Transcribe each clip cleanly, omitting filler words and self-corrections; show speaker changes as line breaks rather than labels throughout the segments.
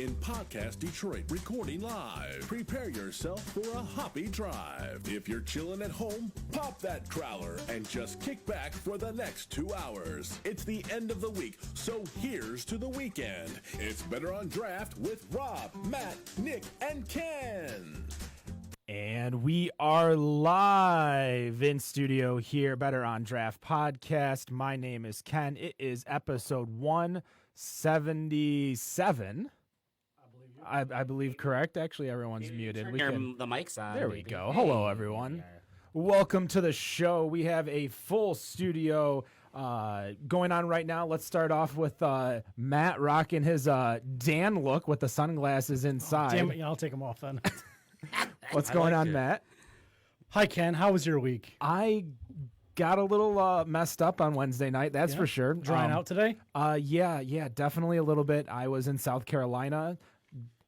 in Podcast Detroit, recording live. Prepare yourself for a hoppy drive. If you're chilling at home, pop that crowler and just kick back for the next 2 hours. It's the end of the week, so here's to the weekend. It's Better on Draft with Rob, Matt, Nick, and Ken.
And we are live in studio here, Better on Draft podcast. My name is Ken. It is episode 177. I believe correct. Actually, everyone's muted.
The mic's on.
There we go. Hello, everyone. Welcome to the show. We have a full studio going on right now. Let's start off with Matt rocking his Dan look with the sunglasses inside.
Damn it, I'll take them off then.
What's going on, Matt?
Hi, Ken. How was your week?
I got a little messed up on Wednesday night, that's for sure.
Drying out today?
Yeah, definitely a little bit. I was in South Carolina,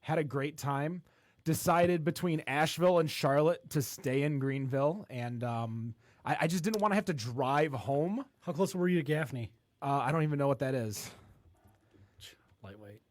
had a great time, decided between Asheville and Charlotte to stay in Greenville, and I just didn't want to have to drive home.
How close were you to Gaffney?
I don't even know what that is.
Lightweight.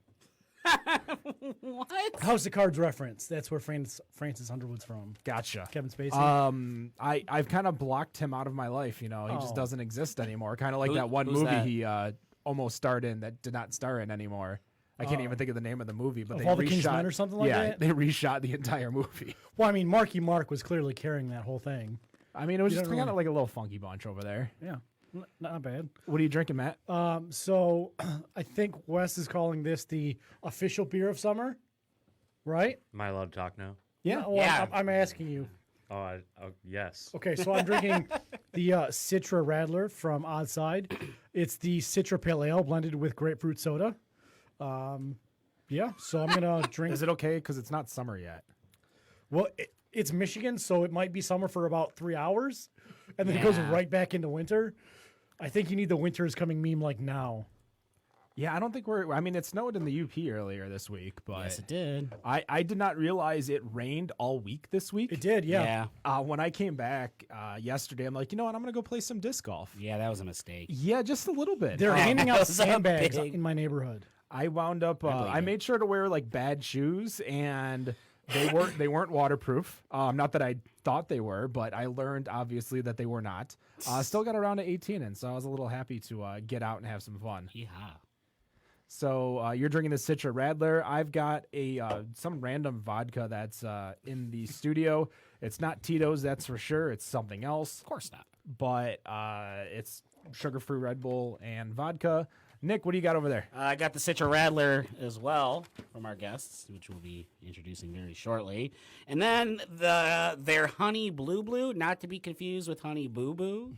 What?
House of Cards reference. That's where Francis Underwood's from.
Gotcha.
Kevin Spacey.
I've kind of blocked him out of my life. You know, he just doesn't exist anymore. Kind of like that one
who's
movie
that?
he almost starred in that did not star in anymore. I can't even think of the name of the movie, but
Of
they
All the King's
reshot.
Men or something like that?
They reshot the entire movie.
Well, I mean, Marky Mark was clearly carrying that whole thing.
I mean, it was
You
just
don't
kind of
really-
like a little funky bunch over there.
Yeah, not bad.
What are you drinking, Matt?
So I think Wes is calling this the official beer of summer, right?
Am I allowed to talk now?
Yeah.
Well,
Yeah.
I'm asking you.
Oh, yes.
Okay, so I'm drinking the Citra Radler from Odd Side. It's the Citra Pale Ale blended with grapefruit soda. Yeah, so I'm going to drink.
Is it okay? Because it's not summer yet.
Well, it's Michigan, so it might be summer for about 3 hours, and then it goes
Yeah.
right back into winter. I think you need the winter is coming meme like now.
Yeah, I don't think I mean, it snowed in the UP earlier this week, but
Yes, it did.
I did not realize it rained all week this week.
It did, yeah.
When I came back yesterday, I'm like, you know what? I'm going to go play some disc golf.
Yeah, that was a mistake.
Yeah, just a little bit.
They're handing out
That was a
sandbags
big-
in my neighborhood.
I wound up.
believe
I
it.
made sure to wear like bad shoes, and they weren't waterproof. Not that I thought they were, but I learned obviously that they were not. Still got around to 18, and so I was a little happy to get out and have some fun.
Yeah.
So you're drinking the Citra Radler. I've got a some random vodka that's in the studio. It's not Tito's, that's for sure. It's something else,
Of course not.
but it's sugar-free Red Bull and vodka. Nick, what do you got over there?
I got the Citra Radler as well from our guests, which we'll be introducing very shortly. And then their Honey Blue, not to be confused with Honey Boo Boo.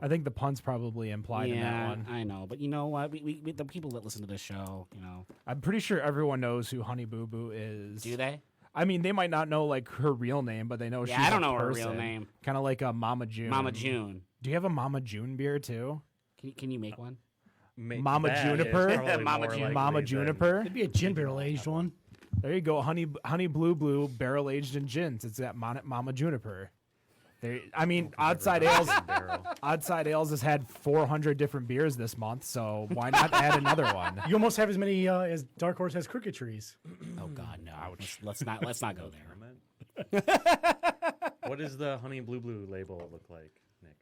I think the pun's probably implied in that
Yeah,
one.
I know. But you know what? We the people that listen to this show, you know,
I'm pretty sure everyone knows who Honey Boo Boo is.
do they?
I mean, they might not know like her real name, but they know
Yeah,
she's
I don't
a
know her real
person.
name.
Kind of like a Mama June.
Mama June.
Do you have a Mama June beer too?
Can you make one?
Mama
That is
Juniper?
probably
Mama
more
Jun-
likely
Mama
than-
Juniper.
It'd be a gin barrel aged one.
There you go. Honey Blue barrel aged in gins. It's that Mama Juniper. There, I mean, Outside Ales.
Barrel.
Outside Ales has had 400 different beers this month, so why not add another one?
You almost have as many as Dark Horse has Crooked Trees.
Oh God, no! Let's not go there.
What does the Honey Blue label look like, Nick?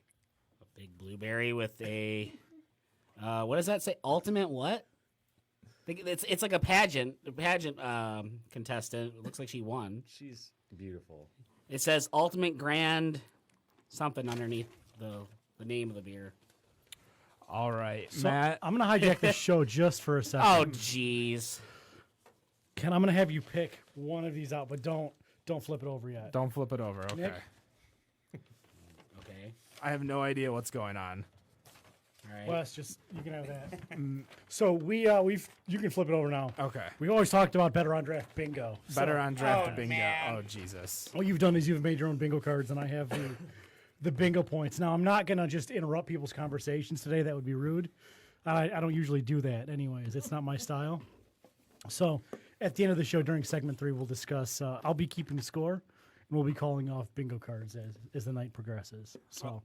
A big blueberry with a what does that say? Ultimate what? It's like a pageant contestant. It looks like she won.
She's beautiful.
It says Ultimate Grand something underneath the name of the beer.
All right,
So
Matt.
I'm going to hijack this show just for a second.
Oh jeez.
Ken, I'm going to have you pick one of these out, but don't flip it over yet.
Don't flip it over. Okay.
Nick?
Okay.
I have no idea what's going on.
All right.
Wes, just you can have that. So you can flip it over now.
Okay.
We always talked about Better on Draft bingo.
Better
So
on draft
oh,
bingo.
man.
Oh Jesus.
what you've done is you've made your own bingo cards, and I have the bingo points. Now I'm not gonna just interrupt people's conversations today. That would be rude. I don't usually do that, anyways. It's not my style. So at the end of the show, during segment 3, we'll discuss. I'll be keeping score, and we'll be calling off bingo cards as the night progresses. So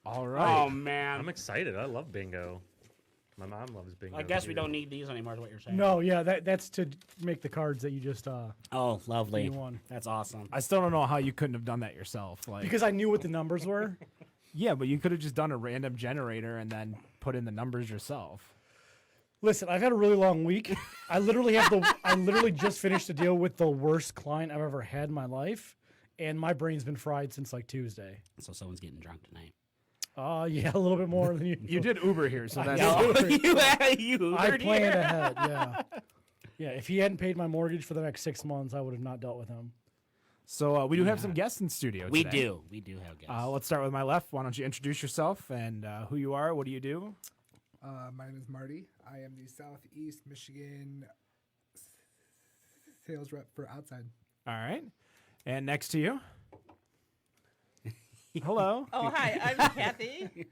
All right.
Oh man.
I'm excited. I love bingo. My mom loves bingo.
I guess we
too.
don't need these anymore. Is what you're saying?
No, yeah, that's to make the cards that you just
Oh, lovely.
you won.
That's awesome.
I still don't know how you couldn't have done that yourself. Like,
Because I knew what the numbers were.
yeah, but you could have just done a random generator and then put in the numbers yourself.
Listen, I've had a really long week. I literally just finished a deal with the worst client I've ever had in my life, and my brain's been fried since like Tuesday.
So someone's getting drunk tonight.
Yeah, a little bit more than you.
You did Uber here, so that's
know.
you
I
heard
planned
it.
ahead. Yeah, yeah. If he hadn't paid my mortgage for the next 6 months, I would have not dealt with him.
So we do have some guests in studio
We
today.
do. We do have guests.
Let's start with my left. Why don't you introduce yourself and who you are? What do you do?
My name is Marty. I am the Southeast Michigan sales rep for Outside.
All right. And next to you. Hello.
Oh, hi, I'm Kathy,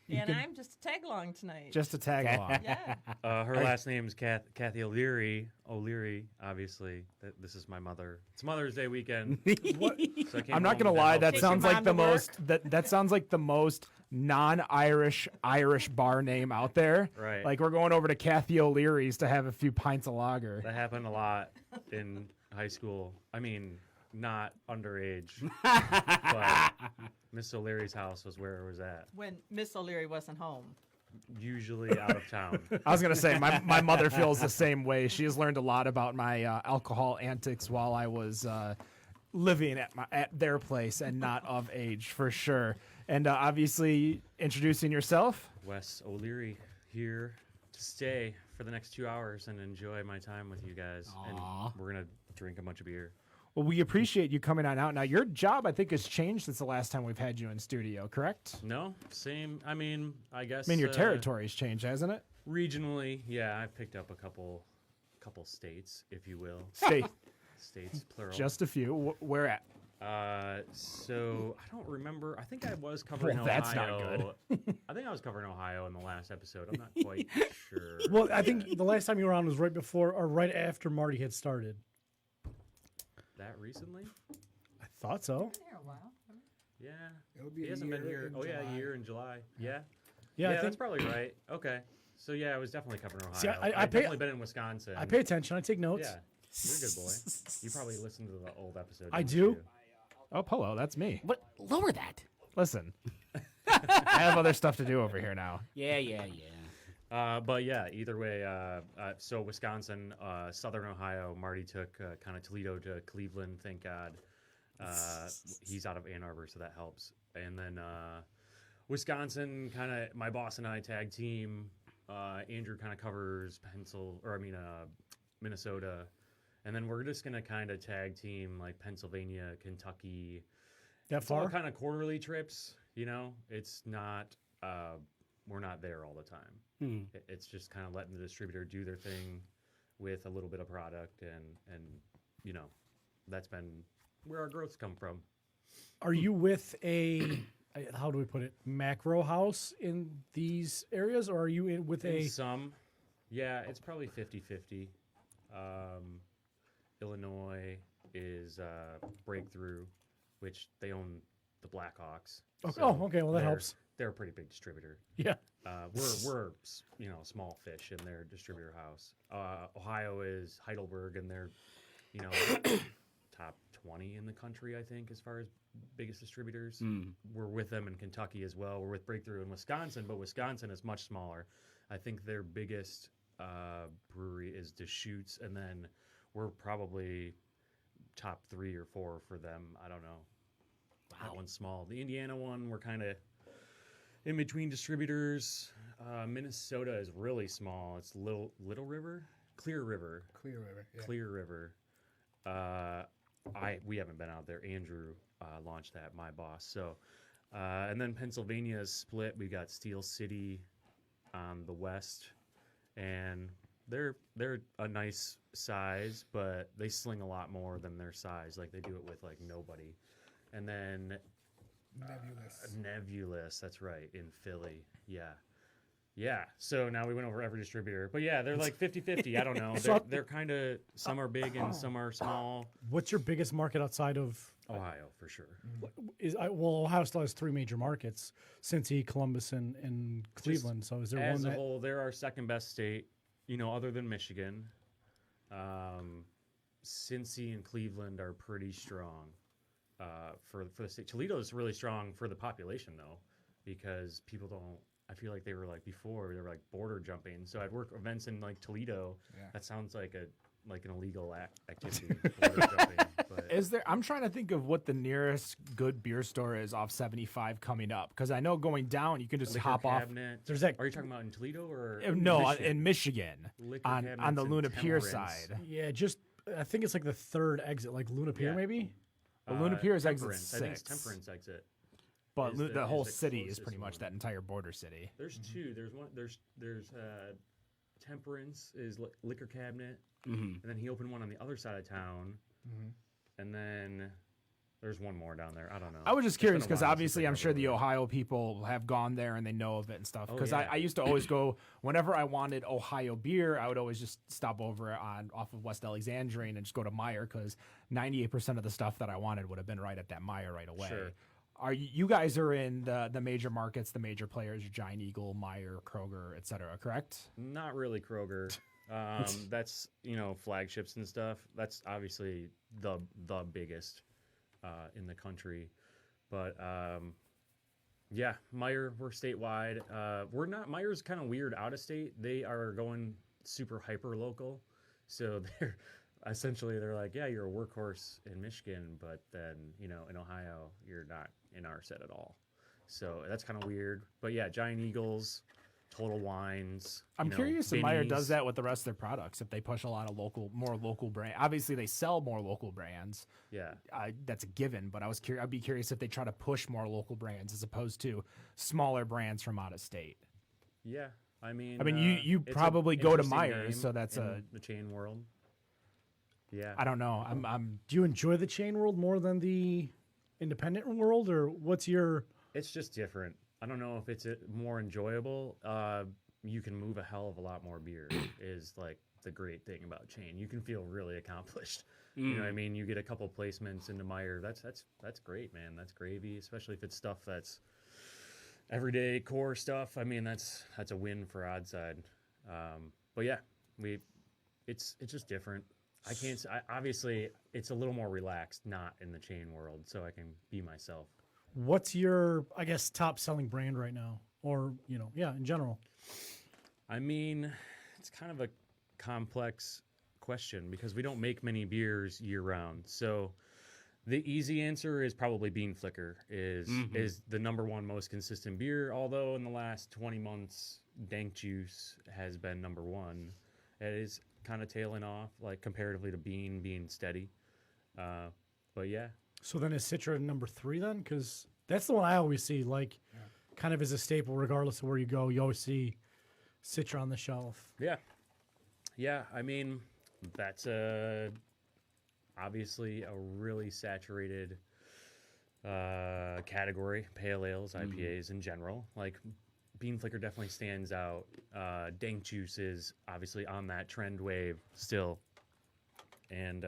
and I'm just a tag along tonight.
Just a tag along.
yeah.
Her last name is Kathy O'Leary. O'Leary, obviously. This is my mother. It's Mother's Day weekend. So I came
I'm not
home
gonna
with
lie.
house
That
Take
sounds
your
like
mom
the
to work.
most. That sounds like the most non-Irish Irish bar name out there.
Right.
Like we're going over to Kathy O'Leary's to have a few pints of lager.
That happened a lot in high school. I mean, not underage, but Miss O'Leary's house was where it was at.
When Miss O'Leary wasn't home.
Usually out of town.
I was gonna say my mother feels the same way. She has learned a lot about my alcohol antics while I was living at their place and not of age for sure. And obviously introducing yourself.
Wes O'Leary here to stay for the next 2 hours and enjoy my time with you guys.
Aw.
And we're gonna drink a bunch of beer.
Well, we appreciate you coming on out. Now, your job, I think, has changed since the last time we've had you in studio, correct?
No, same. I mean, I guess.
I mean, your territory's changed, hasn't it?
Regionally, yeah, I've picked up a couple states, if you will. States plural.
Just a few. Where at?
So I don't remember. I think I was covering
Well, that's not
Ohio. I think I was covering Ohio in the last episode. I'm not quite sure.
Well, I think the last time you were on was right before or right after Marty had started.
That recently?
I thought so.
Yeah.
It'll be
He
a
hasn't been
year
here.
in
Oh yeah, a
July.
year in July. Yeah.
Yeah, I
that's
think
probably right. Okay. So yeah, I was definitely covering Ohio.
See, I
I've
pay-
definitely been in Wisconsin.
I pay attention. I take notes.
Yeah. You're a good boy. You probably listened to the old episode.
I
didn't
do.
you?
Oh, hello, that's me.
What? Lower that.
Listen, I have other stuff to do over here now.
Yeah.
But yeah, either way, so Wisconsin, Southern Ohio, Marty took kind of Toledo to Cleveland, thank God. He's out of Ann Arbor, so that helps. And then Wisconsin, kind of my boss and I tag team. Andrew kind of covers Minnesota. And then we're just going to kind of tag team like Pennsylvania, Kentucky.
That
It's all
far?
kind of quarterly trips, you know? It's not, we're not there all the time. It's just kind of letting the distributor do their thing with a little bit of product. And you know, that's been where our growth's come from.
Are you with a how do we put it, macro house in these areas, or are you with
In
a
some, yeah, it's probably 50-50. Illinois is Breakthrough, which they own the Blackhawks.
Okay. Oh, okay, well, that
they're-
helps.
They're a pretty big distributor.
yeah?
We're small fish in their distributor house. Ohio is Heidelberg, and they're top 20 in the country, I think, as far as biggest distributors. We're with them in Kentucky as well. We're with Breakthrough in Wisconsin, but Wisconsin is much smaller. I think their biggest brewery is Deschutes, and then we're probably top 3 or 4 for them. I don't know. That one's small. The Indiana one, we're kind of in between distributors. Minnesota is really small. It's Little River, Clear River,
Clear River. Yeah.
Clear River. We haven't been out there. Andrew launched that, my boss. So, and then Pennsylvania is split. We got Steel City on the west, and they're a nice size, but they sling a lot more than their size. Like they do it with like nobody. And then
Nebulous.
Nebulous, that's right, in Philly. Yeah. Yeah, so now we went over every distributor. But yeah, they're like 50-50. I don't know.
So-
They're kind of, some are big and some are small.
What's your biggest market outside of
Ohio, for sure.
well, Ohio still has 3 major markets: Cincy, Columbus, and Cleveland. So is there
As
one
a
that
whole, they're our second best state, other than Michigan. Cincy and Cleveland are pretty strong for the state. Toledo is really strong for the population, though, because people don't. I feel like they were like before they were like border jumping. So I'd work events in like Toledo. Yeah. That sounds like an illegal activity. Border jumping, but
Is there? I'm trying to think of what the nearest good beer store is off 75 coming up, because I know going down you can just
Liquor
hop off.
Cabinet.
There's that-
Are you talking about in Toledo or
No,
Michigan?
in Michigan,
Liquor
on the
Cabinets and
Luna Pier
Temperance.
side.
Yeah, just I think it's like the 3rd exit, like Luna Pier,
Yeah.
Maybe.
Well, Luna Pier is exit
Temperance. I think it's
6.
Temperance exit.
But
is
the
the-
whole
is the
city is
closest
pretty much
one.
that entire border city.
There's two. There's one. There's Temperance is Liquor Cabinet,
Mm-hmm.
and then he opened one on the other side of town, and then there's one more down there. I don't know.
I was just
It's been
curious
a
because
while since
obviously
I've
I'm sure
ever
the
been.
Ohio people have gone there and they know of it and stuff.
Oh,
Because
yeah.
I used to always go whenever I wanted Ohio beer, I would always just stop over off of West Alexandrian and just go to Meyer, because 98% of the stuff that I wanted would have been right at that Meyer right away.
Sure.
You guys are in the major markets, the major players, Giant Eagle, Meyer, Kroger, et cetera, correct?
Not really Kroger. That's flagships and stuff. That's obviously the biggest in the country. But yeah, Meyer, we're statewide. We're not. Meyer's kind of weird out of state. They are going super hyper local. So they're like, yeah, you're a workhorse in Michigan, but then in Ohio you're not in our set at all. So that's kind of weird. But yeah, Giant Eagles, Total Wines.
I'm curious if Meyer does
Binnies.
that with the rest of their products, if they push a lot of more local brand. Obviously, they sell more local brands.
Yeah.
That's a given, but I'd be curious if they try to push more local brands as opposed to smaller brands from out of state.
Yeah, I mean,
you
it's
probably
an
go to
interesting
Myers,
name
so that's
in the chain world. Yeah,
I don't know. I'm
Do you enjoy the chain world more than the independent world, or what's your?
it's just different. I don't know if it's more enjoyable. You can move a hell of a lot more beer. Is like the great thing about chain. You can feel really accomplished. You know what I mean? You get a couple placements into Meyer. That's great, man. That's gravy, especially if it's stuff that's everyday core stuff. I mean, that's a win for Oddside. But yeah, it's just different. I can't. Obviously, it's a little more relaxed, not in the chain world, so I can be myself.
What's your, I guess, top selling brand right now, or in general?
I mean, it's kind of a complex question because we don't make many beers year round. So the easy answer is probably Bean Flicker is the number one most consistent beer. Although in the last 20 months, Dank Juice has been number one. It is kind of tailing off, like comparatively to Bean being steady. But yeah,
So then is Citra number 3 then? Because that's the one I always see, like, kind of as a staple, regardless of where you go. You always see Citra on the shelf.
yeah. I mean, that's obviously a really saturated category. Pale ales, IPAs in general. Like Bean Flicker definitely stands out. Dank Juice is obviously on that trend wave still, and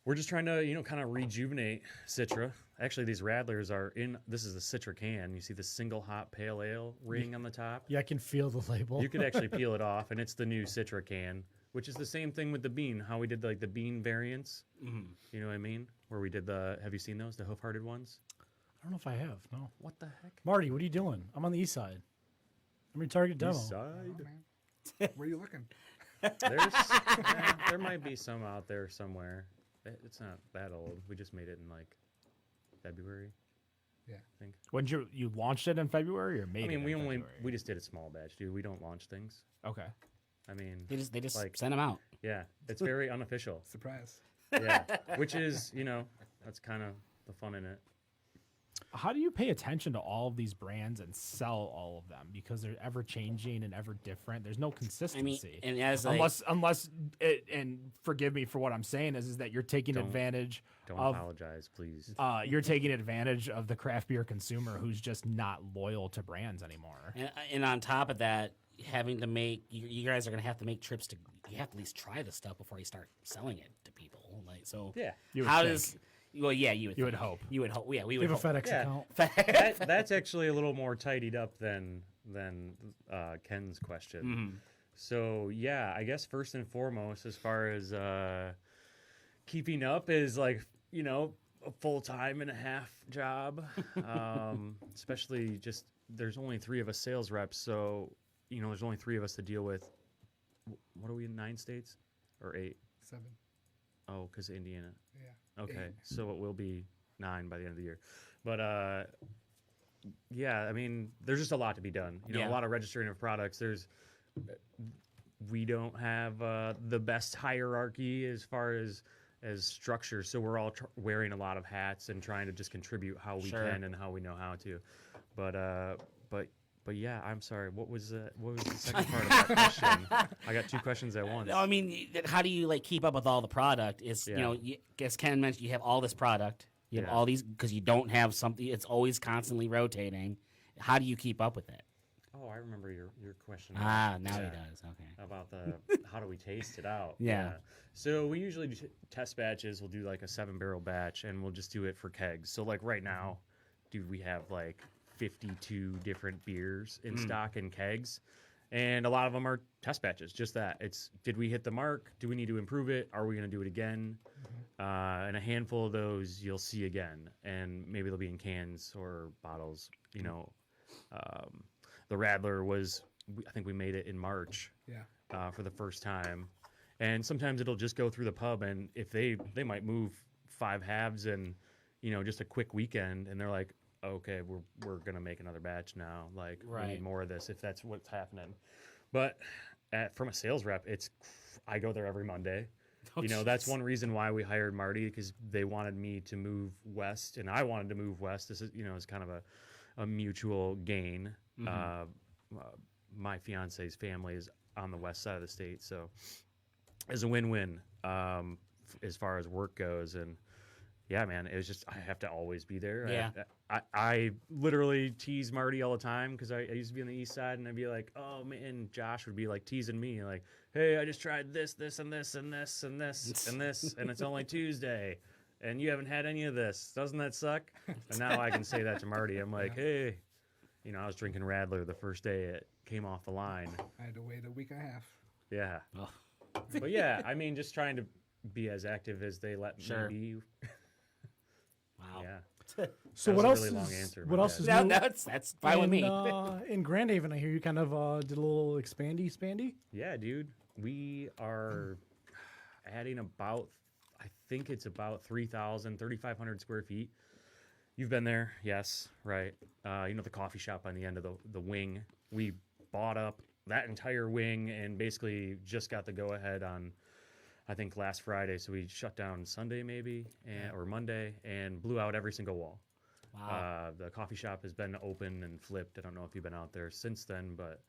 we're just trying to kind of rejuvenate Citra. Actually, these Radlers are in. This is the Citra can. You see the single hop pale ale ring on the top.
Yeah, I can feel the label.
You could actually peel it off, and it's the new Citra can, which is the same thing with the bean. How we did like the bean variants. You know what I mean? Where we did the. Have you seen those? The hoof-hearted ones.
I don't know if I have. No.
What the heck?
Marty, what are you doing? I'm on the east side. I'm your target demo.
East side.
Man. Where are you looking?
There's there might be some out there somewhere. It's not that old. We just made it in like February.
Yeah.
I think.
when you launched it in February or made
I mean,
it
we
in
only
February?
we just did a small batch, dude. We don't launch things.
Okay.
I mean,
They just
like,
sent them out.
yeah, it's very unofficial.
Surprise.
Yeah, which is that's kind of the fun in it.
How do you pay attention to all of these brands and sell all of them? Because they're ever changing and ever different. There's no consistency.
and as
unless and forgive me for what I'm saying is that you're taking advantage
Don't
of
apologize, please.
you're taking advantage of the craft beer consumer who's just not loyal to brands anymore.
and on top of that, having to make you guys are going to have to make trips to. You have to at least try the stuff before you start selling it to people. Like so,
Yeah.
You would
how
think.
does? Well, yeah, you would.
You would
think.
hope.
You would hope. Yeah, we
We
would
have a
hope.
FedEx
Yeah.
account.
That's actually a little more tidied up than Ken's question.
Mm-hmm.
So yeah, I guess first and foremost, as far as keeping up, is like a full-time and a half job. Especially just there's only 3 of us sales reps, so there's only 3 of us to deal with. What are we in 9 states or 8?
7.
Oh, because Indiana.
Yeah.
Okay,
8.
so it will be 9 by the end of the year. But yeah, I mean, there's just a lot to be done.
Yeah.
A lot of registering of products. We don't have the best hierarchy as far as structure, so we're all wearing a lot of hats and trying to just contribute how we
Sure.
can and how we know how to. But yeah, I'm sorry. What was the second part of that question? I got 2 questions at once.
No, I mean, how do you like keep up with all the product? It's
Yeah.
as Ken mentioned, you have all this product. You have
Yeah.
all these because you don't have something. It's always constantly rotating. How do you keep up with it?
Oh, I remember your question.
Now he
Yeah.
does. Okay.
About the how do we taste it out?
Yeah.
So we usually do test batches. We'll do like a 7-barrel batch, and we'll just do it for kegs. So like right now, dude, we have like 52 different beers in stock in kegs, and a lot of them are test batches. Just that it's did we hit the mark? Do we need to improve it? Are we going to do it again? And a handful of those you'll see again, and maybe they'll be in cans or bottles. The Radler was, I think we made it in March.
Yeah.
For the first time, and sometimes it'll just go through the pub, and if they might move 5 halves and just a quick weekend, and they're like, okay, we're gonna make another batch now, like we
Right.
need more of this if that's what's happening. But from a sales rep, I go there every Monday. That's one reason why we hired Marty, because they wanted me to move west and I wanted to move west. This is it's kind of a mutual gain. My fiance's family is on the west side of the state, so it's a win-win as far as work goes. And yeah, man, it was just I have to always be there.
Yeah.
I literally tease Marty all the time because I used to be on the east side, and I'd be like, oh man, Josh would be like teasing me like, hey, I just tried this and this and this and this and this, and it's only Tuesday, and you haven't had any of this. Doesn't that suck? And now I can say that to Marty. I'm like, hey, I was drinking Radler the first day it came off the line.
I had to wait a week and a half.
Yeah.
Oh.
But yeah, I mean, just trying to be as active as they let
Sure.
me be.
Wow.
Yeah.
So
That
what
was
else?
a really long
is,
answer,
what
my
else is
bad.
No,
new?
that's fine with me.
In Grand Haven, I hear you kind of did a little expandy.
Yeah, dude. We are adding about, I think it's about 3,500 square feet. You've been there? Yes, right. The coffee shop on the end of the wing. We bought up that entire wing and basically just got the go-ahead on, I think, last Friday. So we shut down Sunday maybe, or Monday, and blew out every single wall.
Wow.
The coffee shop has been open and flipped. I don't know if you've been out there since then, but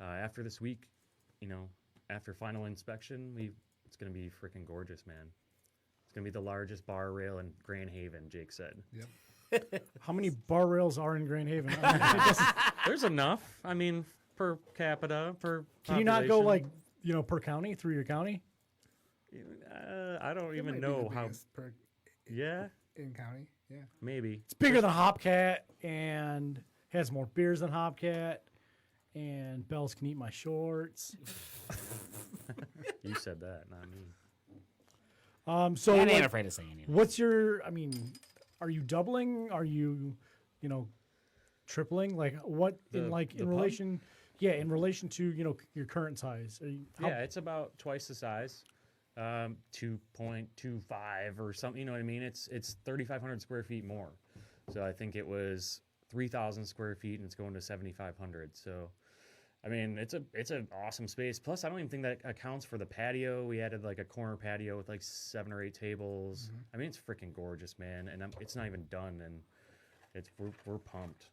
after this week, after final inspection, it's going to be freaking gorgeous, man. It's going to be the largest bar rail in Grand Haven, Jake said.
Yep.
How many bar rails are in Grand Haven? I mean, it doesn't-
There's enough. I mean, per capita, per
can you not go
population.
like per county through your county?
I don't
It
even
might be
know
the
how.
biggest per
Yeah,
in county. Yeah.
maybe.
It's bigger than Hopcat and has more beers than Hopcat. And Bells can eat my shorts.
You said that, not me.
So
And I ain't
like,
afraid to say anything.
what's your? I mean, are you doubling? Are you, tripling? Like what in
The pub?
relation? Yeah, in relation to your current size. Are you,
Yeah, it's about twice the size, 2.25 or something. You know what I mean? It's 3,500 square feet more. So I think it was 3,000 square feet, and it's going to 7,500. So, I mean, it's an awesome space. Plus, I don't even think that accounts for the patio. We added like a corner patio with like 7 or 8 tables. I mean, it's freaking gorgeous, man. And it's not even done. And we're pumped.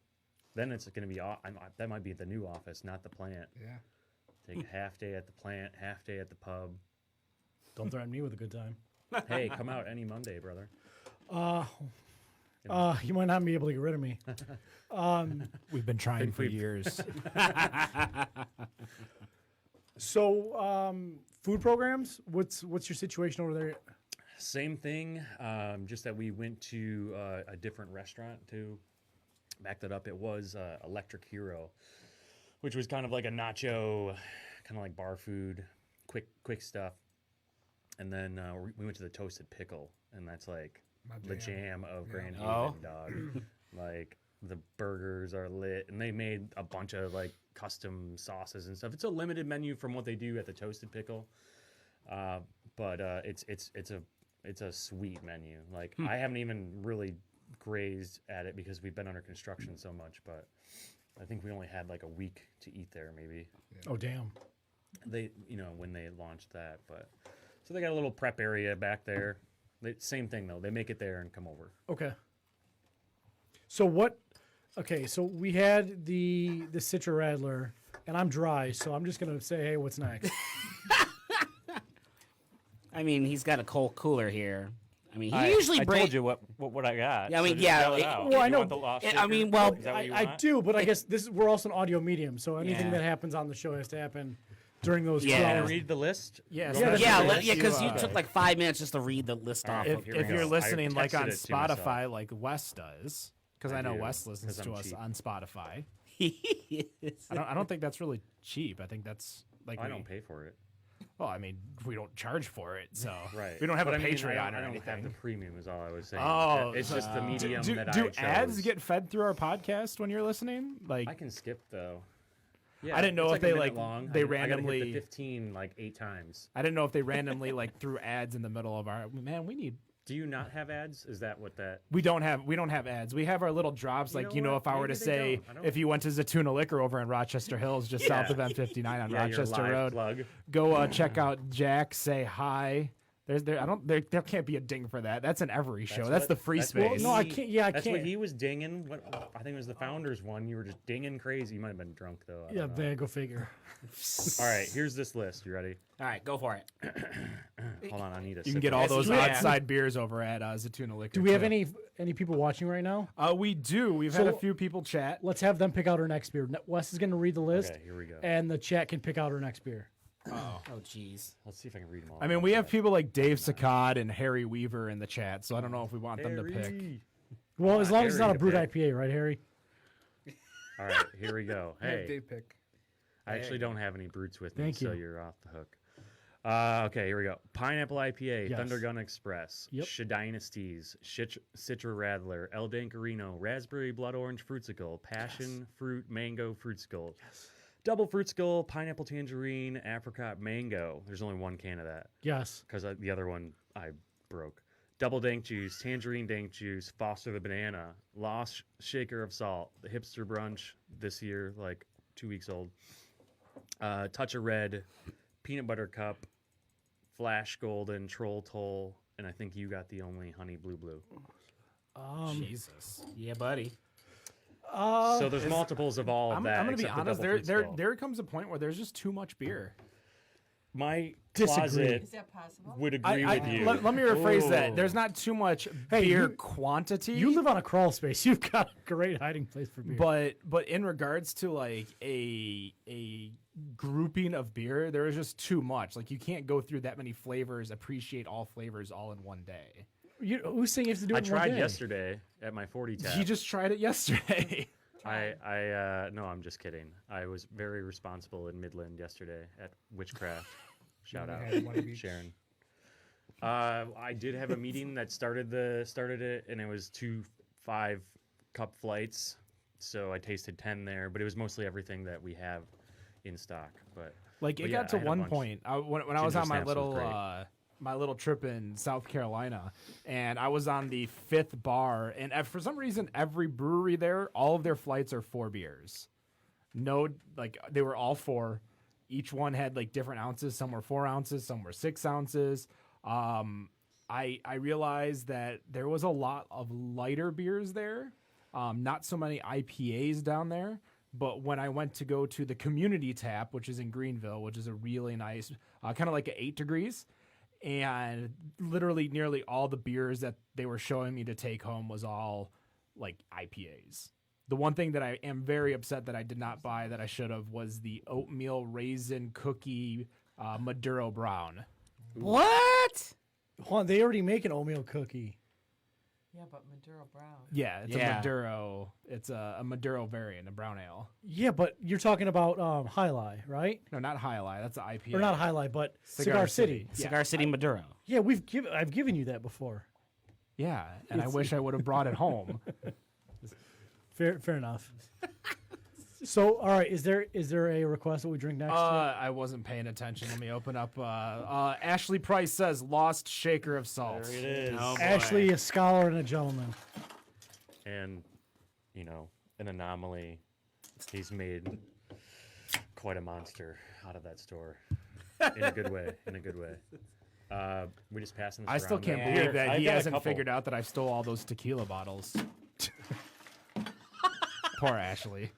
Then it's going to be that might be the new office, not the plant.
Yeah.
Take a half day at the plant, half day at the pub.
Don't threaten me with a good time.
Hey, come out any Monday, brother.
You might not be able to get rid of me.
We've been trying for years.
So, food programs. What's your situation over there?
Same thing, just that we went to a different restaurant to back that up. It was Electric Hero, which was kind of like a nacho, kind of like bar food, quick stuff. And then we went to the Toasted Pickle, and that's like the jam of Grand Haven, dog. Like the burgers are lit, and they made a bunch of like custom sauces and stuff. It's a limited menu from what they do at the Toasted Pickle, but it's a sweet menu. Like I haven't even really grazed at it because we've been under construction so much, but I think we only had like a week to eat there, maybe.
Oh, damn.
They, when they launched that, but so they got a little prep area back there. Same thing though. They make it there and come over.
Okay. So what? Okay, so we had the Citra Radler, and I'm dry, so I'm just gonna say, hey, what's next?
I mean, he's got a cold cooler here. I mean, he usually
I
brings.
told you what I got.
Yeah, I mean,
so just
yeah,
yell it
it-
out.
well, I
You
know.
want the lost
I
shaker?
mean, well,
Is that what you
I
want?
do, but I guess we're also an audio medium, so anything
Yeah.
that happens on the show has to happen during those.
Yeah.
two
Can I
hours.
read the list?
Yeah,
Yeah, that's
Yeah,
right.
because you
Okay.
took like 5 minutes just to read the list off.
If-
of
here we
If
go.
you're
I
listening like
texted
on
it to myself.
Spotify, like Wes does, because I know
do,
Wes listens
'cause
to
I'm
us
cheap.
on Spotify.
Yes.
I don't think that's really cheap. I think that's like
I don't pay for it.
Well, I mean, we don't charge for it, so
Right.
we don't have
But
a
I mean,
Patreon
I
or
don't
anything.
have the premium is all I was saying.
Oh,
It's just the medium
do,
that
do
I chose.
ads get fed through our podcast when you're listening? Like,
I can skip though. Yeah,
I didn't know
it's
if
a
they,
minute
like,
long.
they
I gotta hit
randomly-
the 15 like 8 times.
I didn't know if they randomly like threw ads in the middle of our. Man,
Do you not have ads? Is that what that?
we don't have ads. We have our little drops.
You
Like
know what?
if I were to
Maybe they
say
don't. I don't-
if you went to Zatuna Liquor over in Rochester Hills, just south of M59 on
Yeah, your
Rochester
live
Road,
plug.
go check out Jack. Say hi. There can't be a ding for that. That's in every show. That's
what-
the free
that's what
space.
No, I can't. Yeah, I
That's
can't.
what he was dinging. I think it was the founders one. You were just dinging crazy. You might have been drunk though. I
Yeah,
don't know.
man, go figure.
All right, here's this list. You ready?
All right, go for it.
Hold on, I need a.
You can get all those
Yeah.
outside beers over at Zatuna Liquor.
Do we have
too.
any people watching right now?
We do. We've had
So-
a few people chat.
Let's have them pick out our next beer. Wes is going to read the list,
Okay, here we go.
and the chat can pick out our next beer.
Oh, jeez.
Let's see if I can read them all.
I mean, we have people like Dave Saccad and Harry Weaver in the chat, so I don't know if we want them to pick.
Harry.
Well, as long as it's
Harry
not a
to
brut
pick.
IPA, right, Harry?
All right, here we go.
I have
Hey,
Dave pick.
I actually don't have any brutes with me,
Thank
so
you.
you're off the hook. Okay, here we go. Pineapple IPA,
Yes.
Thunder Gun Express,
Yep.
Shadynasties, Citra Radler, El Dancarino, Raspberry Blood Orange Fruitsicle, Passion Fruit Mango Fruitsicle, Double Fruitsicle, Pineapple Tangerine, Apricot Mango. There's only one can of that
Yes.
because the other one I broke. Double Dank Juice, Tangerine Dank Juice, Foster the Banana, Lost Shaker of Salt, the Hipster Brunch this year, like 2 weeks old. Touch of Red, Peanut Butter Cup, Flash Golden, Troll Toll, and I think you got the only Honey Blue Blue.
Jesus.
Yeah, buddy.
So there's multiples of all of
I'm
that.
going to be
except the
honest.
Double Fruit Skull.
There comes a point where there's just too much beer.
My
Disagree.
closet
Is that possible?
would agree with you.
Let me rephrase that.
Ooh.
There's not too much
Hey,
beer
you-
quantity.
You live on a crawl space. You've got a great hiding place for beer.
but in regards to like a grouping of beer, there is just too much. Like you can't go through that many flavors, appreciate all flavors all in one day.
Who's saying you have to do it
I
in one
tried
day?
yesterday at my 40 tap.
He just tried it yesterday.
No, I'm just kidding. I was very responsible in Midland yesterday at Witchcraft. Shout out,
had one of each.
Sharon. I did have a meeting that started it, and it was 2 5-cup flights. So I tasted 10 there, but it was mostly everything that we have in stock. But
Like it
yeah,
got to
I had a
one
bunch.
point when I was
Ginger
on my
snaps was
little
great.
my little trip in South Carolina, and I was on the 5th bar, and for some reason every brewery there, all of their flights are 4 beers. No, like they were all 4. Each one had like different ounces. Some were 4 ounces, some were 6 ounces. I realized that there was a lot of lighter beers there, Not so many IPAs down there, but when I went to go to the community tap, which is in Greenville, which is a really nice, kind of like a 8 degrees, and literally nearly all the beers that they were showing me to take home was all like IPAs. The one thing that I am very upset that I did not buy that I should have was the oatmeal raisin cookie Maduro Brown.
What?
Hold on, they already make an oatmeal cookie.
Yeah, but Maduro Brown.
Yeah, it's
Yeah.
a Maduro. It's a Maduro variant, a brown ale.
Yeah, but you're talking about High Lie, right?
No, not High Life. That's an IPA.
Or not High Lie, but
Cigar
Cigar
City.
City.
Cigar City Maduro.
Yeah, I've given you that before.
Yeah, and I wish I would have brought it home.
Fair enough. So, all right, is there a request that we drink next?
I wasn't paying attention. Let me open up. Ashley Price says Lost Shaker of Salt.
There it is.
Oh, boy.
Ashley, a scholar and a gentleman.
And, an anomaly. He's made quite a monster out of that store. In a good way. We just passing this
I still
around.
can't
Yeah.
believe that
I've
he
got a
hasn't
couple.
figured out that I stole all those tequila bottles. Poor Ashley.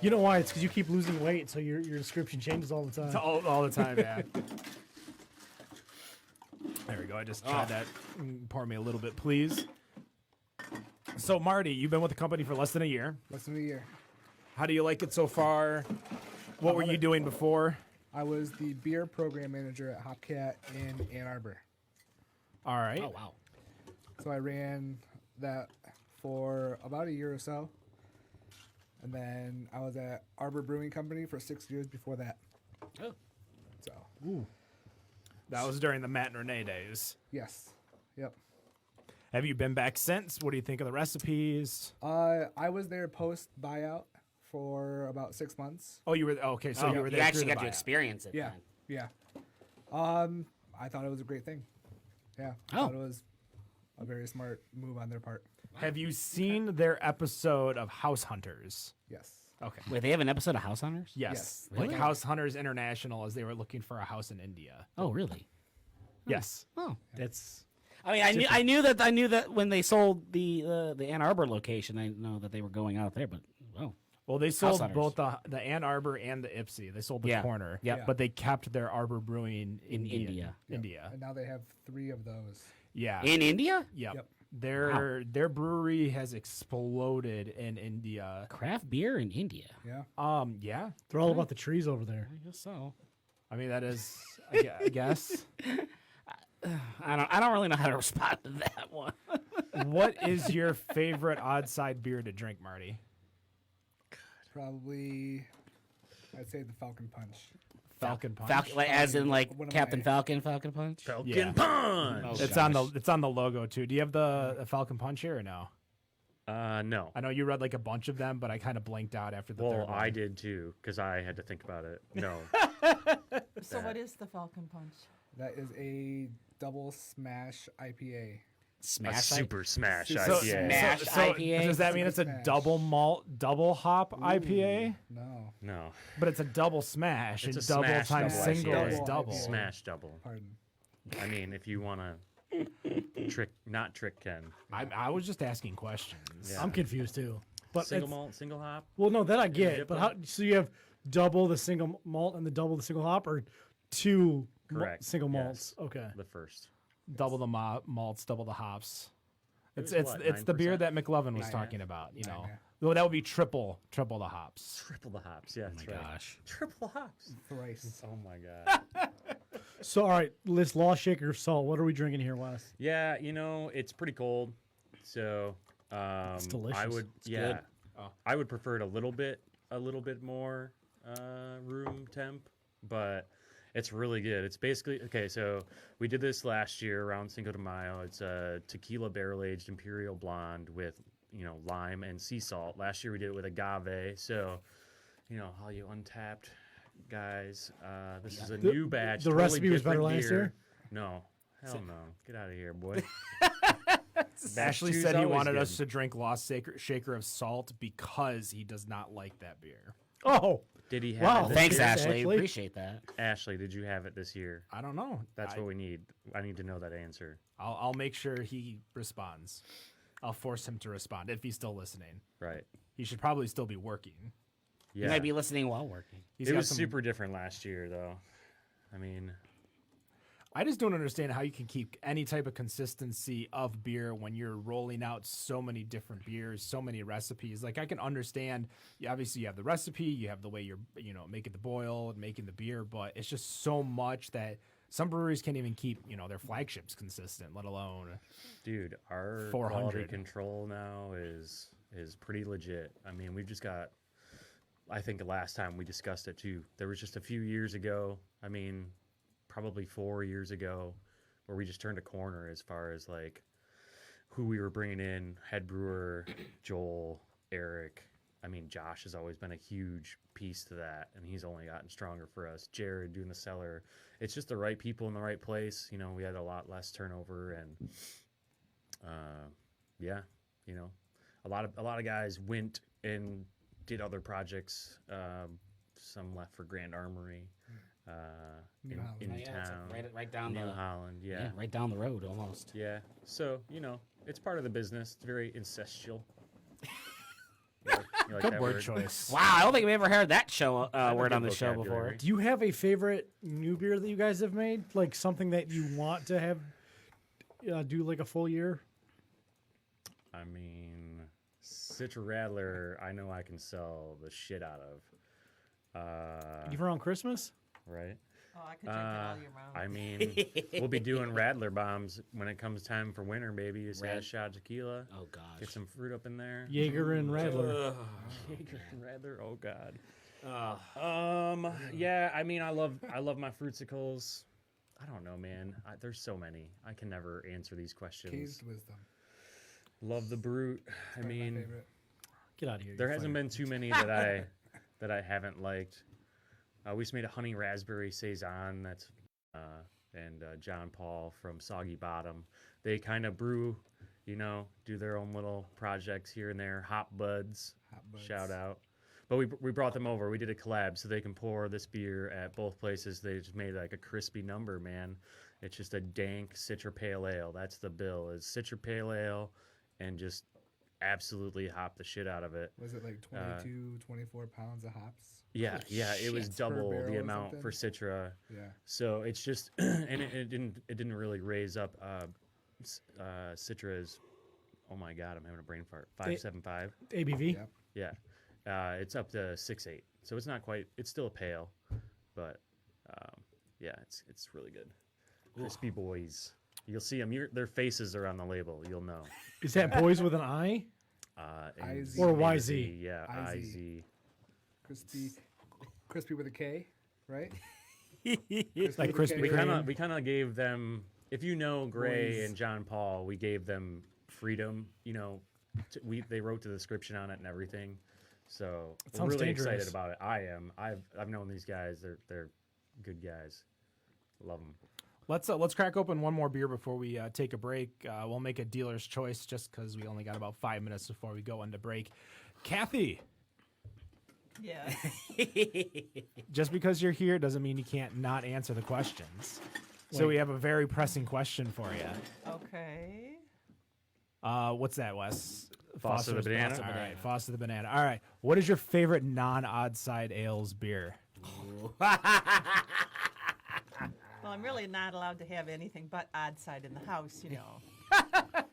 You know why? It's because you keep losing weight, so your description changes all the time.
All the time, yeah. There we go. I just tried that. Pour me a little bit, please. So, Marty, you've been with the company for less than a year.
Less than a year.
How do you like it so far? What were you doing before?
I was the beer program manager at Hopcat in Ann Arbor.
All right.
Oh, wow.
So I ran that for about a year or so. And then I was at Arbor Brewing Company for 6 years before that.
Oh.
So,
That was during the Matt and Renee days.
yes. Yep.
Have you been back since? What do you think of the recipes?
I was there post buyout for about 6 months.
Oh, you were okay. So you were there.
You actually
through the
got to
buyout.
experience it.
Yeah.
Then.
Yeah. I thought it was a great thing. Yeah. I
Oh.
thought it was a very smart move on their part.
Have you seen their episode of House Hunters?
Yes.
Okay.
Wait, they have an episode of House Hunters?
Yes.
Yes.
Like House Hunters International, as they were looking for a house in India.
Oh, really?
Yes.
Oh.
That's
I mean, I knew that when they sold the Ann Arbor location, I know that they were going out there, but oh.
Well, they sold
Hunters.
both the Ann Arbor and the Ipsy. They sold the
Yeah.
corner.
Yeah.
But they kept their Arbor Brewing in
India.
India.
And now they have 3 of those.
Yeah.
In India?
Yep.
Yep.
Their brewery has exploded in India.
Craft beer in India.
Yeah.
Yeah.
they're all about the trees over there.
I guess so.
I mean, that is, I guess.
I don't really know how to respond to that one.
What is your favorite odd side beer to drink, Marty?
Probably, I'd say the Falcon Punch.
Falcon Punch.
Falcon, like, as in like
One of
Captain
my-
Falcon Punch.
Falcon
Yeah.
Punch!
Oh,
It's
gosh.
on the logo too. Do you have the Falcon Punch here or no?
No.
I know you read like a bunch of them, but I kind of blanked out after the third
Well,
one.
I did too, because I had to think about it. No.
So what is the Falcon Punch?
That is a double smash IPA.
Smash.
a super smash
So-
IPA.
Smash IPA?
Does that mean it's a
Smash.
double malt, double hop IPA?
No,
No.
But it's a double smash,
It's
and
a
double
smash
times
double
single
IPA.
is double.
Smash double.
pardon.
I mean, if you want to not trick Ken.
I was just asking questions.
Yeah.
I'm confused too. But
Single
it's-
malt, single hop.
Well, no, that I get.
dip
But
them?
how? So you have double the single malt and the double the single hop, or two
Correct,
single
yes.
malts? Okay.
The first.
Double the malts, double the hops. It's
was what,
it's the beer
9%?
that McLovin was
9,
talking about. You know,
yeah.
well, that would be triple the hops.
Triple the hops. Yeah,
Oh
that's
my
right.
gosh.
Triple hops.
Thrice.
Oh my god.
So all right, this Lost Shaker of Salt. What are we drinking here, Wes?
Yeah, it's pretty cold, so
It's delicious.
I would,
It's
yeah,
good.
I would prefer it a little bit more room temp, but it's really good. It's basically okay. So we did this last year around Cinco de Mayo. It's a tequila barrel aged imperial blonde with lime and sea salt. Last year we did it with agave. So all you untapped guys, this is a new batch.
the
totally
recipe was better
different
last
beer.
year?
No, hell no. Get out of here, boy.
Ashley
two's
said he
always
wanted
good.
us to drink Lost Shaker of Salt because he does not like that beer.
Oh,
Did he have
Wow.
it this
Thanks,
year?
Ashley.
Ashley.
Appreciate that.
Ashley, did you have it this year?
I don't know.
That's what we need. I need to know that answer.
I'll make sure he responds. I'll force him to respond if he's still listening.
Right.
He should probably still be working.
Yeah.
You might be listening while working.
He's
It
got
was
some-
super different last year, though. I mean,
I just don't understand how you can keep any type of consistency of beer when you're rolling out so many different beers, so many recipes. Like I can understand, obviously you have the recipe, you have the way you're, making the boil and making the beer, but it's just so much that some breweries can't even keep, their flagships consistent, let alone.
dude, our
400.
quality control now is pretty legit. I mean, we've just got. I think the last time we discussed it too, there was just a few years ago. I mean, probably 4 years ago, where we just turned a corner as far as like who we were bringing in. Head brewer, Joel, Eric. I mean, Josh has always been a huge piece to that, and he's only gotten stronger for us. Jared doing the cellar. It's just the right people in the right place. We had a lot less turnover, and yeah, a lot of guys went and did other projects. Some left for Grand Armory
New Holland.
in
Oh, yeah, it's
town.
like right down
New
the
Holland,
yeah,
yeah.
right down the road almost.
Yeah. So, it's part of the business. It's very incestual. You like
Good
that
word choice.
Wow, I don't think we ever heard that show
have a
word on
good
the show before.
vocabulary.
Do you have a favorite new beer that you guys have made? Like something that you want to have do like a full year?
I mean, Citra Radler, I know I can sell the shit out of.
Even around Christmas?
Right?
Oh, I could drink it all year round.
I mean, we'll be doing Radler bombs when it comes time for winter, baby. Just add a shot of tequila.
Oh gosh.
Get some fruit up in there.
Jaeger and Radler.
Jaeger and Radler. Oh God. Yeah. I mean, I love my fruitsicles. I don't know, man. There's so many. I can never answer these questions.
Caged Wisdom.
Love the brute. I
Probably my
mean,
favorite.
Get out of here.
there
you're
hasn't
fired.
been too many that I haven't liked. We just made a honey raspberry saison. That's and John Paul from Soggy Bottom. They kind of brew, do their own little projects here and there. Hop Buds,
Hot Buds.
shout out. But we brought them over. We did a collab so they can pour this beer at both places. They just made like a crispy number, man. It's just a dank Citra Pale Ale. That's the bill. Is Citra Pale Ale, and just absolutely hop the shit out of it.
Was it like 22, 24 pounds of hops?
Yeah, it was
shit. Per
double
barrel
the
or
amount for Citra.
Yeah.
So it's just, and it didn't really raise up. Citra is, oh my God, I'm having a brain fart. 5.75.
ABV?
Yep.
Yeah, it's up to 6.8. So it's not quite. It's still a pale, but yeah, it's really good. Crispy boys. You'll see them. Their faces are on the label. You'll know.
Is that boys with an I?
And
IZ.
Or YZ.
Yeah,
IZ.
IZ.
Crispy with a K, right?
Like
with a
Krispy
K.
Kreme.
We kind of gave them, if you know Gray
Boys.
and John Paul, we gave them freedom. They wrote the description on it and everything. So we're
sounds
really
dangerous.
excited about it. I am. I've known these guys. They're good guys. Love them.
Let's crack open one more beer before we take a break. We'll make a dealer's choice just because we only got about 5 minutes before we go into break. Kathy,
Yes.
just because you're here doesn't mean you can't not answer the questions. So
Wait.
we have a very pressing question for you.
Okay.
What's that, Wes?
Foster the
Foster's
Banana?
Foster the
All
Banana.
right.
Foster the Banana. All right. What is your favorite non-odd side ales beer?
Well, I'm really not allowed to have anything but odd side in the house,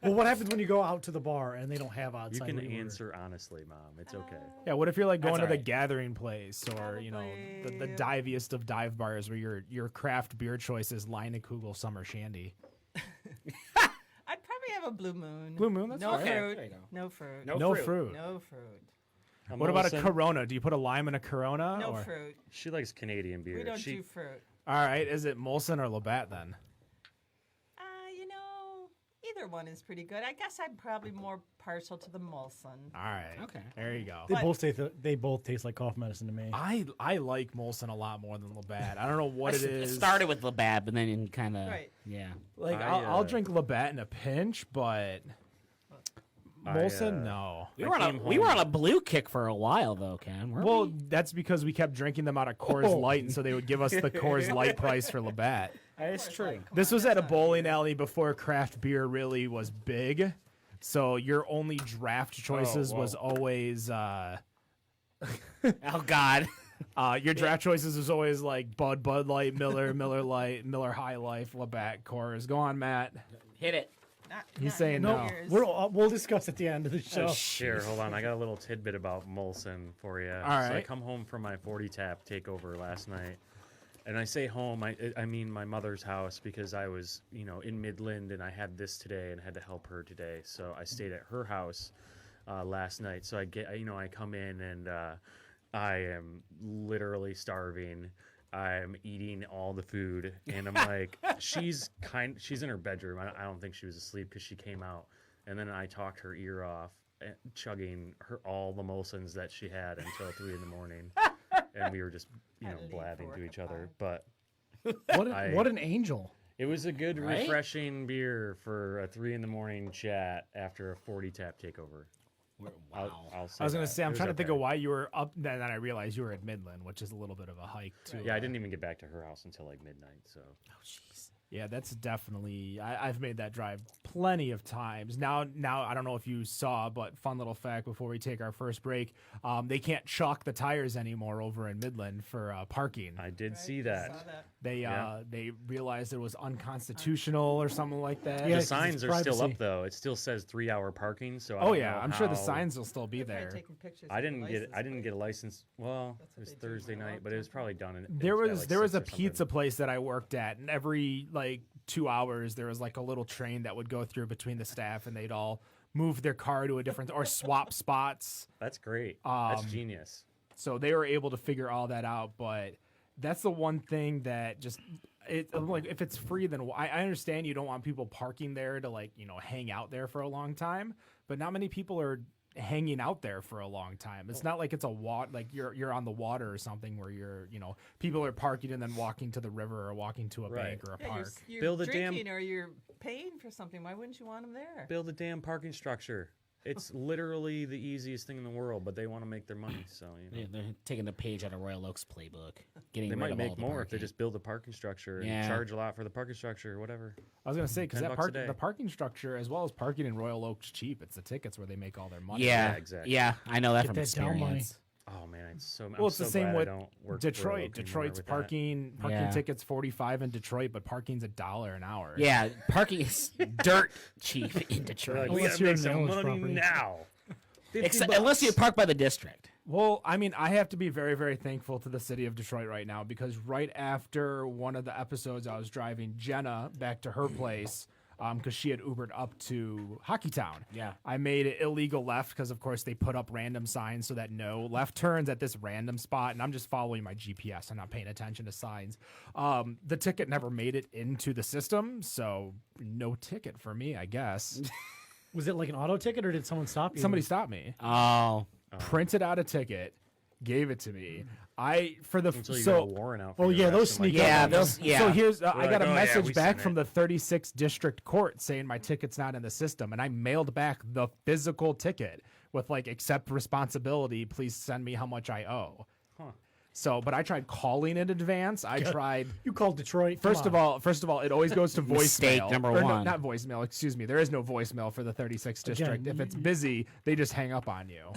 Well, what happens when you go out to the bar and they don't have
You
outside?
can
What do you order?
answer honestly, Mom. It's okay.
Yeah, what if you're like going
That's
to the
all right.
gathering place or, the diviest of dive bars where your craft beer choice is Kugel Summer Shandy.
I'd probably have a Blue Moon.
Blue Moon, that's
no
fine.
fruit.
There you go.
No fruit.
No fruit.
No fruit.
What about a
Molson,
Corona? Do you put a lime in a Corona?
No
or?
fruit.
She likes Canadian beer.
We don't
she,
do fruit.
All right, is it Molson or Labatt then?
Either one is pretty good. I guess I'm probably more partial to the Molson.
All right.
Okay.
There you go.
They both taste like cough medicine to me.
I like Molson a lot more than Labatt. I don't know what it
It
is.
started with Labab, and then kind of
Right.
yeah.
Like
I,
I'll drink Labatt in a pinch, but Molson, no.
We
I
were
came
we were
home-
on a blue kick for a while though, Ken. Weren't
Well,
we?
that's because we kept drinking them out of Coors Light, and so they would give us the Coors Light price for Labatt.
That's true.
This was at a bowling alley before craft beer really was big. So your only draft choices was always
Oh God.
your draft choices was always like Bud Light, Miller, Miller Light, Miller High Life, Labatt, Coors. Go on, Matt.
Hit it.
He's saying no.
We'll discuss at the end of the show.
Here, hold on. I got a little tidbit about Molson for you.
All
So I
right.
come home from my 40 tap takeover last night. And I say home, I mean my mother's house because I was, in Midland and I had this today and had to help her today. So I stayed at her house last night. So I come in and I am literally starving. I'm eating all the food and I'm like, she's in her bedroom. I don't think she was asleep because she came out. And then I talked her ear off, chugging all the Molsons that she had until 3 in the morning. And we were just, blabbing to each other. But
What an angel.
it was a good,
Right?
refreshing beer for a 3 in the morning chat after a 40 tap takeover.
Wow.
I'll say
I was gonna
that.
say
It
I'm
was
trying to think
okay.
of why you were up. Then I realized you were at Midland, which is a little bit of a hike too.
Yeah, I didn't even get back to her house until like midnight. So
Yeah, that's definitely. I've made that drive plenty of times. Now I don't know if you saw, but fun little fact before we take our first break, they can't chalk the tires anymore over in Midland for parking.
I did see
Saw
that.
that.
They realized it was unconstitutional or something like that.
Yeah,
The
'cause
signs
it's
are still up
privacy.
though. It still says 3-hour parking. So I
Oh
don't
yeah,
know
I'm sure the
how-
signs will still be
They're probably
there.
taking pictures
I
of the
didn't get
license
a license. Well,
That's
it
what
was
they do
Thursday
for a
night,
long
but it was
time.
probably done.
There was a
6 or
pizza
something.
place that I worked at, and every like 2 hours there was like a little train that would go through between the staff, and they'd all move their car to a different or swap spots.
That's great. That's
Um,
genius.
So they were able to figure all that out, but that's the one thing that just like if it's free, then I understand you don't want people parking there to like hang out there for a long time, but not many people are hanging out there for a long time. It's not like it's like you're on the water or something where people are parking and then walking to the river or walking to a
Right.
bank or a
Yeah,
park.
you're
Build a damn-
drinking or you're paying for something. Why wouldn't you want them there?
Build a damn parking structure. It's literally the easiest thing in the world, but they want to make their money. So
They're taking a page out of Royal Oak's playbook. Getting
they
rid
might
of all
make
the
more if they
parking.
just build a parking structure and
Yeah.
charge a lot for the parking structure or whatever.
I was gonna say because
$10 a day.
the parking structure as well as parking in Royal Oak's cheap. It's the tickets where they make all their money.
Yeah,
Yeah, exactly.
Yeah, I know that
Get
from
that down money.
experience.
Oh man, it's so.
Well, it's
I'm
the
so
same
glad I
with
don't work for
Detroit.
Royal Oak anymore
Detroit's
with that.
parking
Yeah.
tickets $45 in Detroit, but parking's $1 an hour.
Yeah, parking is dirt cheap in
They're
Detroit.
like, we
Unless
gotta
you're
make
in
some
Ellis
money
property.
now. 50
Unless you
bucks.
park by the district.
Well, I mean, I have to be very, very thankful to the city of Detroit right now because right after one of the episodes, I was driving Jenna back to her place because she had Ubered up to Hockeytown.
Yeah.
I made it illegal left because, of course, they put up random signs so that no left turns at this random spot, and I'm just following my GPS. I'm not paying attention to signs. The ticket never made it into the system, so no ticket for me, I guess.
Was it like an auto ticket or did someone stop you?
Somebody stopped me.
Oh,
Printed out a ticket, gave it to me.
Until you got a warrant out. For
Oh,
your
yeah, those
arrest, I'm like,
sneak up
yeah,
on you.
those. Yeah.
So here's I
like,
got a
"Oh, yeah,
message
we
back
seen
from
it."
the 36th district court saying my ticket's not in the system, and I mailed back the physical ticket with like accept responsibility. Please send me how much I owe. So, but I tried calling in advance. I tried.
You called Detroit. Come
First of
on.
all, it always goes to
Mistake
voicemail.
number
Or no,
one.
not voicemail. Excuse me. There is no voicemail for the 36th district. If it's busy, they just hang up on you.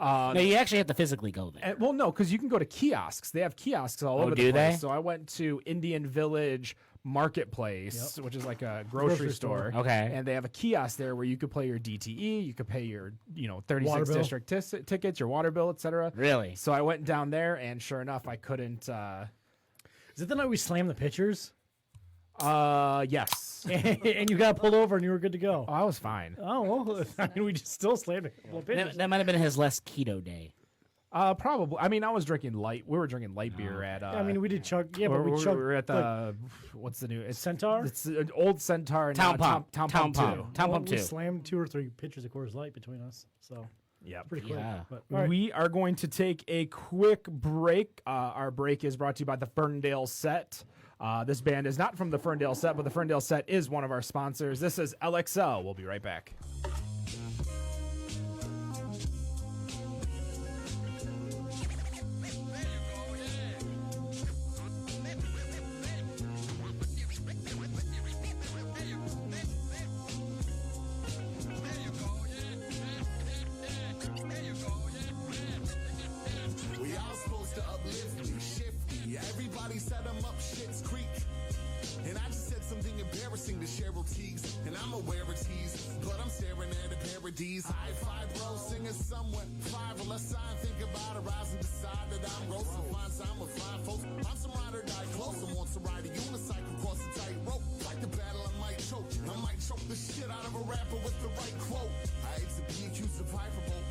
No, you actually have to physically go there.
And, well, no, because you can go to kiosks. They have kiosks all over the
do
place.
they?
So I went to Indian Village Marketplace, which is like a grocery store.
Okay.
And they have a kiosk there where you could play your DTE, you could pay your 36
Water bill.
district tickets, your water bill, etc.
Really?
So I went down there, and sure enough, I couldn't.
Is it the night we slammed the pitchers?
Yes.
And you got pulled over and you were good to go.
Oh, I was fine.
Oh, well, I mean, we just still slammed a couple of pitchers.
That might have been his less keto day.
Probably. I mean, I was drinking light. We were drinking light beer at.
I mean, we did chug. Yeah, but
we
we chugged.
were at
like,
the what's the new? It's
Centaur?
It's an old Centaur. and
Town
now
Pump.
Town
Town
Pump
Pump.
2.
Town
well,
Pump
we
2.
slammed 2 or 3 pitchers of Coors Light between us. So
Yeah.
pretty quick.
Yeah.
But, all right.
We are going to take a quick break. Our break is brought to you by the Ferndale Set. This band is not from the Ferndale Set, but the Ferndale Set is one of our sponsors. This is LXL. We'll be right back.
Cheryl Teagues, and I'm aware of tease, but I'm staring at a parodies. High five, bro, singing somewhere. Five or less sign, think about a rise and decide that I'm gross. So find time with fine folks. I'm some ride or die close. I want to ride a unicycle across the tightrope. Like the battle, I might choke. I might choke the shit out of a rapper with the right quote. I hate to be accused of hyperbole.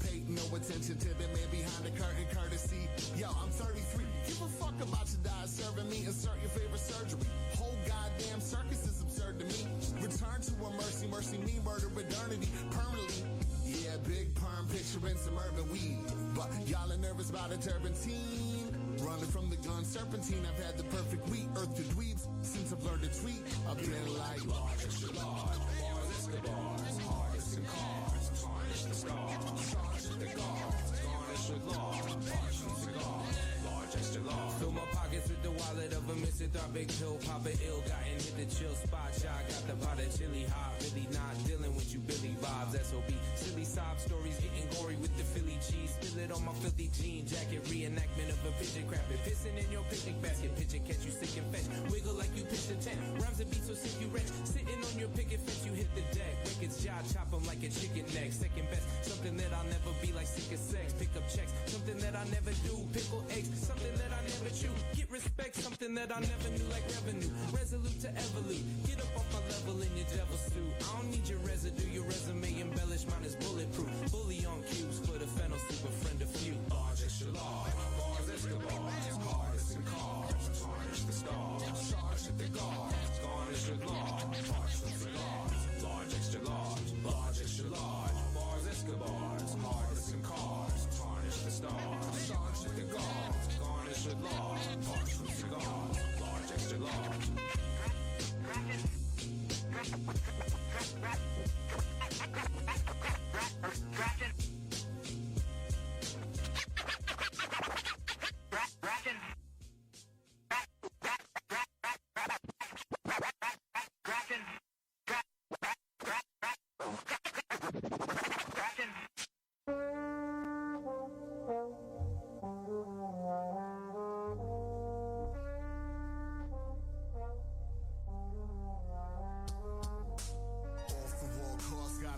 Pay no attention to the man behind the curtain, courtesy. Yo, I'm 33. Give a fuck about your diet, serving me. Insert your favorite surgery. Whole goddamn circus is absurd to me. Return to a mercy me, murder modernity permanently. Yeah, big perm picturing some urban weed. But y'all are nervous about a turpentine. Running from the gun serpentine. I've had the perfect week. Earth to dweebs since I've learned to tweet. I've been like large extra large. Bars Escobars. Hardest in cars. Tarnish the stars. Charge at the guards. Garnish with law. Parch from cigars. Large extra large.
Fill my pockets with the wallet of a misanthropic pill. Pop it ill. Gotten hit the chill spot. Shot. Got the pot of chili hot. Really not dealing with you Billy Bobs. SOB. Silly sob stories. Getting gory with the Philly cheese. Spill it on my filthy jean jacket. Reenactment of a pigeon crapping. Pissing in your picnic basket. Pigeon catch you sick and fetch. Wiggle like you pitch a tent. Rhymes and beats so sick you wretch. Sitting on your picket fence. You hit the deck. Records jaw. Chop 'em like a chicken neck. Second best. Something that I'll never be like sick of sex. Pick up checks. Something that I never do. Pickle eggs. Something that I never chew. Get respect. Something that I never knew like revenue. Resolute to evolute. Get up off my level in your devil suit. I don't need your residue. Your resume embellished. Mine is bulletproof. Bully on cues for the fennel super friend of few.
Large extra large. Bars Escobars. Hardest in cars. Tarnish the stars. Charge at the guards. Garnish with law. Parch from cigars. Large extra large. Large extra large. Bars Escobars. Hardest in cars. Tarnish the stars. Charge at the guards. Garnish with law. Parch from cigars. Large extra large.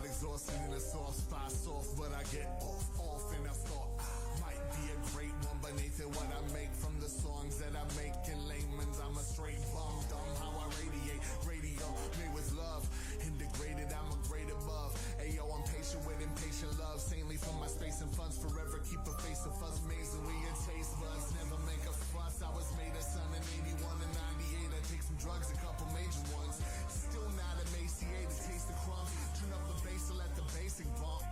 Exhausted in a soft spot, soft, but I get off, and I thought might be a great one beneath it. What I make from the songs that I make in layman's, I'm a straight bum, dumb how I radiate. Radio made with love, integrated, I'm a grade above. Ayo, I'm patient with impatient love, saintly for my space and funds, forever keep a face of fuzz, amazing with your taste buds, never make a fuss. I was made a son in 81 and 98. I take some drugs, a couple major ones. Still not emaciated, taste the crumbs. Turn up the bass to let the basic bump.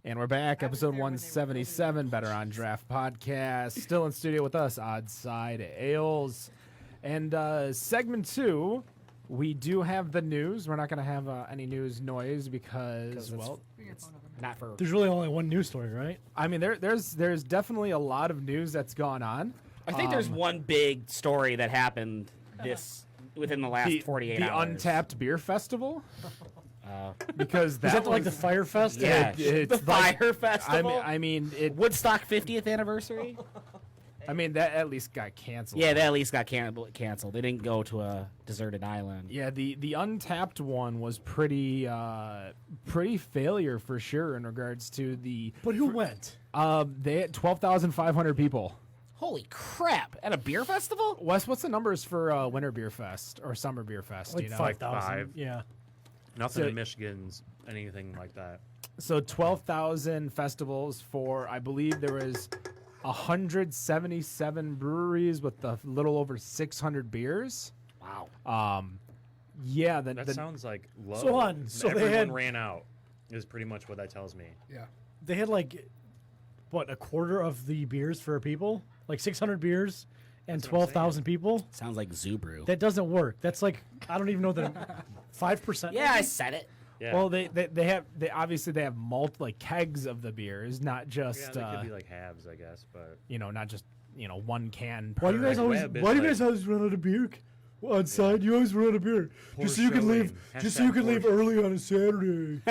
And we're back,
I was
episode
there when they were
177, Better on Draft podcast. Still in studio with us, Odd Side Ales. And segment 2, we do have the news. We're not going to have any news noise because, well,
Not for
There's really only one news story, right?
I mean, there's definitely a lot of news that's gone on.
I think there's one big story that happened within the last 48
the
hours.
Untapped Beer Festival. Because
Is that like the Fire Fest?
Yeah,
it's
the
like-
Fire Festival.
I mean, it.
Woodstock 50th anniversary.
I mean, that at least got canceled.
Yeah, that at least got canceled. They didn't go to a deserted island.
Yeah, the Untapped one was pretty failure for sure in regards to the.
But who went?
They had 12,500 people.
Holy crap! At a beer festival?
Wes, what's the numbers for Winter Beer Fest or Summer Beer Fest?
Like
you know?
5,000.
Five.
Yeah.
Nothing
So-
in Michigan's anything like that.
So 12,000 festivals for, I believe there was 177 breweries with a little over 600 beers.
Wow.
Yeah,
That sounds like low.
So on. So
Everyone
they had
ran out. Is pretty much what that tells me.
Yeah.
they had like what, a quarter of the beers for people? Like 600 beers and
That's what I'm
12,000 people?
Sounds like Zoo Brew.
That doesn't work. That's like I don't even know that 5%.
Yeah, I said it.
Yeah.
Well, they obviously they have like kegs of the beers, not just
yeah, they could be like halves, I guess, but
not just one can.
Why do you guys
per-
always
Web is
why do you
like-
guys always run out of beer? On side, you always run out of beer. Just so you can leave.
showing.
Just so you can leave
Hashtag
early on a Saturday.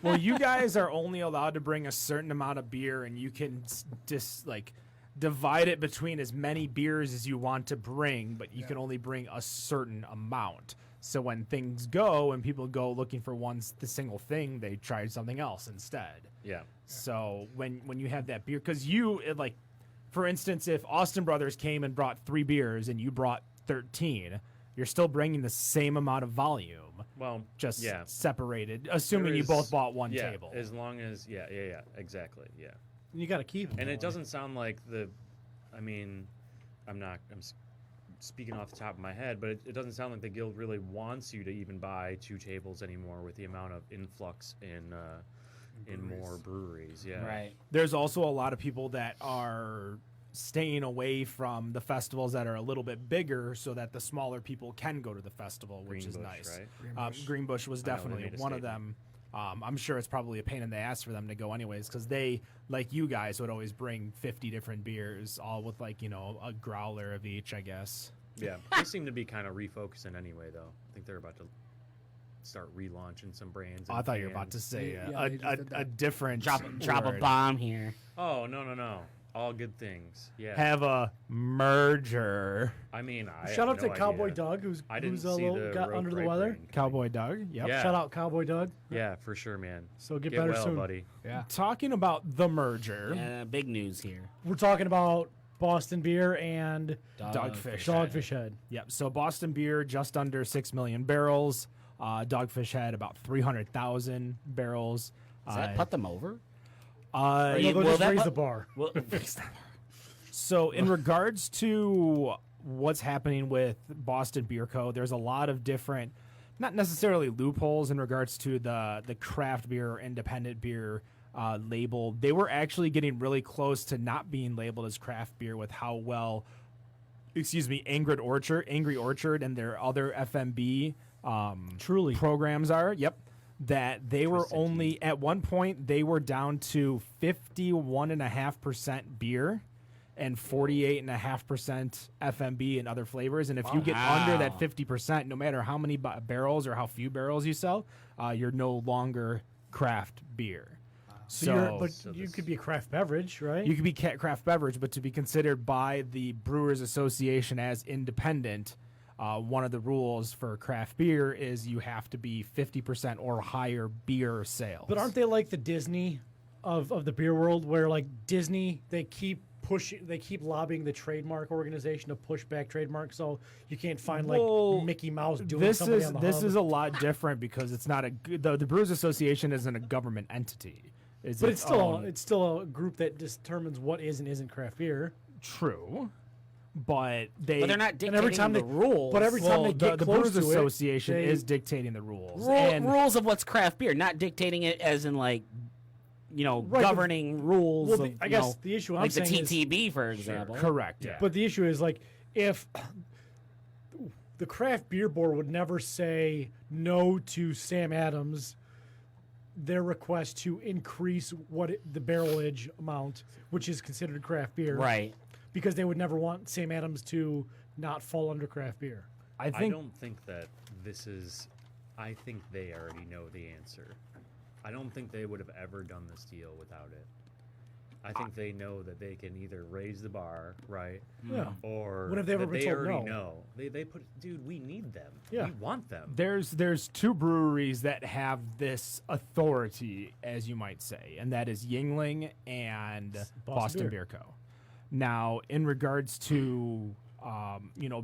Well, you guys are only allowed to bring a certain amount of beer, and you can just like divide it between as many beers as you want to bring, but you can only bring a certain amount. So when things go and people go looking for the single thing, they try something else instead.
yeah.
So when you have that beer, because like, for instance, if Austin Brothers came and brought 3 beers and you brought 13, you're still bringing the same amount of volume,
Well,
just
yeah.
separated, assuming
There
you
is-
both bought one
yeah,
table.
As long as yeah, exactly, yeah.
You got to keep them.
And
that
it
way.
doesn't sound like I mean, I'm speaking off the top of my head, but it doesn't sound like the guild really wants you to even buy 2 tables anymore with the amount of influx in more breweries. Yeah.
Right.
There's also a lot of people that are staying away from the festivals that are a little bit bigger so that the smaller people can go to the festival, which is
Greenbush,
nice.
right?
Greenbush was
I know, they
definitely
made a
one of
statement.
them. I'm sure it's probably a pain in the ass for them to go anyways, because they, like you guys, would always bring 50 different beers, all with like, a growler of each, I guess.
Yeah. They seem to be kind of refocusing anyway, though. I think they're about to start relaunching some brands.
Oh, I
and
thought you were about to
cans.
say
Yeah, they just did
a
that.
different
Drop a
word.
bomb here.
Oh no! All good things. Yeah.
Have a merger.
I mean, I
Shout
have
out to
no
Cowboy
idea.
Doug, who's
I didn't
who's
see the
got
rope
under the
right
weather.
ring.
Cowboy Doug. Yep.
Yeah.
Shout out Cowboy Doug.
Yeah, for sure, man.
So get
Get
better
well,
soon.
buddy.
Yeah.
Talking about the merger,
Big news here.
We're talking about Boston Beer and
Dogfish.
Dogfish Head.
Yep. So Boston Beer just under 6 million barrels. Dogfish had about 300,000 barrels.
Does that put them over?
Uh,
Yeah,
No, they'll
will
just
that
raise
put-
the bar.
Well,
So in regards to what's happening with Boston Beer Co., there's a lot of different, not necessarily loopholes in regards to the craft beer or independent beer label. They were actually getting really close to not being labeled as craft beer with how well, Angry Orchard and their other FMB
Truly.
programs are. Yep. That they were only, at one point, they were down to 51.5% beer and 48.5% FMB and other flavors. And if you get under that 50%, no matter how many barrels or how few barrels you sell, you're no longer craft beer.
But you could be a craft beverage, right?
You could be craft beverage, but to be considered by the Brewers Association as independent, one of the rules for craft beer is you have to be 50% or higher beer sales.
But aren't they like the Disney of the beer world, where like Disney, they keep lobbying the trademark organization to push back trademarks, so you can't find like
Well,
Mickey Mouse doing
this
somebody
is
on the
this
hub.
is a lot different because it's not the Brewers Association isn't a government entity.
But it's still a group that determines what is and isn't craft beer.
true. But they're
not
And
dictating
every time
the
they
rules.
but every time they
the
get
the
close
Brewers
to
Association
it,
is dictating the rules.
Rule-
And
rules of what's craft beer, not dictating it as in like
Right,
governing rules.
well,
of,
I
you
guess
know,
the issue I'm
like the
saying is-
TTB, for example.
Correct. Yeah.
But the issue is like if the craft beer board would never say no to Sam Adams their request to increase the barrelage amount, which is considered craft beer,
Right.
because they would never want Sam Adams to not fall under craft beer.
I
I don't think that this is. I think they already know the answer. I don't think they would have ever done this deal without it. I think they know that they can either raise the bar, right?
Yeah.
Or
When have they ever
that
been
they
told
already
no?
know. They put, dude, we need them.
Yeah.
We want them.
There's two breweries that have this authority, as you might say, and that is Yingling and Boston Beer Co. Now, in regards to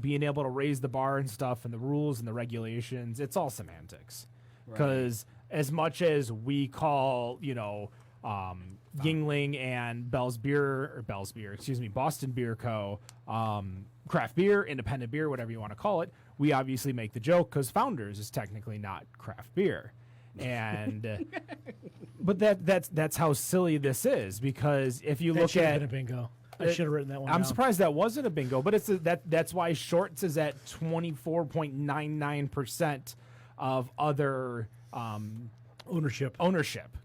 being able to raise the bar and stuff, and the rules and the regulations, it's all semantics. Because as much as we call Yingling and Boston Beer Co. Craft beer, independent beer, whatever you want to call it, we obviously make the joke because Founders is technically not craft beer, and but that's how silly this is, because if you
That
look
should have
at
been a bingo. I should have written that one
I'm
down.
surprised that wasn't a bingo, but that's why Shorts is at 24.99% of other
Ownership.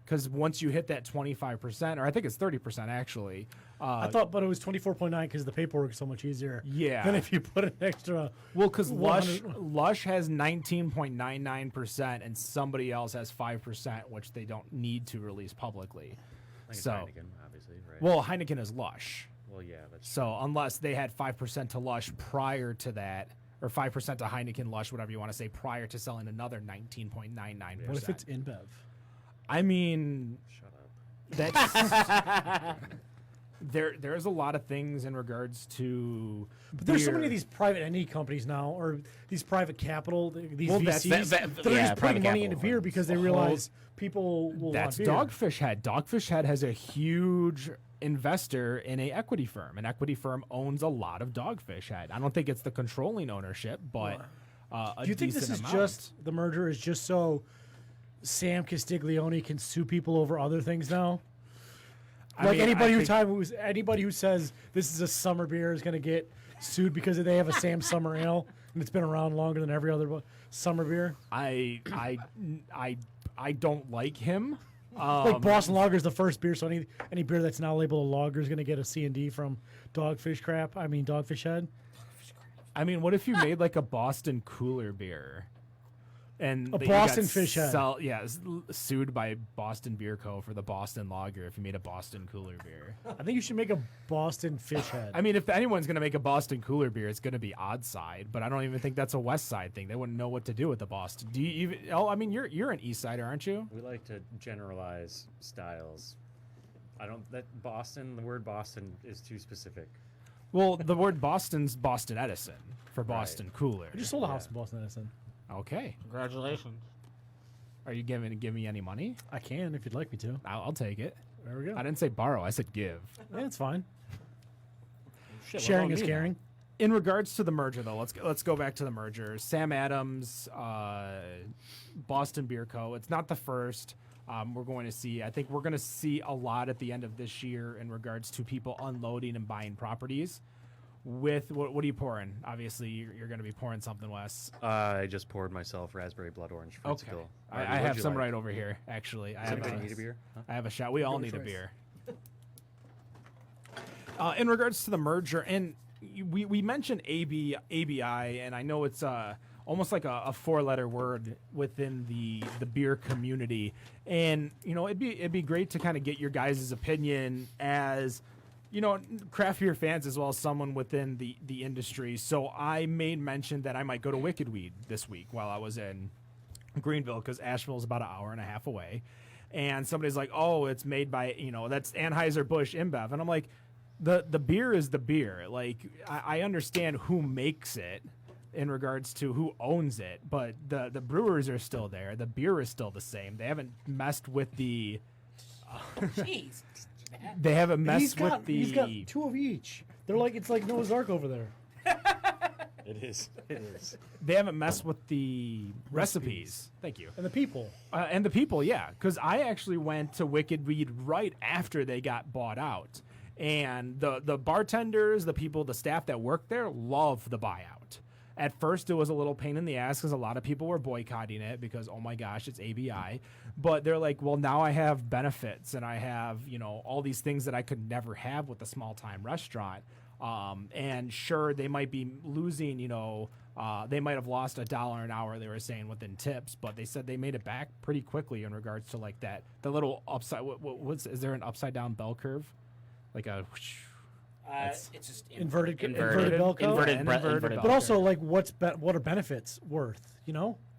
because once you hit that 25%, or I think it's 30% actually.
I thought, but it was 24.9 because the paperwork is so much easier.
Yeah.
Than if you put an extra.
Well, because
100
Lush has 19.99%, and somebody else has 5%, which they don't need to release publicly.
Like
So,
Heineken, obviously, right?
well, Heineken is Lush.
Well, yeah, that's
So unless they had 5% to Lush prior to that, or 5% to Heineken Lush, whatever you want to say, prior to selling another 19.99%.
What if it's InBev?
I mean,
shut up.
that's there's a lot of things in regards to.
But there's so
beer.
many of these private entity companies now, or these private capital, these
Well,
VCs,
that's-
that are
yeah,
just
private
putting money
capital
into beer
funds.
because they realize people will
That's
want beer.
Dogfish Head. Dogfish Head has a huge investor in a equity firm. An equity firm owns a lot of Dogfish Head. I don't think it's the controlling ownership, but
Do you think this is just the merger is just so Sam Castiglione can sue people over other things now? Like anybody who says this is a summer beer is going to get sued because they have a Sam Summer Ale and it's been around longer than every other summer beer.
I don't like him.
Like Boston Lager is the first beer, so any beer that's now labeled a lager is going to get a C&D from Dogfish Head.
I mean, what if you made like a Boston Cooler beer? And
A
that you got
Boston Fish Head.
Sued by Boston Beer Co. for the Boston Lager if you made a Boston Cooler beer.
I think you should make a Boston Fish Head.
I mean, if anyone's going to make a Boston Cooler beer, it's going to be Odd Side, but I don't even think that's a West Side thing. They wouldn't know what to do with the Boston. Do you even? Oh, I mean, you're an East Sider, aren't you?
We like to generalize styles. The word Boston is too specific.
Well, the word Boston's Boston Edison for Boston Cooler.
I just sold a house in Boston Edison.
Okay.
Congratulations.
Are you going to give me any money?
I can if you'd like me to.
I'll take it.
There we go.
I didn't say borrow. I said give.
Yeah, it's fine.
Shit, what
Sharing
about
is
me
caring.
In regards to the merger, though, let's go back to the merger. Sam Adams, Boston Beer Co. It's not the first. We're going to see. I think we're going to see a lot at the end of this year in regards to people unloading and buying properties. With what are you pouring? Obviously, you're going to be pouring something, Wes.
I just poured myself raspberry blood orange
Okay.
fruitskill.
I have some right over here. Actually, I
Does
have
anybody need a beer? Huh?
I have a shot. We all need a
choice.
beer. In regards to the merger, and we mentioned ABI, and I know it's almost like a four-letter word within the beer community, and it'd be great to kind of get your guys' opinion as craft beer fans as well as someone within the industry. So I made mention that I might go to Wicked Weed this week while I was in Greenville, because Asheville is about an hour and a half away, and somebody's like, "Oh, it's made by that's Anheuser-Busch InBev," and I'm like, the beer is the beer. Like I understand who makes it in regards to who owns it, but the brewers are still there. The beer is still the same. They haven't messed with the.
Jeez.
They haven't messed with the.
He's got two of each. It's like Noah's Ark over there.
It is. It is.
They haven't messed with the recipes. Thank you.
And the people.
And the people, yeah. Because I actually went to Wicked Weed right after they got bought out. And the bartenders, the people, the staff that worked there love the buyout. At first, it was a little pain in the ass because a lot of people were boycotting it because, oh my gosh, it's ABI. But they're like, well, now I have benefits and I have, all these things that I could never have with a small-time restaurant. And sure, they might be losing, they might have lost $1 an hour, they were saying, within tips, but they said they made it back pretty quickly in regards to like that, the little upside, is there an upside down bell curve? Like a whoosh,
It's just
Inverted bell curve?
Inverted
bell
But also,
curve.
like, what are benefits worth,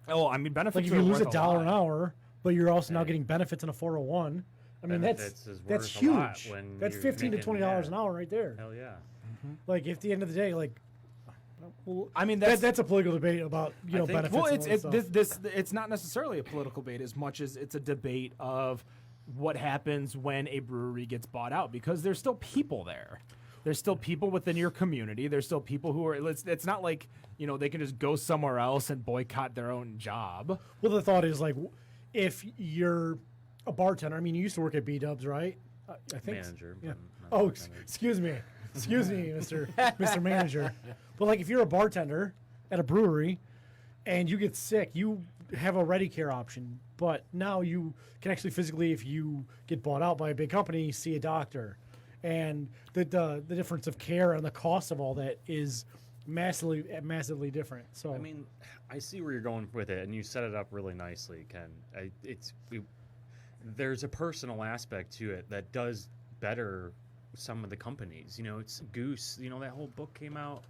Oh, I mean, benefits
Like, if
are
you lose
worth
$1
lot.
an hour, but you're also now getting benefits in a 401, I mean,
Benefits is
that's
worth a lot
huge.
when
That's
you're
$15 to
making-
$20
yeah.
an hour right there.
Hell yeah.
Like, at the end of the day, like, well,
I mean,
that's a political debate about
think-
benefits.
Well,
and
it's
all that stuff.
it's not necessarily a political debate as much as it's a debate of what happens when a brewery gets bought out, because there's still people there. There's still people within your community. There's still people who are. It's not like they can just go somewhere else and boycott their own job.
Well, the thought is like, if you're a bartender, I mean, you used to work at B Dubs, right? I think.
Manager.
Yeah.
but not
Oh,
bartender.
excuse me, Mr. Manager. But like, if you're a bartender at a brewery and you get sick, you have a ready care option. But now you can actually physically, if you get bought out by a big company, see a doctor, and the difference of care and the cost of all that is massively different. So
I mean, I see where you're going with it, and you set it up really nicely, Ken. There's a personal aspect to it that does better some of the companies. It's Goose. That whole book came out.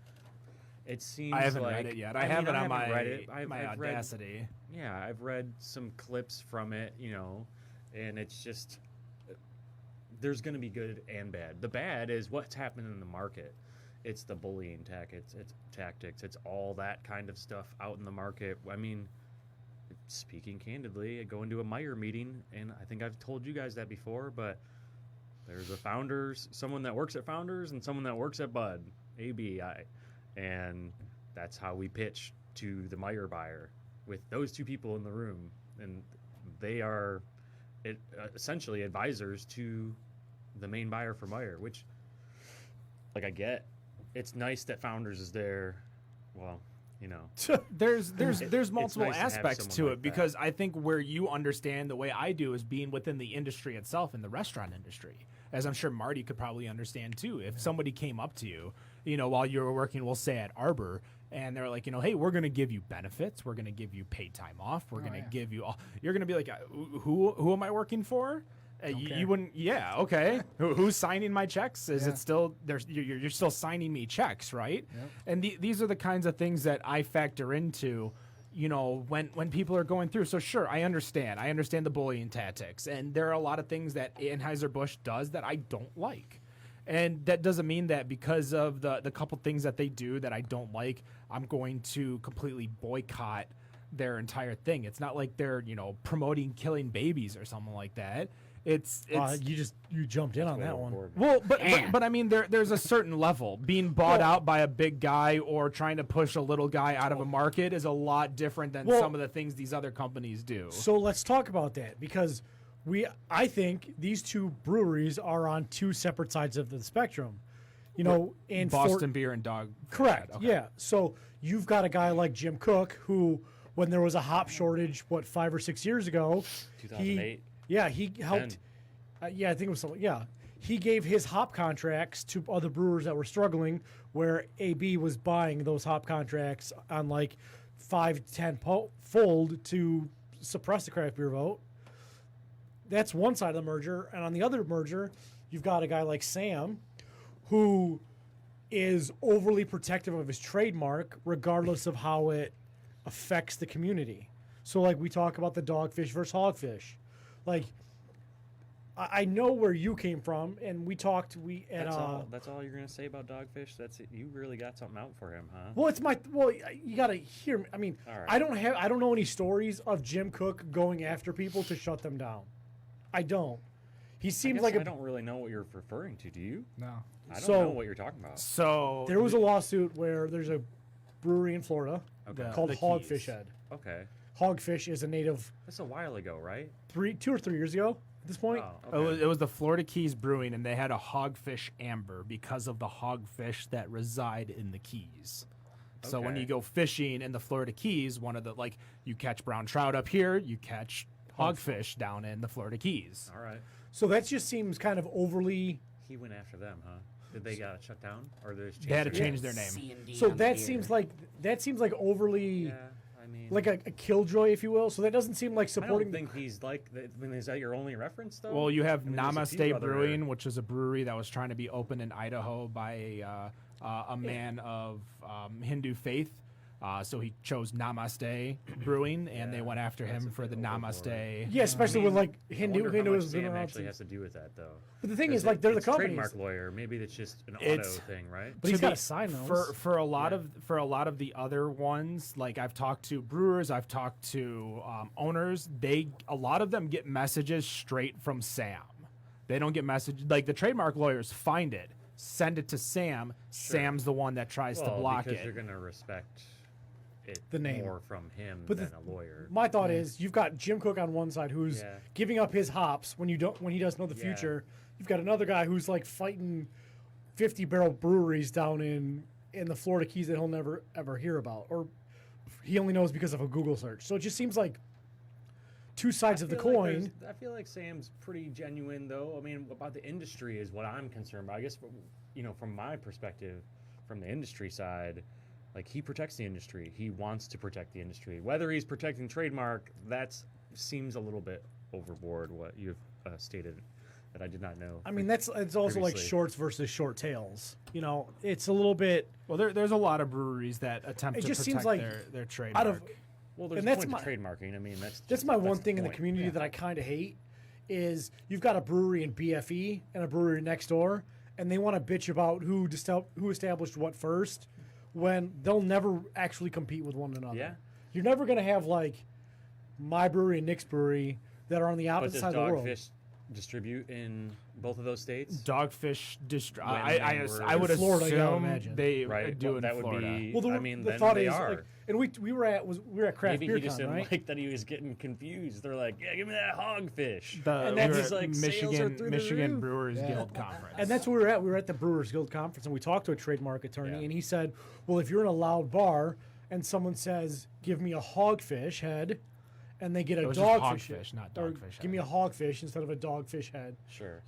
It seems
I haven't
like,
read it yet.
I
I have
mean,
it
I
on
haven't
my
read it.
my
I've read-
Audacity.
Yeah, I've read some clips from it, and it's just there's going to be good and bad. The bad is what's happening in the market. It's the bullying tactics. It's all that kind of stuff out in the market. I mean, speaking candidly, I go into a Meyer meeting, and I think I've told you guys that before, but there's someone that works at Founders and someone that works at Bud, ABI, and that's how we pitch to the Meyer buyer with those two people in the room, and they are essentially advisors to the main buyer for Meyer, which, like, I get. It's nice that Founders is there. Well,
There's multiple
nice to have
aspects
someone
to
like
it, because I think where you understand the way I do is being within the industry itself, in the restaurant industry, as I'm sure Marty could probably understand too. If somebody came up to you, while you were working, we'll say at Arbor, and they're like, hey, we're going to give you benefits, we're going to give you paid time off, we're going to give you all, you're going to be like, who am I working for? You wouldn't, yeah, okay. Who's signing my checks? Is it still you're still signing me checks, right?
Yep.
And these are the kinds of things that I factor into, when people are going through. So sure, I understand the bullying tactics, and there are a lot of things that Anheuser-Busch does that I don't like. And that doesn't mean that because of the couple things that they do that I don't like, I'm going to completely boycott their entire thing. It's not like they're, promoting killing babies or something like that. It's
you jumped in on that one.
well, but I mean, there's a certain level. Being bought out by a big guy or trying to push a little guy out of a market is a lot different than some of the things these other companies do.
So let's talk about that, because I think these two breweries are on two separate sides of the spectrum. And
Boston Beer and Dog.
Correct.
Okay.
Yeah. So you've got a guy like Jim Cook, who, when there was a hop shortage, 5 or 6 years ago,
2008.
he helped. I think it was something. Yeah, he gave his hop contracts to other brewers that were struggling, where AB was buying those hop contracts on like 5 to 10 fold to suppress the craft beer vote. That's one side of the merger, and on the other merger, you've got a guy like Sam, who is overly protective of his trademark, regardless of how it affects the community. So, like, we talk about the dogfish versus hogfish. Like, I know where you came from, and we talked.
That's all you're gonna say about Dogfish. That's it. You really got something out for him, huh?
Well, you gotta hear me. I mean,
All right.
I don't know any stories of Jim Cook going after people to shut them down. I don't. He seems like
I don't really know what you're referring to. Do you?
No.
I don't
So-
know what you're talking about.
So
There was a lawsuit where there's a brewery in Florida called
the
Hogfish
Keys.
Head.
Okay.
Hogfish is a native
That's a while ago, right?
2 or 3 years ago at this point.
Oh, okay.
It was the Florida Keys Brewing, and they had a hogfish amber because of the hogfish that reside in the Keys. So when
Okay.
you go fishing in the Florida Keys, one of the you catch brown trout up here, you catch hogfish down in the Florida Keys.
All right.
So that just seems kind of overly.
He went after them, huh? Did they got shut down, or they just
They had to
changed
change their name.
C&D
So
on
that
beer.
seems like overly.
Yeah, I mean,
Like a killjoy, if you will. So that doesn't seem like
I
supporting.
don't think he's like. I mean, is that your only reference, though?
Well, you have
I mean, there's a few
Namaste
other-
Brewing, which is a brewery that was trying to be opened in Idaho by a man of Hindu faith. So he chose Namaste Brewing, and they
Yeah,
went after
that's
him
a
for the
bit overboard.
Namaste.
Yeah, especially with like
I
Hindu.
wonder how much
Hinduism
Sam
been around
actually
since-
has to do with that, though.
But the thing
'Cause
is, like, they're the
it's
companies.
trademark lawyer. Maybe it's just an
It's-
auto thing, right?
But he's
To
got
be-
to sign those.
for a lot of the other ones. Like I've talked to brewers, I've talked to owners. A lot of them get messages straight from Sam. They don't get messages like the trademark lawyers find it, send it to Sam. Sam's the one that tries to block
because
it.
you're gonna respect it
The name.
more from him
But
than a lawyer.
My thought is, you've got Jim Cook on one side who's
Yeah.
giving up his hops when he doesn't know the
Yeah.
future. You've got another guy who's like fighting 50-barrel breweries down in the Florida Keys that he'll never ever hear about, or he only knows because of a Google search. So it just seems like two sides of the
feel like
coin.
I feel like Sam's pretty genuine, though. I mean, about the industry is what I'm concerned about. I guess, from my perspective, from the industry side, like he protects the industry. He wants to protect the industry. Whether he's protecting trademark, that seems a little bit overboard. What you've stated that I did not know.
I mean, it's also like
previously.
shorts versus short tails. It's a little bit
Well, there's a lot of breweries that attempt
It
to
just
protect
seems like
their trademark.
out of.
Well, there's
and
a
that's
point to
my-
trademarking. I mean, that's
my one
the
thing in the
point.
community that I kind of hate is you've got a brewery in BFE and a brewery next door, and they want to bitch about who established what first, when they'll never actually compete with one another.
Yeah.
You're never going to have like my brewery and Nick's brewery that are on the
But
opposite
does
side of the world.
Dogfish distribute in both of those states?
Dogfish
When
I
they
would
In Florida, you gotta
assume
imagine.
they
Right.
do
Well,
in
that would
Florida.
be.
Well,
I mean,
the
then
thought
they
is,
are.
like, and we were at Craft
Maybe
Beer
he just
Con,
didn't
right?
like that he was getting confused. They're like, "Yeah, give me that hogfish."
And
that's
we were
just
at
like, sales are through the
Michigan
roof.
Brewers Guild conference.
And that's where we were at. We were at the Brewers Guild conference, and we talked to a trademark attorney,
Yeah.
and he said, "Well, if you're in a loud bar and someone says, 'Give me a hogfish head,' and they get a
It was just
dogfish
hogfish, not
or
dogfish
give me a hogfish instead of a dogfish head."
Sure.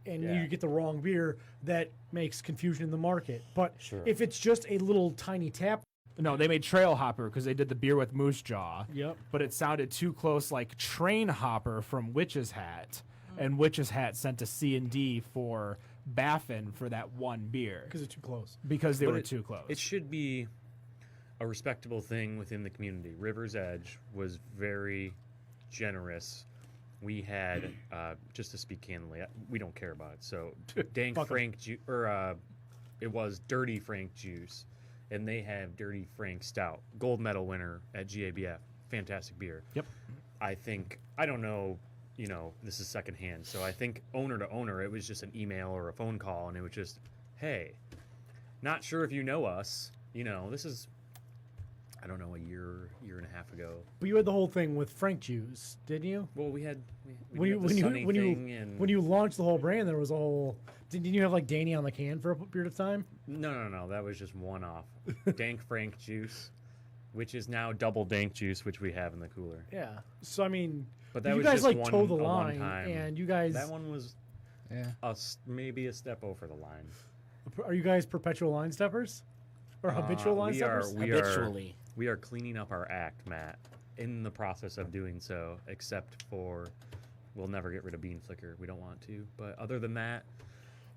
And
Yeah.
you get the wrong beer, that makes confusion in the market. But
Sure.
if it's just a little tiny tap,
No, they made Trail Hopper because they did the beer with Moose Jaw.
Yep.
But it sounded too close like Train Hopper from Witch's Hat. And Witch's Hat sent to C&D for Baffin for that one beer
because it's too close.
because they
But
were
it-
too close.
It should be a respectable thing within the community. River's Edge was very generous. We had, just to speak candidly, we don't care about it. So, Dank
Fuck 'em.
Frank it was Dirty Frank Juice, and they have Dirty Frank Stout, gold medal winner at GABF, fantastic beer.
Yep.
I don't know, this is secondhand, so I think owner to owner, it was just an email or a phone call, and it was just, hey, not sure if you know us, this is, I don't know, a year and a half ago.
But you had the whole thing with Frank Juice, didn't you?
Well, we had
When you
the Sunny thing
when you launched the whole brand, there was a whole. Didn't you have like Danny on the can for a period of time?
No, that was just one off. Dank Frank Juice, which is now double Dank Juice, which we have in the cooler.
Yeah. So I mean,
But that
you
was
guys
just
like
one,
toe the
a
line,
one-time.
and you guys
That one was
Yeah.
maybe a step over the line.
are you guys perpetual line steppers or habitual line steppers?
Habitually.
We are cleaning up our act, Matt. In the process of doing so, except for we'll never get rid of bean flicker. We don't want to. But other than that,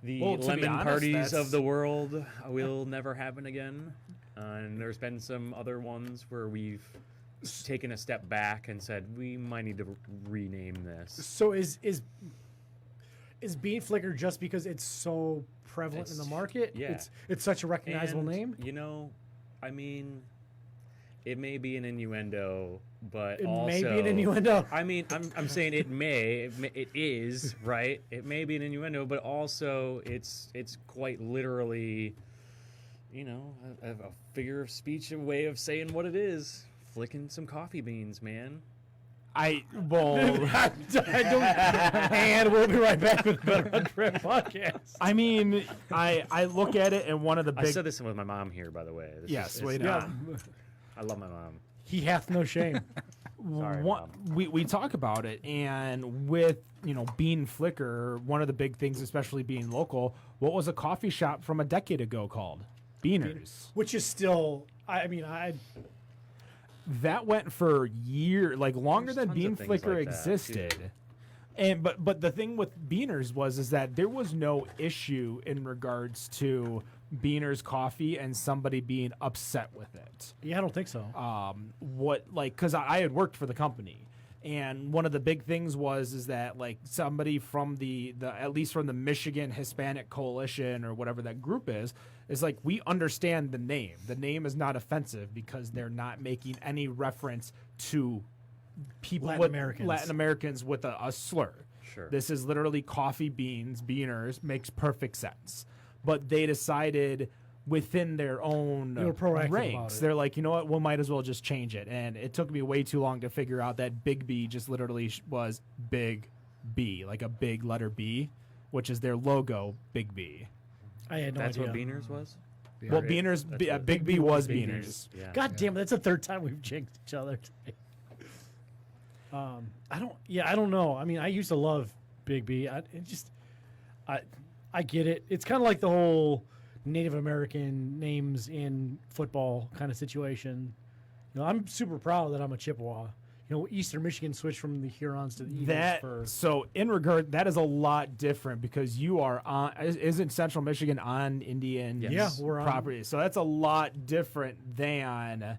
the
Well, to be
lemon
honest,
parties
that's-
of the world will never happen again. And there's been some other ones where we've taken a step back and said we might need to rename this.
So is bean flicker just because it's so prevalent in the
It's-
market?
yeah.
It's such a recognizable
And,
name.
I mean, it may be an innuendo, but
It
also,
may be an innuendo.
I mean, I'm saying it is right. It may be an innuendo, but also it's quite literally you know, a figure of speech, a way of saying what it is. Flicking some coffee beans, man.
I don't. And we'll be right back with Better Untrip Podcast.
I mean, I look at it, and one of the big.
I said this with my mom here, by the way.
Yes, wait.
Yeah.
I love my mom.
He hath no shame.
Sorry,
One,
Mom.
we talk about it, and with Bean Flicker, one of the big things, especially being local, what was a coffee shop from a decade ago called? Beaners.
Which is still, I mean,
That went for years, like longer
There's
than
tons
Bean
of things
Flicker
like that,
existed.
too.
And but the thing with Beaners was that there was no issue in regards to Beaners coffee and somebody being upset with it.
yeah, I don't think so.
Because I had worked for the company, and one of the big things is that like somebody from the at least from the Michigan Hispanic Coalition or whatever that group is like, we understand the name. The name is not offensive because they're not making any reference to people
Latin
Americans with a slur.
Sure.
This is literally coffee beans, Beaners, makes perfect sense. But they decided within their own
They were proactive about
ranks,
it.
they're like, you know what, we might as well just change it. And it took me way too long to figure out that Big B just literally was Big B, like a big letter B, which is their logo, Big B.
I had no
That's
idea.
what Beaners was?
Well, Beaners, Big B was
Beaners.
Beaners.
Yeah.
God damn it! That's the third time we've jinxed each other today. I don't know. I mean, I used to love Big B. I get it. It's kind of like the whole Native American names in football kind of situation. I'm super proud that I'm a Chippewa. Eastern Michigan switched from the Hurons to the Eagles
So in regard, that is a lot different because you are on. Isn't Central Michigan on Indian
Yeah, we're on.
property? So that's a lot different than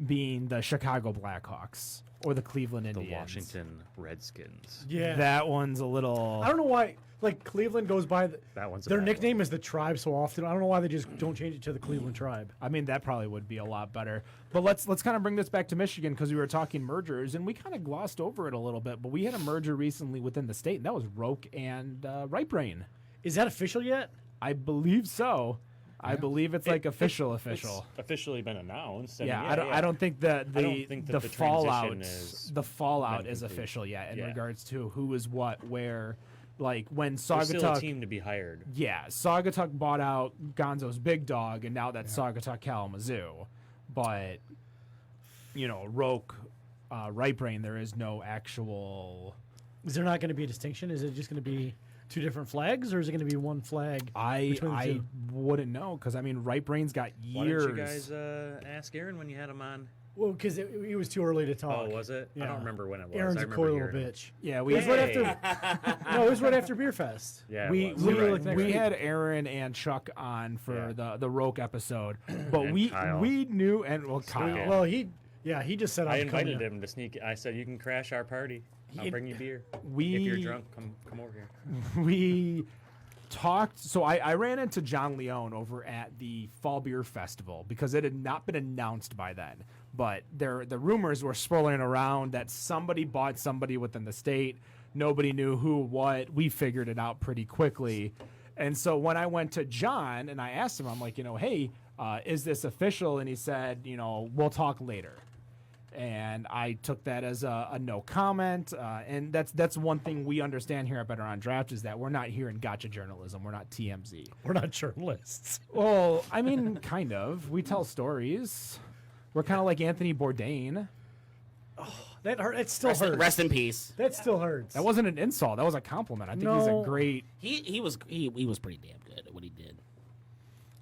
being the Chicago Blackhawks or the Cleveland
The
Indians.
Washington Redskins.
Yeah.
That one's a little.
I don't know why. Like Cleveland goes by
That one's a
their
bad
nickname is the Tribe so often. I don't know why they just don't change it to the Cleveland Tribe.
I mean, that probably would be a lot better. But let's kind of bring this back to Michigan because we were talking mergers and we kind of glossed over it a little bit. But we had a merger recently within the state, and that was Roke and Right Brain.
Is that official yet?
I believe so. I believe it's like official.
It's officially been announced.
Yeah, I don't think that
I don't think that
the
the
fallout
transition
is
complete.
official yet in
Yeah.
regards to who is what where. Like when
There's still a
Saugatuck,
team to be hired.
yeah, Saugatuck bought out Gonzo's Big Dog, and now that's Saugatuck Kalamazoo. But Roke, Right Brain, there is no actual.
Is there not going to be a distinction? Is it just going to be two different flags, or is it going to be one flag?
I
between the two?
wouldn't know because I mean Right Brain's got
Why
years.
didn't you guys ask Aaron when you had him on?
Well, because it was too early to talk.
Oh, was it? I
Yeah.
don't remember when it was.
Aaron's
I
a
remember
coy little
hearing it.
bitch.
Yeah,
It
we
was right after. No, it was right after Beer Fest.
Yeah,
we
it was.
we,
You're
right.
we
Next
had Aaron and Chuck on for the Roke episode, but
And Kyle.
we knew Kyle.
Well, he just said
I
was coming
invited
up.
him to sneak. I said, "You can crash our party. I'll
He-
bring you beer.
we
if you're drunk, come over here."
we talked. So I ran into John Leone over at the Fall Beer Festival because it had not been announced by then. But the rumors were swirling around that somebody bought somebody within the state. Nobody knew who, what. We figured it out pretty quickly. And so when I went to John and I asked him, I'm like, hey, is this official? And he said, we'll talk later. And I took that as a no comment. And that's one thing we understand here at Better on Draft is that we're not here in gotcha journalism. We're not TMZ.
We're not journalists.
Well, I mean, kind of. We tell stories. We're kind of like Anthony Bourdain.
That hurt. It still hurts.
Rest in peace.
That still hurts.
That wasn't an insult. That was a compliment. I think he's a
No.
great.
He was pretty damn good at what he did.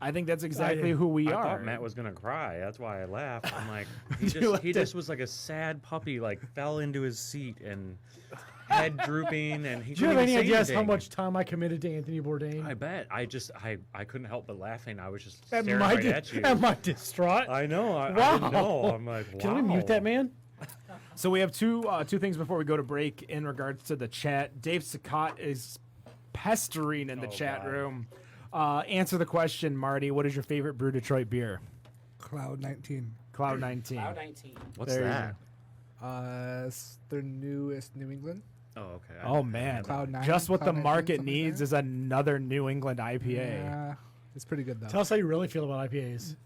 I think that's exactly who we
I
are.
thought Matt was gonna cry. That's why I laughed. I'm like,
You
he just was like a sad puppy, like fell into his seat and head drooping, and he
Do you have
couldn't
any
even say
ideas how
anything.
much time I committed to Anthony Bourdain?
I bet. I couldn't help but laughing. I was just
Am
staring
I
right
di-
at you.
Am I distraught?
I know. I
Wow.
didn't know. I'm like, wow.
Can we mute that man?
So we have two things before we go to break in regards to the chat. Dave Sakat is pestering in the chat
God.
room. Answer the question, Marty. What is your favorite Brew Detroit beer?
Cloud 19.
Cloud 19.
Cloud 19.
What's
There you
that?
It's their newest New England.
Oh, okay.
Oh man,
Cloud 9,
just what
Cloud
the
19,
market
something like
needs
that.
is another New England IPA.
Yeah. It's pretty good though.
Tell us how you really feel about IPAs.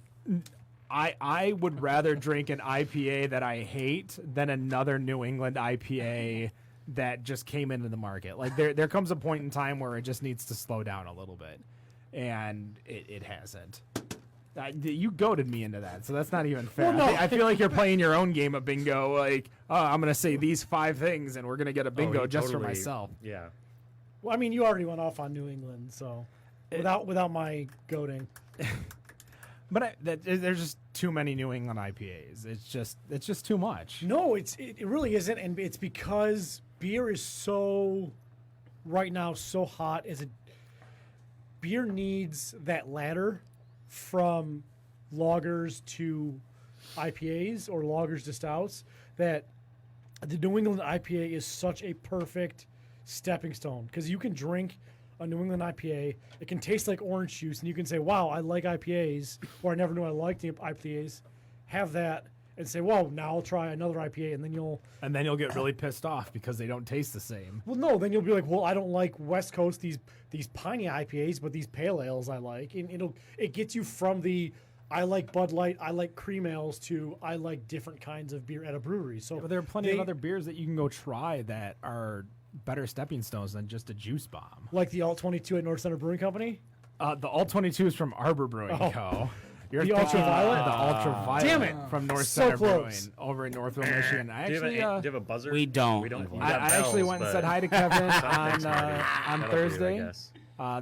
I would rather drink an IPA that I hate than another New England IPA that just came into the market. Like there comes a point in time where it just needs to slow down a little bit, and it hasn't. You goaded me into that, so that's not even fair.
Well, no.
I feel like you're playing your own game of bingo. Like, oh, I'm going to say these 5 things, and we're going to get a bingo just for myself.
Yeah.
Well, I mean, you already went off on New England, so without my goading.
But there's just too many New England IPAs. It's just too much.
No, it really isn't, and it's because beer is so right now so hot. Beer needs that ladder from lagers to IPAs or lagers to stouts that the New England IPA is such a perfect stepping stone because you can drink a New England IPA. It can taste like orange juice, and you can say, wow, I like IPAs, or I never knew I liked the IPAs. Have that and say, well, now I'll try another IPA, and then you'll
get really pissed off because they don't taste the same.
Well, no, then you'll be like, well, I don't like West Coast these piney IPAs, but these pale ales I like, and it gets you from the I like Bud Light, I like cream ales to I like different kinds of beer at a brewery. So
but there are plenty of other beers that you can go try that are better stepping stones than just a juice bomb.
Like the Alt 22 at North Center Brewing Company?
The Alt 22 is from Arbor Brewing Co. You're
the
thinking
Ultraviolet?
The Ultraviolet.
Damn it.
From North
So
Center
close.
Brewing over in Northville, Michigan. I
Do you
actually,
have a buzzer?
We don't.
We don't.
I actually went and said hi to Kevin on
That'll do,
Thursday.
I guess.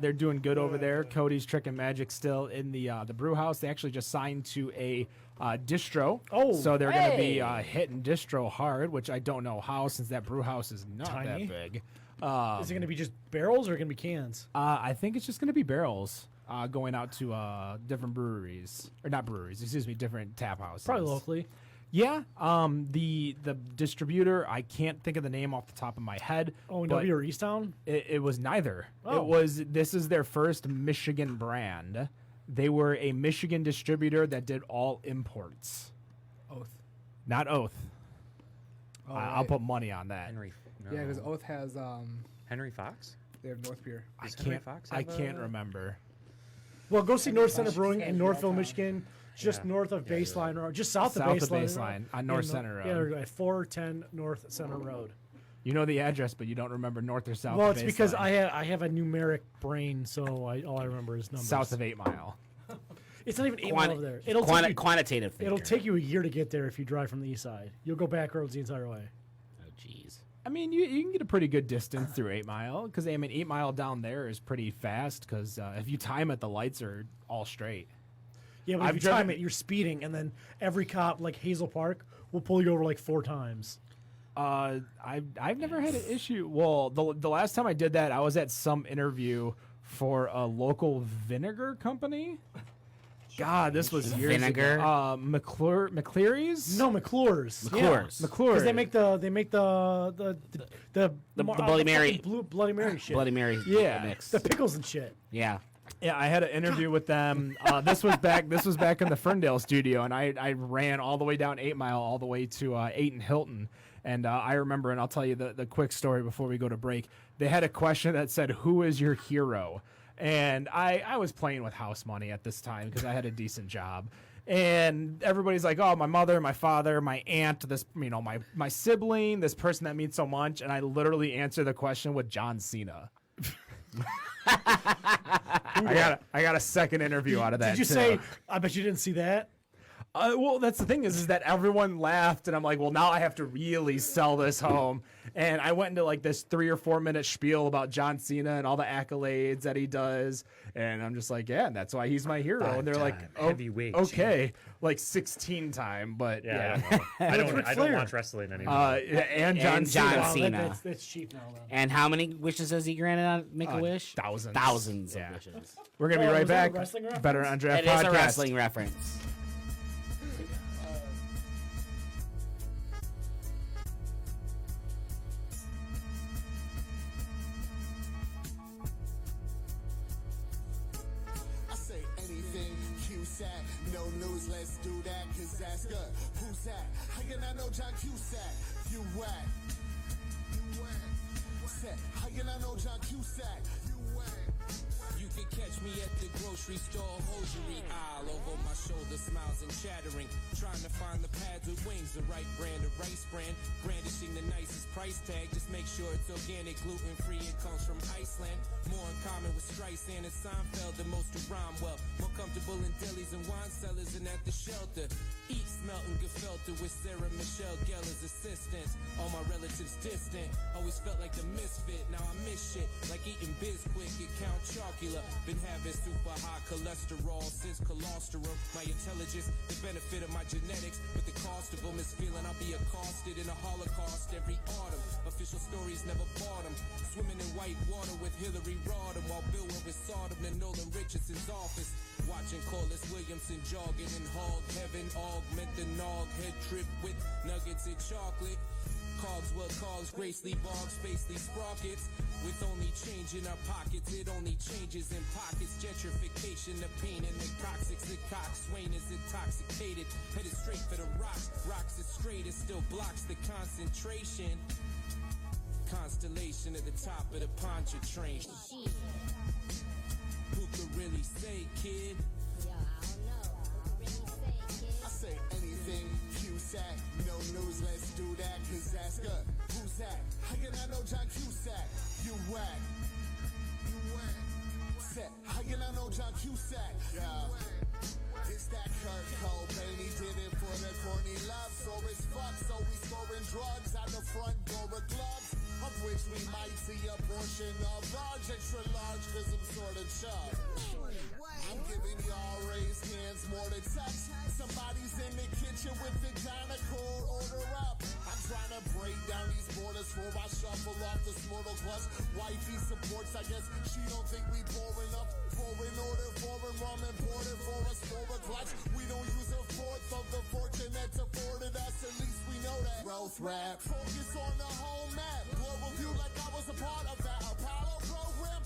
They're doing good over there. Cody's Trick and Magic still in the brew house. They actually just signed to a distro.
Oh,
so they're going to be hitting distro hard, which I don't know how since that brew house is not
Tiny.
that big.
Is it going to be just barrels or going to be cans?
I think it's just going to be barrels going out to different breweries. Or not breweries, excuse me, different tap houses.
Probably locally.
Yeah. The distributor, I can't think of the name off the top of my head.
O&W or Easttown?
It was neither.
Oh.
This is their first Michigan brand. They were a Michigan distributor that did all imports.
Oath.
Not Oath.
Oh,
I'll put money on that.
Henry. No.
Yeah, because Oath has
Henry Fox.
they have North Beer.
I
Does Henry
can't.
Fox
I
have
can't
a-
remember.
Well, go see North Center Brewing in Northville, Michigan, just
Yeah.
north of
Yeah, you're
Baseline Road, just south of
South of
Baseline.
Baseline, on North Center Road.
Yeah, they're at 410 North Center Road.
You know the address, but you don't remember north or south.
Well,
of
it's because
Baseline.
I have a numeric brain, so all I remember is numbers.
South of 8 Mile.
It's not even 8 Mile over there. It'll
Quantitative thinker.
It'll take you a year to get there if you drive from the east side. You'll go back roads the entire way.
Oh, jeez.
I mean, you can get a pretty good distance through 8 Mile because 8 Mile down there is pretty fast because if you time it, the lights are all straight.
Yeah, but
I've
if you time
driven-
it, you're speeding, and then every cop, like Hazel Park, will pull you over like 4 times.
I've never had an issue. Well, the last time I did that, I was at some interview for a local vinegar company. God, this was years
Vinegar?
ago. McCleary's?
No, McClure's.
McClure's.
McClure's.
Because they make the
Bloody Mary.
fucking Bloody Mary shit.
Bloody Mary
Yeah.
mix.
The pickles and shit.
Yeah.
Yeah, I had an interview with them. This was back in the Ferndale studio, and I ran all the way down 8 Mile, all the way to 8 and Hilton. And I remember, and I'll tell you the quick story before we go to break. They had a question that said, "Who is your hero?" And I was playing with house money at this time because I had a decent job. And everybody's like, "Oh, my mother, my father, my aunt, this, my sibling, this person that means so much." And I literally answered the question with John Cena. I got a second interview out of that.
Did you
too.
say, I bet you didn't see that?
Well, that's the thing is that everyone laughed, and I'm like, well, now I have to really sell this home. And I went into like this 3 or 4 minute spiel about John Cena and all the accolades that he does, and I'm just like, yeah, and that's why he's my hero. And they're like, oh,
heavyweight
okay, like 16 time, but
Yeah,
yeah.
I don't know.
Ric
I don't
Flair.
watch wrestling anymore.
And John
And
Cena.
John
Wow,
Cena.
that's cheap now, though.
And how many wishes has he granted on Make-A-Wish?
Thousands.
Thousands
Yeah.
of wishes.
We're gonna be
Oh,
right
was that a
back.
wrestling reference?
Better on Draft
It is
Podcast.
a wrestling reference.
I say anything, Cusack. No news, let's do that, cause that's good. Who's that? How can I know John Cusack? You whack. You whack. Say, how can I know John Cusack? You whack. You
could catch me at the grocery store hosiery aisle. Over my shoulder, smiles and chattering. Trying to find the pads with wings, the right brand, the rice brand. Brandishing the nicest price tag. Just make sure it's organic, gluten-free, it comes from Iceland. More in common with Streisand and Seinfeld than most who rhyme well. More comfortable in delis and wine cellars and at the shelter. Eat smelting gefilte with Sarah Michelle Gellar's assistants. All my relatives distant. Always felt like the misfit. Now I miss shit like eating Bisquick at Count Chocula. Been having super high cholesterol since colostrum. My intelligence, the benefit of my genetics, but the cost of them is feeling I'll be accosted in a Holocaust every autumn. Official stories never bought them. Swimming in white water with Hillary Rodham while Bill went with Sodom in Nolan Richardson's office. Watching Corliss Williamson jogging in hog heaven. Augment the nog head trip with nuggets and chocolate. Cogswell Cogs, Gracely Boggs, Spacely Sprockets. With only change in our pockets, it only changes in pockets. Gentrification, the pain and the coccyx. The coxswain is intoxicated. Headed straight for the rocks. Rocks is straight, it still blocks the concentration. Constellation at the top of the Pontchartrain. Who could really say, kid?
I say anything, Cusack. No news, let's do that, cause that's good. Who's that? How can I know John Cusack? You whack. You whack. Set. How can I know John Cusack? Yeah. It's that Kurt Cobain, he did it for the corny love. So it's fuck, so we scoring drugs out the front door of clubs. Of which we might see a portion of large, extra large, cause I'm sorta chub. I'm giving y'all raised hands more to touch. Somebody's in the kitchen with the Dynacore, order up. I'm trying to break down these borders before I shuffle off this mortal clutch. Wifey supports, I guess she don't think we poor enough. Foreign order, foreign rum imported for us for a clutch. We don't use a fourth of the fortune that's afforded us, at least we know that. Growth rap, focus on the whole map. Global view like I was a part of that Apollo program.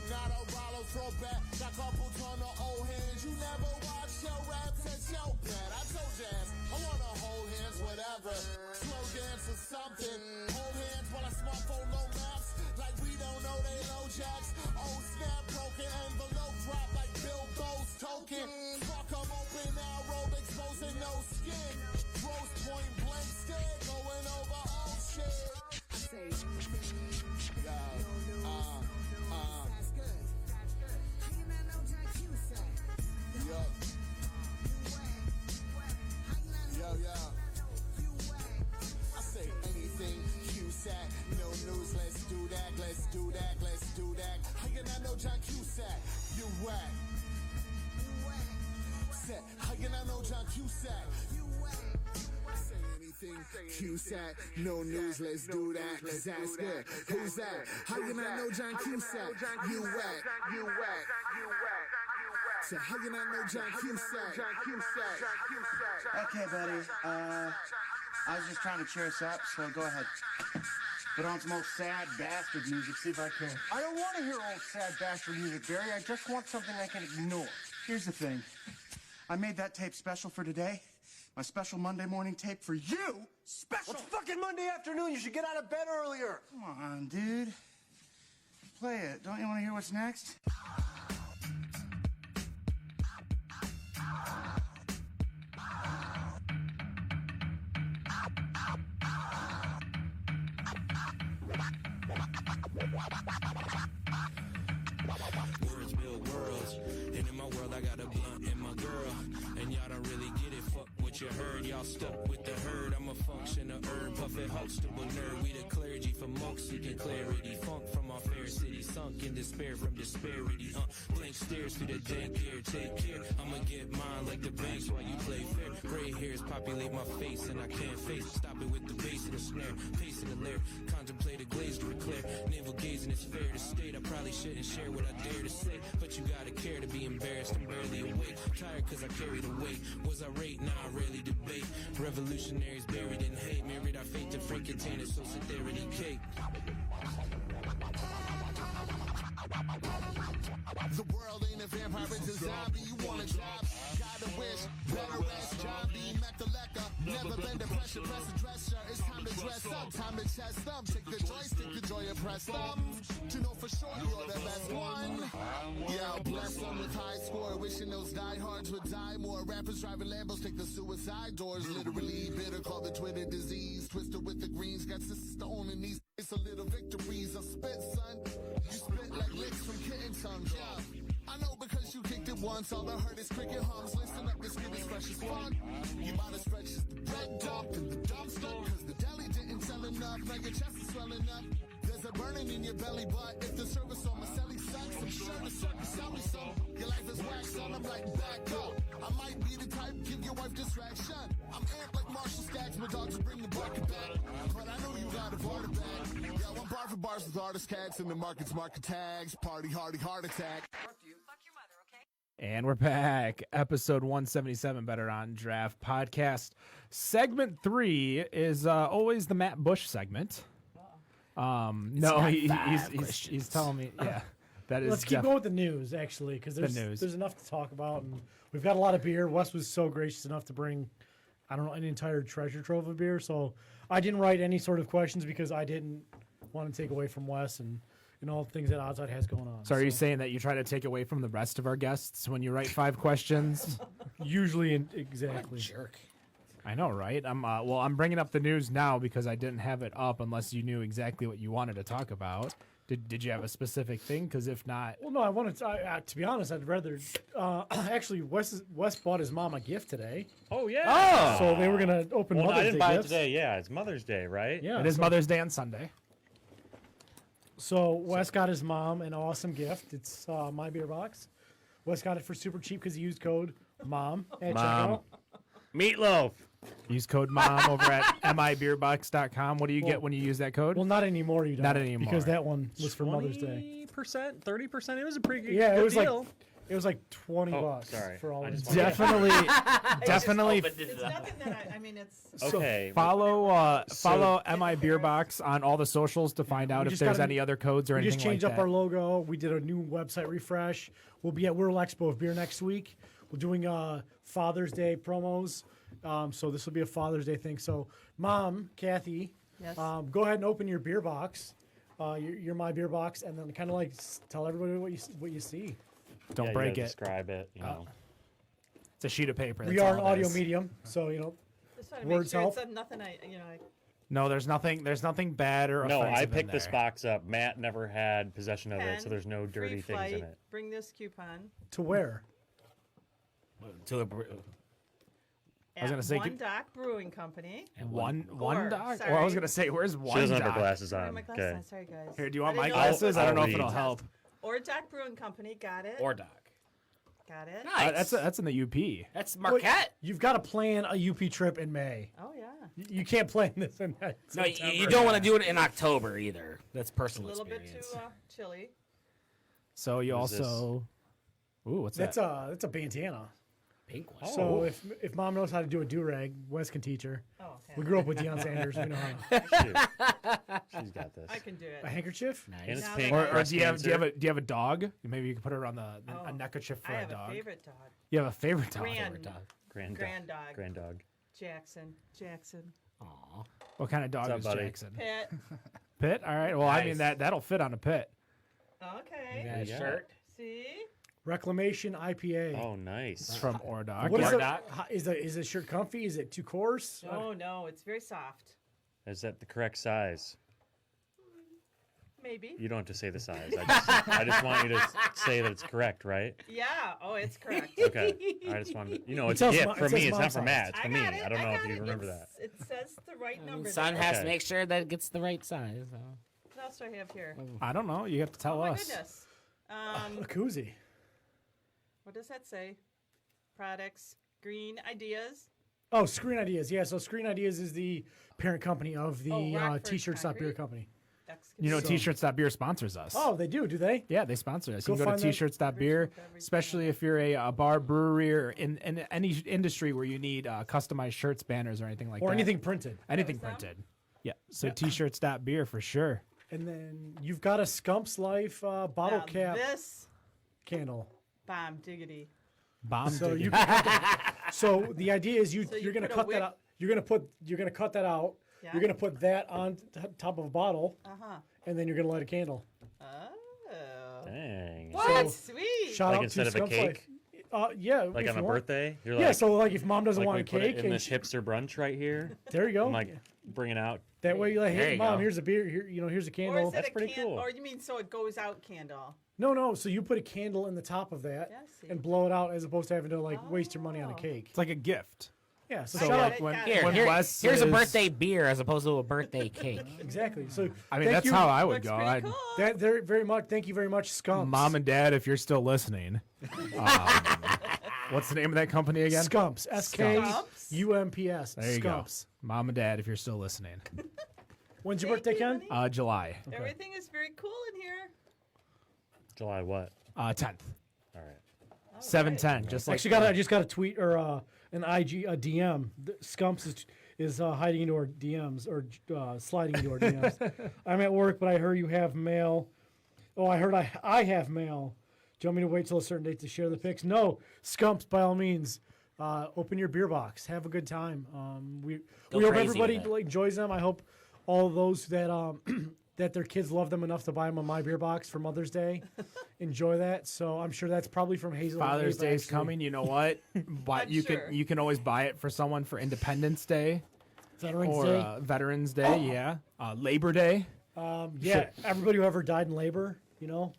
Not a Rollo throwback, got couple ton of old hands. You never watch your raps at your pad. I told you ass, I wanna hold hands, whatever. Slow dance or something. Hold hands while I smartphone low maps. Like we don't know they low jacks. Old snap, broken envelope drop like Bilbo's token. Fuck 'em open now, robe exposing no skin. Gross point blank stare, going over old shit. I say anything. I say anything, Cusack. No news, let's do that, let's do that, let's do that. How you not know John Cusack? You whack. Set. How you not know John Cusack? I say anything, Cusack. No news, let's do that, cause that's good. Who's that? How you not know John Cusack? You whack. You whack. You whack. So how you not know John Cusack?
Okay, buddy. I was just trying to cheer us up, so go ahead. Put on some old sad bastard music, see if I can. I don't want to hear old sad bastard music, Barry. I just want something I can ignore. Here's the thing. I made that tape special for today. My special Monday morning tape for you. Special!
It's fucking Monday afternoon. You should get out of bed earlier.
Come on, dude. Play it. Don't you want to hear what's next?
Words build worlds, and in my world I got a blunt in my girl, and y'all don't really get it. Fuck what you heard, y'all stuck with the herd. I'm a function of herb, puffin' Huxtable nerd. We the clergy for monks seeking clarity. Funk from our fair city, sunk in despair from disparity. Blank stares through the dank air. Take care, I'ma get mine like the banks while you play fair. Gray hairs populate my face, and I can't face. Stop it with the bass and the snare, pacing the lair. Contemplate a glaze to eclair. Navel gazing, it's fair to state. I probably shouldn't share what I dare to say, but you gotta care to be embarrassed. I'm barely awake, tired cause I carry the weight. Was I rate? Now I rarely debate. Revolutionaries buried in hate, married our fate to freight containers, so sit there and eat cake.
The world ain't a vampire, it's a zombie. You want a job, gotta wish. Better ass John B. Met the Lecca. Never been the pressure, press the dress shirt. It's time to dress up, time to chest up. Take the joystick, enjoy your press up. To know for sure you're the best one. Yeah, bless them with high score. Wishing those diehards would die more. Rappers driving Lambos take the suicide doors. Literally bitter, call the Twitter disease. Twisted with the greens, got sister stone in these. It's a little victories. I spit, son. You spit like licks from kitten tongues. Yeah. I know because you kicked it once. All I heard is cricket hums. Listen up, this kid is fresh as fuck. You might as fresh as the bread dumped in the dumpster. Cause the deli didn't sell enough. Now your chest is swelling up. There's a burning in your belly, but if the service on my celly sucks, I'm sure the circus sell me some. Your life is wax, son. I'm like, back up. I might be the type, give your wife distraction. I'm amped like Marshall Stacks. My dogs will bring the bucket back. But I know you got a border bag. Yeah, one bar for bars with artist cats. And the market's market tags. Party, hardy, heart attack.
And we're back. Episode 177, Better on Draft podcast. Segment 3 is always the Matt Bush segment. No, he's telling me, yeah. That is.
Let's keep going with the news, actually, because there's enough to talk about, and we've got a lot of beer. Wes was so gracious enough to bring, I don't know, an entire treasure trove of beer. So I didn't write any sort of questions because I didn't want to take away from Wes and all the things that Oddside has going on.
So are you saying that you try to take away from the rest of our guests when you write 5 questions?
Usually, exactly.
Jerk.
I know, right? I'm bringing up the news now because I didn't have it up unless you knew exactly what you wanted to talk about. Did you have a specific thing? Because if not,
well, no, I wanted to be honest. I'd rather actually Wes bought his mom a gift today.
Oh yeah.
Oh,
so they were gonna open.
Well,
Mother's
I didn't
Day
buy
gifts.
it today. Yeah, it's Mother's Day, right?
Yeah,
it is Mother's Day on Sunday.
So Wes got his mom an awesome gift. It's my beer box. Wes got it for super cheap because he used code MOM at checkout.
Meatloaf.
Use code MOM over at mibeerbox.com. What do you get when you use that code?
Well, not anymore. You don't.
Not anymore.
Because that one was for Mother's Day.
20%, 30%. It was a pretty good,
Yeah,
good
it was
deal.
It was like $20
sorry.
for all of it.
Definitely.
It's nothing that I mean, it's.
Okay.
Follow MI Beer Box on all the socials to find out if there's any other codes or
we
anything
just changed
like
up
that.
our logo. We did a new website refresh. We'll be at World Expo of Beer next week. We're doing Father's Day promos. So this will be a Father's Day thing. So, Mom, Kathy,
Yes.
go ahead and open your beer box, your My Beer Box, and then kind of like tell everybody what you see.
Don't
you
break
gotta
it.
Describe it. You know.
It's a sheet of paper.
We
that's
are
all
an
it
audio
is.
medium, so
Just trying to
words
make sure
help.
It's nothing.
No, there's nothing bad or
No,
offensive
I
in
picked this
there.
box up. Matt never had possession of it, so there's no dirty
free
things in
flight,
it.
Bring this coupon.
To where?
To a
I was gonna say,
One Dock Brewing Company.
One
Or,
dock.
sorry.
Well, I was gonna say, where's one
She doesn't have
dock?
her glasses
Where are
on.
my glasses?
Okay.
on? Sorry, guys.
Here, do you want
I
my
didn't know-
glasses? I don't know if
read.
it'll help.
Or Dock Brewing Company. Got it.
or dock.
Got it.
Nice.
That's in the UP.
That's Marquette.
You've got to plan a UP trip in May.
Oh yeah.
You can't plan this in
No,
September.
you don't want to do it in October either. That's
A
personal
little bit
experience.
too chilly.
So you
What is this?
also. Ooh, what's
That's
that?
a bandana.
Pink one.
So if Mom knows how to do a do-rag, Wes can teach her.
Oh, okay.
We grew up with Deion Sanders. We know how to.
She's got this.
I can do it.
A handkerchief?
Nice.
And it's
Now
pink.
that
Or
breast
do you have
cancer.
a dog? Maybe you could put her on a neckerchief for
I
a
have
dog.
a favorite dog.
You have a favorite dog.
Grand dog.
Grand dog.
Jackson.
Aw.
What kind of dog
What's
is
up, buddy?
Jackson?
Pet.
Pit. All right. Well, I mean
Nice.
that'll fit on a pit.
Okay.
You got a
Yeah.
shirt.
See?
Reclamation IPA.
Oh, nice.
It's from Ordog.
What is
Or
it?
doc?
Is the shirt comfy? Is it too coarse?
Oh no, it's very soft.
Is that the correct size?
Maybe.
You don't have to say the size. I just want you to say that it's correct, right?
Yeah. Oh, it's correct.
Okay. I just wanted to, it's a
tells
gift
Ma- it
for
says
me. It's
mom
not for
size.
Matt. It's for me.
got it,
I don't know if
got
you
it.
remember that.
It says the right number.
Son
there.
has to
Okay.
make sure that it gets the right size. So.
What else do I have here?
I don't know. You have to tell
Oh my
us.
goodness.
A koozie.
What does that say? Products, Green Ideas.
Oh, Screen Ideas. Yeah, so Screen Ideas is the parent company of the
Rockford
T-shirt Stop Beer
Concrete?
Company.
You know,
So-
T-shirts.beer sponsors us.
Oh, they do they?
Yeah, they sponsor us.
Go
You can go
find
to
that-
t-shirts.beer, especially if you're a bar, brewery, or in any industry where you need customized shirts, banners, or anything like
Or
that.
anything printed.
Anything
That was
printed. Yeah. So t-shirts.beer for sure.
And then you've got a Scump's Life bottle
Now
cap
This
candle.
bomb diggity.
Bomb
So
diggity.
you can so the idea is
So
you're
you
going to
put a
cut that
wick-
out. you're gonna cut that out.
Yeah.
You're gonna put that on top of a bottle,
Uh-huh.
and then you're gonna light a candle.
Oh.
Dang.
What?
So-
Sweet.
Shout
Like
out
instead
to
of a
Scump
cake?
Yeah,
Like
if
on a
you want.
birthday? You're
Yeah,
like,
so like if mom doesn't
like
want
we
a
put
cake,
it in
and
this hipster brunch right here.
there you go.
I'm like, bring it out.
that way you're like,
There
hey
you
mom,
go.
here's a beer. Here, here's a
Or
candle.
is it
That's
a
pretty cool.
Or you mean so it goes out candle?
No. So you put a candle in the top of that
Yeah, I see.
and blow it out, as opposed to having to like waste your money on a
Oh.
cake.
It's like a gift.
Yeah. So
I
shout
got
out.
it,
when-
got
Here,
it.
when
here-
Wes
here's a
is-
birthday beer as opposed to a birthday cake.
Exactly. So
I mean,
thank
that's
you.
how I would
Looks
go.
pretty
I'd-
cool.
That there very much. Thank you very much, Scumps.
Mom and Dad, if you're still listening, what's the name of that company again?
Scumps. SKUMPS.
There you
Scumps.
go. Mom and Dad, if you're still listening.
When's your
Thank
birthday,
you,
Ken?
honey.
July
Everything is very cool in here.
July what?
10th,
All right.
7/10, just like
Actually, I just got a tweet or an IG, a DM. Scumps is hiding into our DMs or sliding into our DMs. I'm at work, but I heard you have mail. Oh, I heard I have mail. Do you want me to wait till a certain date to share the pics? No, Scumps, by all means, open your beer box. Have a good time. We
Go
hope
crazy
everybody
with it.
enjoys them. I hope all those that that their kids love them enough to buy them a My Beer Box for Mother's Day enjoy that. So I'm sure that's probably from Hazel. and
Father's
Ava,
Day's
actually.
coming. You know what? But
I'm
you
sure.
can always buy it for someone for Independence Day
Veterans
or
Day.
Veterans Day. Yeah, Labor Day.
Yeah, everybody who ever died in labor, you know.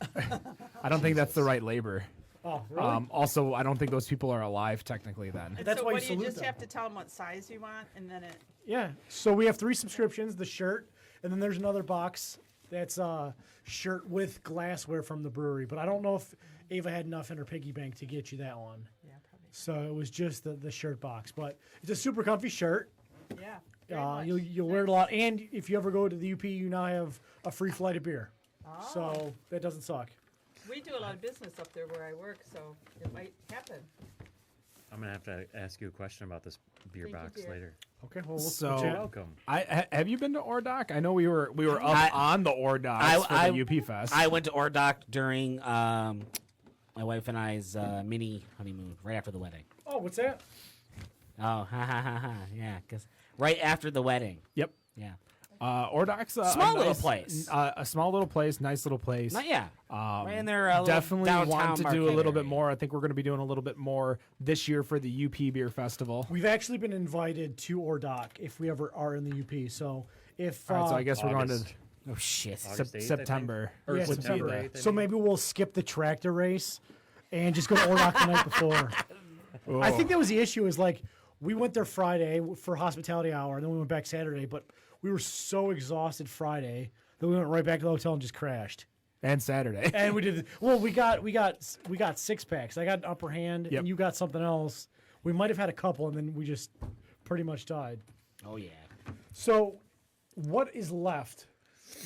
I don't think that's the right labor.
Oh, really?
Also, I don't think those people are alive technically. Then
And
That's
so
why
what
you
do you
salute
just
them.
have to tell them what size you want, and then it.
Yeah. So we have 3 subscriptions: the shirt, and then there's another box that's shirt with glassware from the brewery. But I don't know if Ava had enough in her piggy bank to get you that one.
Yeah, probably.
So it was just the shirt box. But it's a super comfy shirt.
Yeah. very much.
You'll wear it a lot, and if you ever go to the UP, you now have a free flight of beer.
Oh.
So that doesn't suck.
We do a lot of business up there where I work, so it might happen.
I'm gonna have to ask you a question about this beer
Thank you,
box
dear.
later.
Okay. Well,
So-
we'll chat.
Welcome.
have you been to Ordoc? I know we were up
I-
on the Ordoc for
I-
the UP Fest.
I went to Ordoc during my wife and I's mini honeymoon, right after the wedding.
Oh, what's that?
Oh, ha ha ha ha! Yeah, because right after the wedding.
Yep.
Yeah.
Ordoc's a
Small little
nice-
place.
a small little place, nice little place.
Not yeah.
Um,
Right in there, a little
definitely
downtown
want to do a
market
little bit
area.
more. I think we're going to be doing a little bit more this year for the UP Beer Festival.
We've actually been invited to Ordoc if we ever are in the UP. So if
All right, so I guess we're going to
August.
Oh shit.
August 8th, I think.
September.
Or
Yeah,
would be
September
the-
8th, I
So
mean.
maybe we'll skip the tractor race and just go to Ordoc the night before. I think that was the issue. Is like we went there Friday for hospitality hour, and then we went back Saturday. But we were so exhausted Friday that we went right back to the hotel and just crashed.
And Saturday.
And we did. Well, we got 6-packs. I got an upper hand,
Yep.
and you got something else. We might have had a couple, and then we just pretty much died.
Oh yeah.
So, what is left,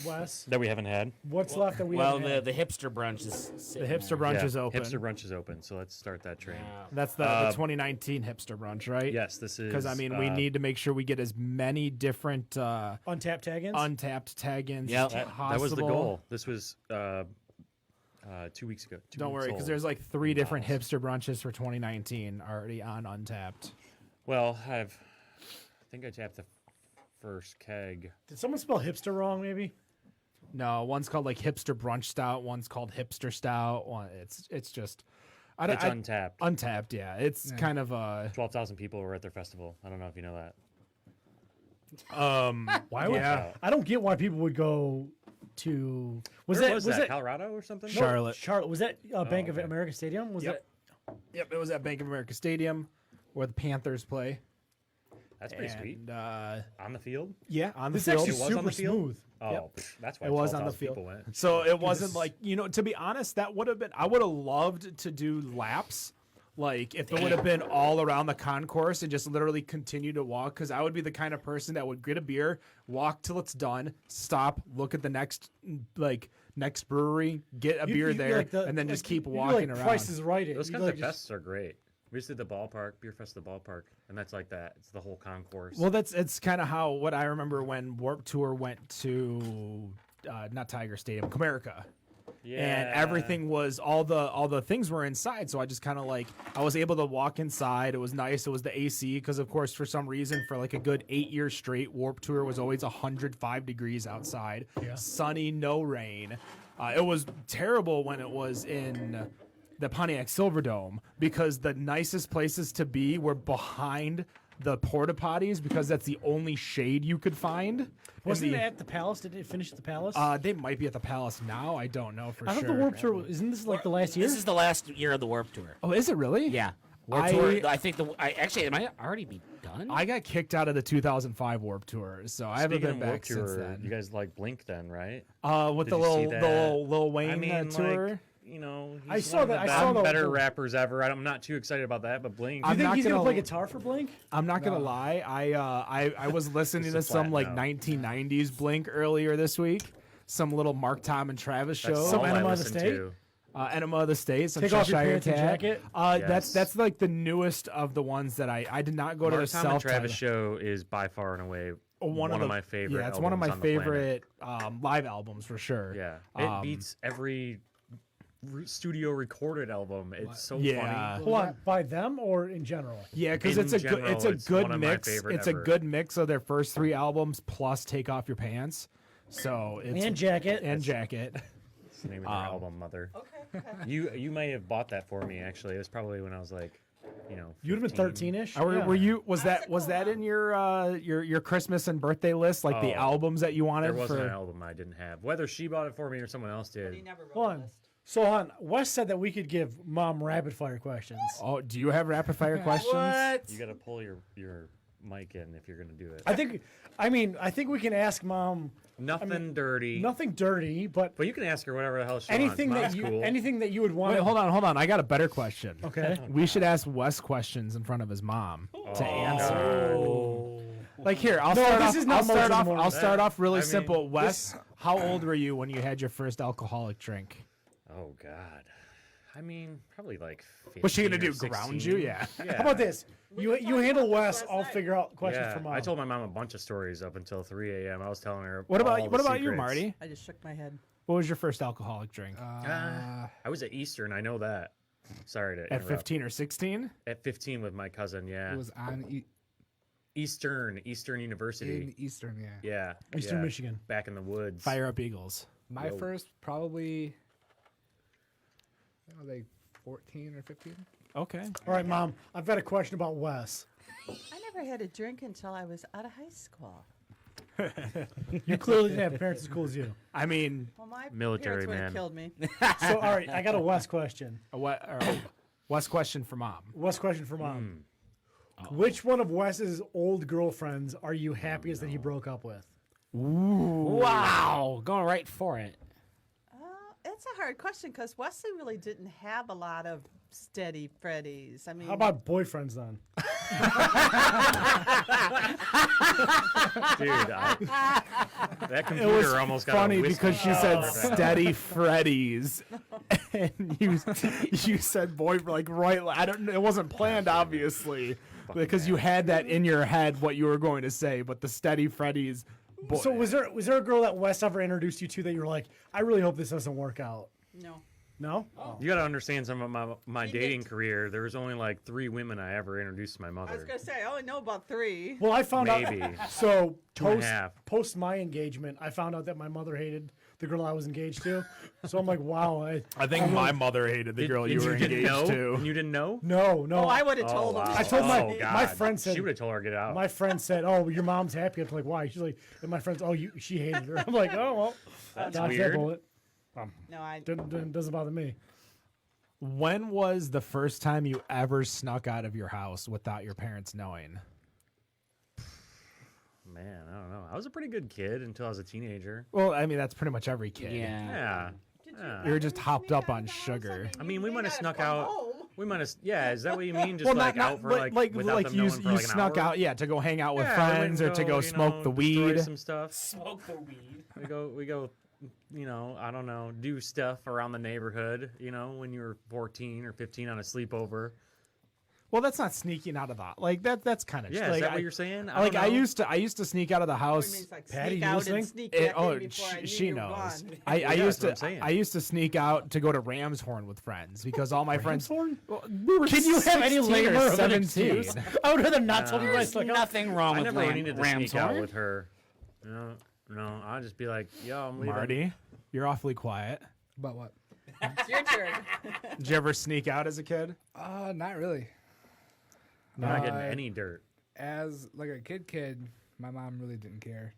Wes?
That we haven't had.
What's left that we
Well,
haven't had?
the hipster brunch is
The
sitting
hipster
there.
brunch is open.
Hipster brunch is open, so let's start that train.
Yeah.
That's the 2019 hipster brunch, right?
Yes, this is
Because I mean, we need to make sure we get as many different
Untapped tag-ins.
untapped tag-ins
Yep.
as
that
possible.
was the goal. This was 2 weeks ago.
Don't worry, because there's like 3 different hipster brunches for 2019 already on Untapped.
Well, I think I tapped the first keg.
Did someone spell hipster wrong? Maybe.
No, one's called like hipster brunch stout. One's called hipster stout. One, it's just,
It's untapped.
Untapped, yeah. It's kind of
12,000 people were at their festival. I don't know if you know that.
Why would
yeah.
I don't get why people would go to.
Where
that
was that? Colorado or something?
No,
Charlotte.
Charlotte. Was that Bank of
okay.
America Stadium? Was
Yep. Yep, it was at Bank of America Stadium where the Panthers play.
That's pretty sweet.
And
On the field?
yeah, on
that?
the
This is
field.
actually
It was
super
on the field?
smooth.
Oh,
Yep.
that's why
It was on the
12,000
field.
people went.
So it wasn't
this-
like, to be honest, that would have been, I would have loved to do laps. Like if it would have been all around the concourse and just literally continue to walk, because I would be the kind of person that would get a beer, walk till it's done, stop, look at the next brewery, get a beer
You
there,
like the-
and then just
like,
keep
you do
walking
like
around.
Price is Right.
Those
You
kinds
like
of
just-
fests are great. We just did the ballpark, Beer Fest at the ballpark, and that's like that. It's the whole concourse.
Well, it's kind of how what I remember when Warped Tour went to not Tiger Stadium, Comerica, and everything was all the things were inside. So I just kind of like I was able to walk inside. It was nice. It was the AC because of course for some reason for like a good 8 years straight, Warped Tour was always 105 degrees outside, sunny, no rain. It was terrible when it was in the Pontiac Silverdome because the nicest places to be were behind the porta potties because that's the only shade you could find.
Wasn't it at the Palace? Did it finish at the Palace?
They might be at the Palace now. I don't know for
I
sure.
thought the Warped Tour, isn't this like the last year?
This is the last year of the Warped Tour.
Oh, is it really?
Yeah. Warped Tour, I think actually, it might already be done.
I got kicked out of the 2005 Warped Tour, so I haven't been
Speaking of
back
Warped
since
Tour,
then.
You guys like Blink then, right?
With
Did
the
you see
little
that?
Lil Wayne tour.
Like, you know, he's
I saw
one of
that-
the
I saw the-
better rappers ever. I'm not too excited about that, but Blink.
Do you think
not
he's going to
gonna-
play guitar for Blink?
I'm not gonna lie. I was listening to
Just a
some
flat
like
no.
1990s Blink earlier this week. Some little Mark, Tom, and Travis
That's
show.
all
Some
I
Enema of the
listen
State?
to.
Enema of the State, some
Take off your
Cheshire
pants and
Cat.
jacket?
Yes.
That's like the newest of the ones that I did not go to
Mark,
the
Tom, and
self
Travis show is by far and away
one of
my favorite.
Yeah, it's one of my
albums on the planet.
favorite live albums for sure.
Yeah, it beats every studio recorded album. It's so
Yeah.
funny.
Hold on, by them or in general?
Yeah, because
In
it's a
general,
good
it's
good
one of my
mix.
favorite
It's
ever.
a good mix of their first 3 albums plus Take Off Your Pants. So it's
And Jacket.
and Jacket.
It's the name of their album, Mother.
Okay.
You may have bought that for me. Actually, it was probably when I was like, you know,
You'd have been
15.
13-ish.
Were you was that in your Christmas and birthday list like the
Oh,
albums that you wanted
There wasn't
for?
an album I didn't have. Whether she bought it for me or someone else
He
did.
never wrote
Hold
a
on.
list.
So on, Wes said that we could give Mom rapid fire questions.
Oh, do you have rapid fire questions?
You got to pull your mic in if you're gonna do it.
I think we can ask Mom
Nothing dirty.
nothing dirty, but
But you can ask her whatever the hell she
anything
wants.
that
Mom's
you
cool.
anything that you would want.
Wait, hold on. I got a better question.
Okay.
We should ask Wes questions in front of his mom to answer.
God.
Like here, I'll
No,
start
this
off.
is not
I'll start
Moses
off.
Morning.
I'll start off really
I mean,
simple. Wes, how old were you when you had your first alcoholic drink?
Oh God. I mean, probably like 15
What's she gonna
or
do?
16.
Ground you? Yeah.
Yeah.
How about this? You handle Wes. I'll
night.
figure out questions
Yeah.
for Mom.
I told my mom a bunch of stories up until 3 a.m. I was telling her.
What
all
about
the
what about you,
secrets.
Marty?
I just shook my head.
What was your first alcoholic drink?
I was at Eastern. I know that. Sorry to
At
interrupt.
15 or 16?
At 15 with my cousin. Yeah.
It was on
Eastern University.
in Eastern, yeah.
Yeah.
Eastern
yeah.
Michigan.
Back in the woods.
Fire Up Eagles.
My
Yo.
first probably, I was like 14 or 15.
Okay.
All right, Mom. I've got a question about Wes.
I never had a drink until I was out of high school.
You clearly didn't have parents as cool as you.
I mean,
Well, my
Military
parents would
man.
have killed me.
So, all right, I got a Wes question.
Wes question for mom.
Wes question for Mom. Which one of Wes's old girlfriends are you happiest that he broke up with?
Wow, going right for it.
It's a hard question because Wesley really didn't have a lot of steady Freddies. I mean,
How about boyfriends then?
Dude, that
It
computer
was
almost got
funny
a whiskey
because she said
for that.
steady Freddy's, and you said boy like right. I don't. It wasn't planned, obviously, because you had that in your head what you were going to say. But the steady Freddy's.
So was there a girl that Wes ever introduced you to that you were like, I really hope this doesn't work out?
no.
No?
You got to understand some of my dating career. There was only like 3 women I ever introduced to my
I was
mother.
going to say, I only know about 3.
Well, I found
Maybe.
out. So
2.5.
post my engagement, I found out that my mother hated the girl I was engaged to. So I'm like, wow.
I think my mother hated the girl you were
didn't
engaged
know?
to.
And you didn't know?
No.
Oh, I would have told him.
wow.
I told my
God.
friend said
She would have told her to get out.
my friend said, "Oh, your mom's happy." I'm like, "Why?" She's like, and my friend's, "Oh, she hated her." I'm like, "Oh well,
That's
dodged
weird.
that bullet."
No, I.
Doesn't bother me.
When was the first time you ever snuck out of your house without your parents knowing?
Man, I don't know. I was a pretty good kid until I was a teenager.
Well, I mean that's pretty much every kid.
Yeah.
Yeah.
Did
Yeah.
You were just
ever
hopped
sneak
up
out
on
of the house?
sugar.
I mean, we
may
might have
not
snuck
come
out.
home.
We might have. Yeah, is that what you mean? Just
Well,
like out for like without them
you
knowing for like an
snuck
hour?
out, yeah, to go hang out with
Yeah,
friends
we
or
would
to go
you
smoke
know,
the
destroy
weed.
some stuff.
Smoke the weed.
We go, you know, I don't know, do stuff around the neighborhood, you know, when you were 14 or 15 on a sleepover.
Well, that's not sneaking out of the like that. That's kind of
Yeah,
like,
is that what you're saying?
Like I used to sneak out of the house.
Means like
Patty,
sneak
you
out
listening?
and sneak back in before I knew
she
you were
knows.
gone.
I
Yeah,
used
that's what I'm
to
saying.
I used to sneak out to go to Ramshorn with friends because all my friends.
Ramshorn?
Well, we were
Can you have any
16 or
labor of an
17.
excuse? I would rather not tell you guys.
There's nothing wrong
I
with
never needed to sneak out
Ramshorn.
with her. No, I'll just be like, yo, I'm leaving.
Marty, you're awfully quiet.
But what?
It's your turn.
Did you ever sneak out as a kid?
Not really.
I'm not getting any dirt.
As like a kid, my mom really didn't care.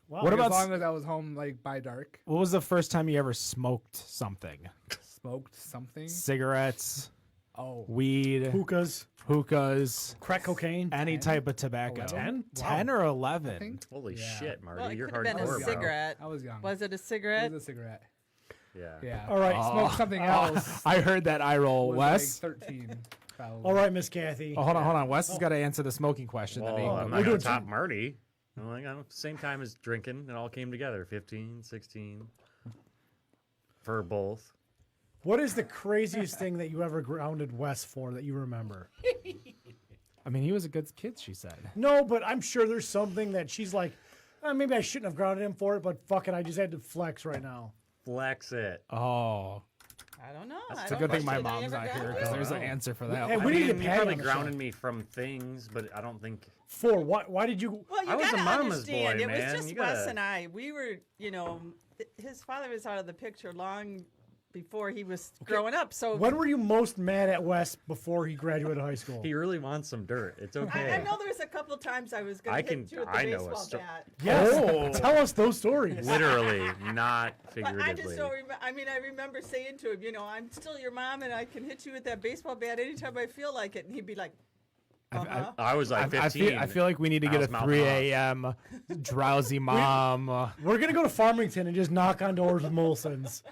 Wow.
What
Like,
about
as long as I was home like by dark?
What was the first time you ever smoked something?
Smoked something?
Cigarettes,
Oh,
weed,
hookahs,
crack
cocaine,
any type of tobacco.
10?
10 or 11?
think.
Holy
Yeah.
shit, Marty,
Well, it
you're
could have been
hardcore.
a
bro.
cigarette.
I was young.
Was it a
It
cigarette?
was a cigarette.
Yeah.
Yeah.
All right.
Smoked something else.
I heard that eye roll,
was
Wes.
like 13. Probably.
All right, Miss Kathy.
Oh, hold on. Wes has got to answer the smoking question.
Well,
that he-
I'm
We're
not
doing
going to top Marty. Same time as drinking. It all came together. 15, 16. For both.
What is the craziest thing that you ever grounded Wes for that you remember?
I mean, he was a good kid, she said.
No, but I'm sure there's something that she's like, maybe I shouldn't have grounded him for it, but fuck it, I just had to flex right now.
Flex it.
Oh,
I don't know.
it's a good thing my mom's not here because there's an answer for that.
Hey,
one.
we need to
You
get Patty
probably
on the show.
grounded me from things, but I don't think.
For what? Why did you?
Well, you
I was
gotta
a mama's boy,
understand, it
man.
was just
You
Wes
gotta-
and I. We were, his father was out of the picture long before he was growing up. So
When were you most mad at Wes before he graduated high school?
He really wants some dirt. It's okay.
I know there was a couple of times I was going
I
to
can-
hit you with the
I know a
baseball
sto-
bat.
Yes. Tell us those stories.
Literally, not
But I
figuratively.
just don't remember. I mean, I remember saying to him, I'm still your mom, and I can hit you with that baseball bat anytime I feel like it. And he'd be like,
I was like 15.
I feel like we need to
I
get a
was mouthing
3
off.
a.m. drowsy mom.
We're gonna go to Farmington and just knock on doors with Molson's.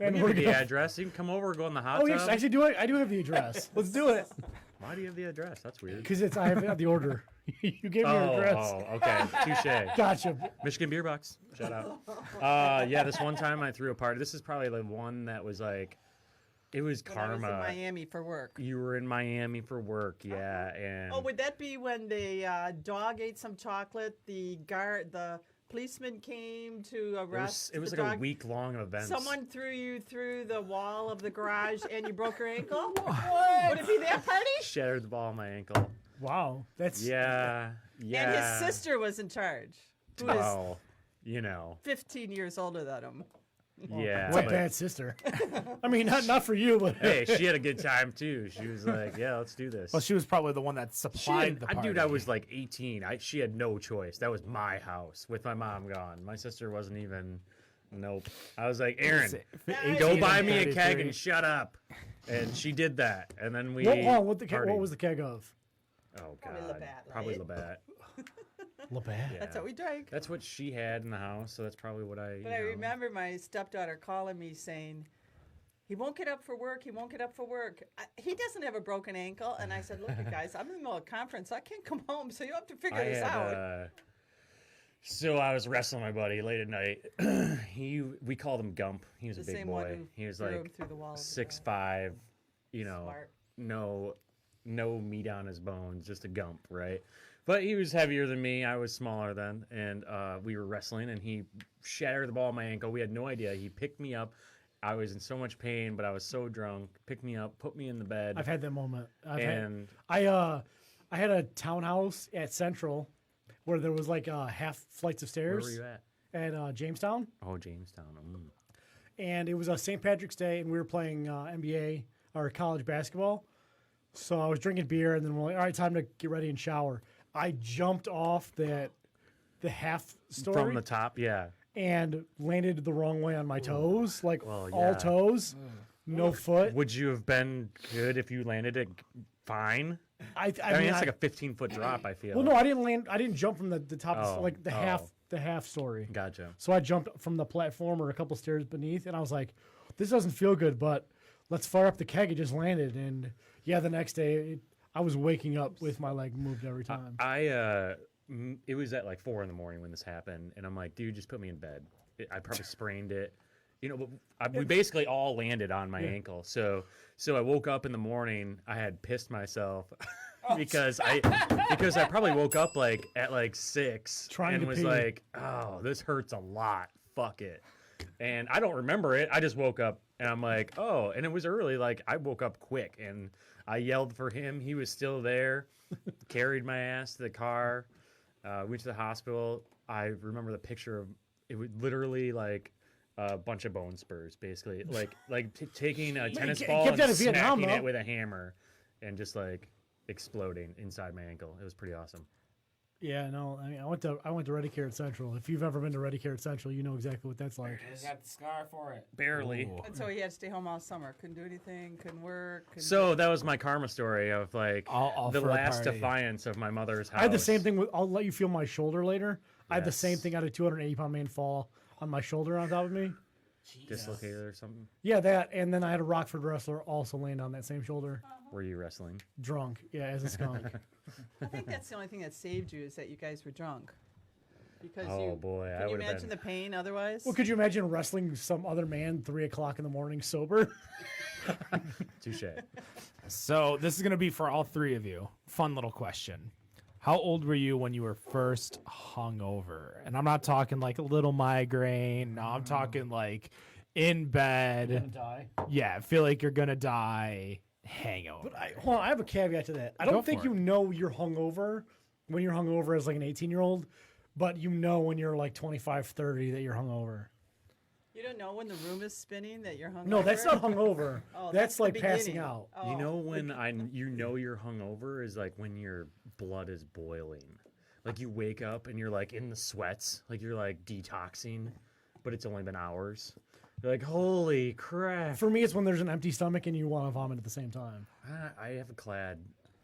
And
Give
we're
me the
gonna.
address. You can come over, go in the hot
Oh
tub.
yes, actually, I do have the address. Let's do it.
Why do you have the address? That's weird.
Because I have the order. You gave me your address.
Okay. Touche.
Gotcha.
Michigan Beer Box. Shout out. This one time I threw a party. This is probably the one that was like, it was
when I was in
karma.
Miami for work.
You were in Miami for work, yeah, and
Oh, would that be when the dog ate some chocolate? The policeman came to arrest
it was
the
like
dog.
a week-long event.
Someone threw you through the wall of the garage and you broke your ankle? Would it be that party?
Shattered the ball on my ankle.
Wow, that's
Yeah.
And his sister was in charge, who is
Oh,
15 years older than him.
Yeah.
What a
but-
bad sister. I mean, not for you, but
Hey, she had a good time too. She was like, "Yeah, let's do this."
Well, she was probably the one that
She
supplied
had-
the party.
dude, I was like 18. She had no choice. That was my house with my mom gone. My sister wasn't even. Nope. I was like, Aaron, go buy me a keg and shut up. And she did that. And then we.
what
partied.
was the keg of?
Oh
Probably
God.
Labatt,
Probably
right?
Labatt.
Labatt.
Yeah.
That's what we drank.
That's what she had in the house, so that's probably what I.
But I remember my stepdaughter calling me saying, he won't get up for work. He won't get up for work. He doesn't have a broken ankle. And I said, look, you guys, I'm in the middle of a conference. I can't come home, so you have to figure this out.
So I was wrestling my buddy late at night. We called him Gump. He was
The
a big
same one
boy.
who
He was
threw him
like
through the wall of the
6'5",
Smart.
no meat on his bones, just a Gump, right? But he was heavier than me. I was smaller then, and we were wrestling, and he shattered the ball on my ankle. We had no idea. He picked me up. I was in so much pain, but I was so drunk. Picked me up, put me in the bed.
I've had that moment.
And
I had a townhouse at Central where there was like half flights of stairs.
where were you at?
At Jamestown.
Oh, Jamestown.
And it was a St. Patrick's Day, and we were playing NBA or college basketball. So I was drinking beer, and then we're like, all right, time to get ready and shower. I jumped off the half story
From the top, yeah.
and landed the wrong way on my toes, like
Well,
all
yeah.
toes, no foot.
Would you have been good if you landed it fine?
I
mean, it's like a 15-foot drop, I feel.
Well, no, I didn't land. I didn't jump from the top,
Oh,
like the half story.
Gotcha.
So I jumped from the platform or a couple stairs beneath, and I was like, "This doesn't feel good, but let's fire up the keg." It just landed, and yeah, the next day I was waking up with my leg moved every time.
It was at like 4 a.m. when this happened, and I'm like, dude, just put me in bed. I probably sprained it, we basically all landed on my ankle. So I woke up in the morning. I had pissed myself because I probably woke up at 6
Trying
and
to
was
pee.
like, oh, this hurts a lot. Fuck it. And I don't remember it. I just woke up and I'm like, oh, and it was early. Like I woke up quick and I yelled for him. He was still there. Carried my ass to the car. Went to the hospital. I remember the picture of it was literally like a bunch of bone spurs, basically, like taking a tennis ball
kept that
and
in Vietnam,
smacking
though.
it with a hammer, and just like exploding inside my ankle. It was pretty awesome.
Yeah, no, I mean, I went to Ready Carrot Central. If you've ever been to Ready Carrot Central, you know exactly what that's like.
He's got the scar for it.
Barely.
And so he had to stay home all summer. Couldn't do anything. Couldn't work. Couldn't
So that was my karma story of like
All
the
for a
last
party.
defiance of my mother's house.
I had the same thing with. I'll let you feel my shoulder later. I had the
Yes.
same thing. I had a 280-pound man fall on my shoulder on top of me.
Dislocated or something.
Yeah, that, and then I had a Rockford wrestler also land on that same shoulder,
Were you wrestling?
drunk. Yeah, as a skunk.
I think that's the only thing that saved you is that you guys were drunk. Because
Oh,
you,
boy, I
can you
would've
imagine
been-
the pain otherwise?
Well, could you imagine wrestling some other man 3 o'clock in the morning sober?
Touche.
So this is going to be for all three of you. Fun little question. How old were you when you were first hungover? And I'm not talking like a little migraine. No, I'm talking like in bed.
Die.
Yeah, feel like you're going to die. Hangover.
But hold on, I have a caveat to that. I
Go
don't think
for
you know you're hungover when you're hungover as like an 18-year-old, but you know when you're like 25, 30 that you're hungover.
You don't know when the room is spinning that you're hungover?
No, that's not hungover.
Oh,
that's
the
like passing
beginning.
out.
Oh.
You know when you're hungover is like when your blood is boiling. Like you wake up and you're like in the sweats, like you're like detoxing, but it's only been hours. You're like, holy crap.
For me, it's when there's an empty stomach and you want to vomit at the same time.
I have a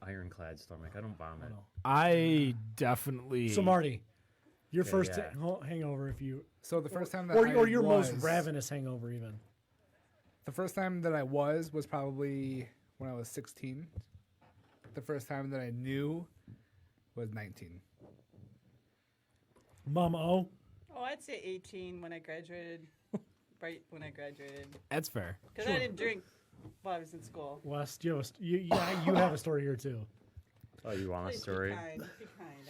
ironclad stomach. I don't vomit.
I definitely.
So Marty, your
Yeah,
first
yeah.
hangover, if you
So the first time that
or
I
your
was,
most ravenous hangover, even.
The first time that I was probably when I was 16. The first time that I knew was 19.
Mama O.
Oh, I'd say 18 when I graduated. Right when I graduated.
That's fair.
Because I didn't drink while I was in school.
Wes, you have a story here too.
Oh, you want a
Please
story?
Be kind on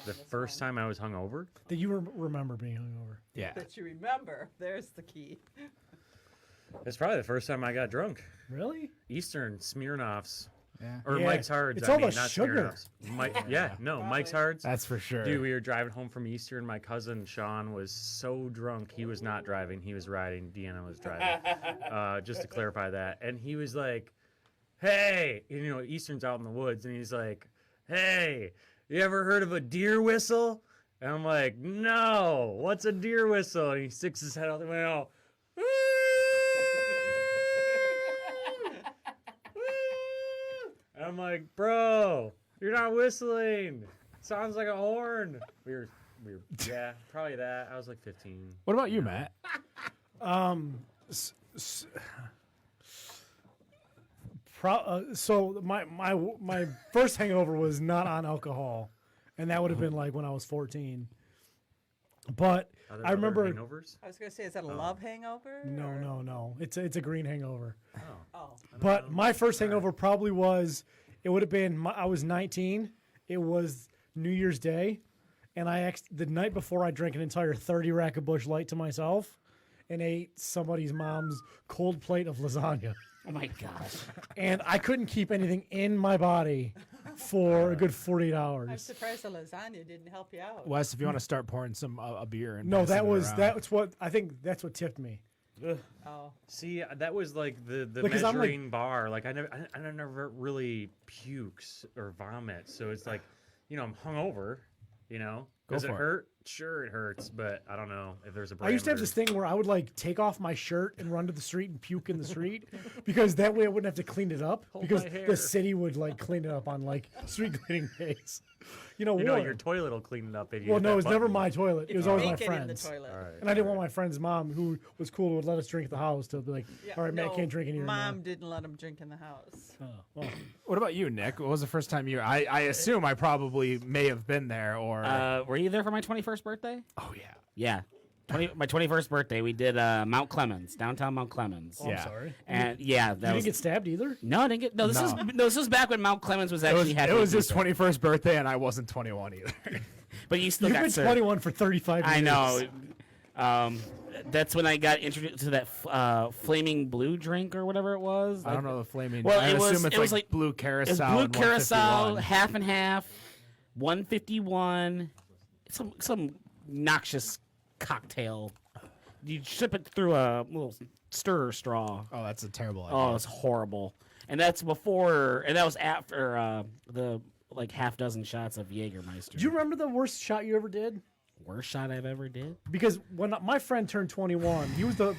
The
this
first
one.
time I was hungover?
That you remember being hungover.
Yeah.
That you remember. There's the key.
It's probably the first time I got drunk.
Really?
Eastern Smirnoffs.
Yeah.
Or
Yeah,
Mike's Hards.
it's
I
all
mean,
the
not
sugar.
Smirnoffs. Mike's Hards.
That's for sure.
Dude, we were driving home from Easter, and my cousin Sean was so drunk. He was not driving. He was riding. Deanna was driving. Just to clarify that. And he was like, hey, and, Eastern's out in the woods, and he's like, hey, you ever heard of a deer whistle? And I'm like, no, what's a deer whistle? And he sticks his head out the window. And I'm like, bro, you're not whistling. Sounds like a horn. We were, yeah, probably that. I was like 15.
What about you, Matt?
So my first hangover was not on alcohol, and that would have been like when I was 14. But
Are there
I remember.
other hangovers?
I was going to say, is that a love hangover?
No. It's a green hangover.
Oh.
But my first hangover probably was. It would have been. I was 19. It was New Year's Day, and the night before I drank an entire 30 rack of Busch Light to myself, and ate somebody's mom's cold plate of lasagna.
Oh my gosh.
And I couldn't keep anything in my body for a good 48
I'm
hours.
surprised the lasagna didn't help you out.
Wes, if you want to start pouring some a beer and
No,
passing it around.
that's what I think. That's what tipped me.
Oh.
See, that was like the
Because I'm like-
measuring bar. Like I never really pukes or vomit. So it's like, I'm hungover. Does it
for it.
hurt? Sure, it hurts, but I don't know if there's a.
I used to have
parameter.
this thing where I would like take off my shirt and run to the street and puke in the street because that way I wouldn't have to clean it up because
my hair.
the city would like clean it up on like street cleaning days. War.
your toilet will clean it up if you.
Well,
hit
no,
that
it was never
button.
my toilet. It was always my
Make it in the
friend's.
toilet.
All right,
And I didn't want my friend's mom, who was cool, would let us drink at the house to be like,
Yeah,
all right, Matt
no,
can't drink in here
Mom
anymore.
didn't let him drink in the house.
Oh, well.
What about you, Nick? What was the first time you? I assume I probably may have been there, or
Were you there for my 21st birthday?
oh yeah.
Yeah. my 21st birthday, we did Mount Clemens, downtown Mount Clemens.
Oh, I'm sorry.
And yeah,
You
that was
didn't get stabbed either?
no, I didn't get no. This was back when Mount Clemens was
It
actually
was,
having
his
people.
21st birthday, and I wasn't 21 either.
But you still
You've
got
been
served.
21 for 35 years.
I know. That's when I got introduced to that flaming blue drink or whatever it was.
I don't know the flaming.
Well,
I
it was-
assume it's
it was
like
like-
blue
It's
carousel.
blue
and
carousel,
151.
half and half, 151. Some noxious cocktail. You ship it through a little stirrer straw.
Oh, that's a terrible idea.
Oh, it's horrible. And that's before, and that was after the like half dozen shots of Jägermeister.
Do you remember the worst shot you ever did?
Worst shot I've ever did?
Because when my friend turned 21, he was the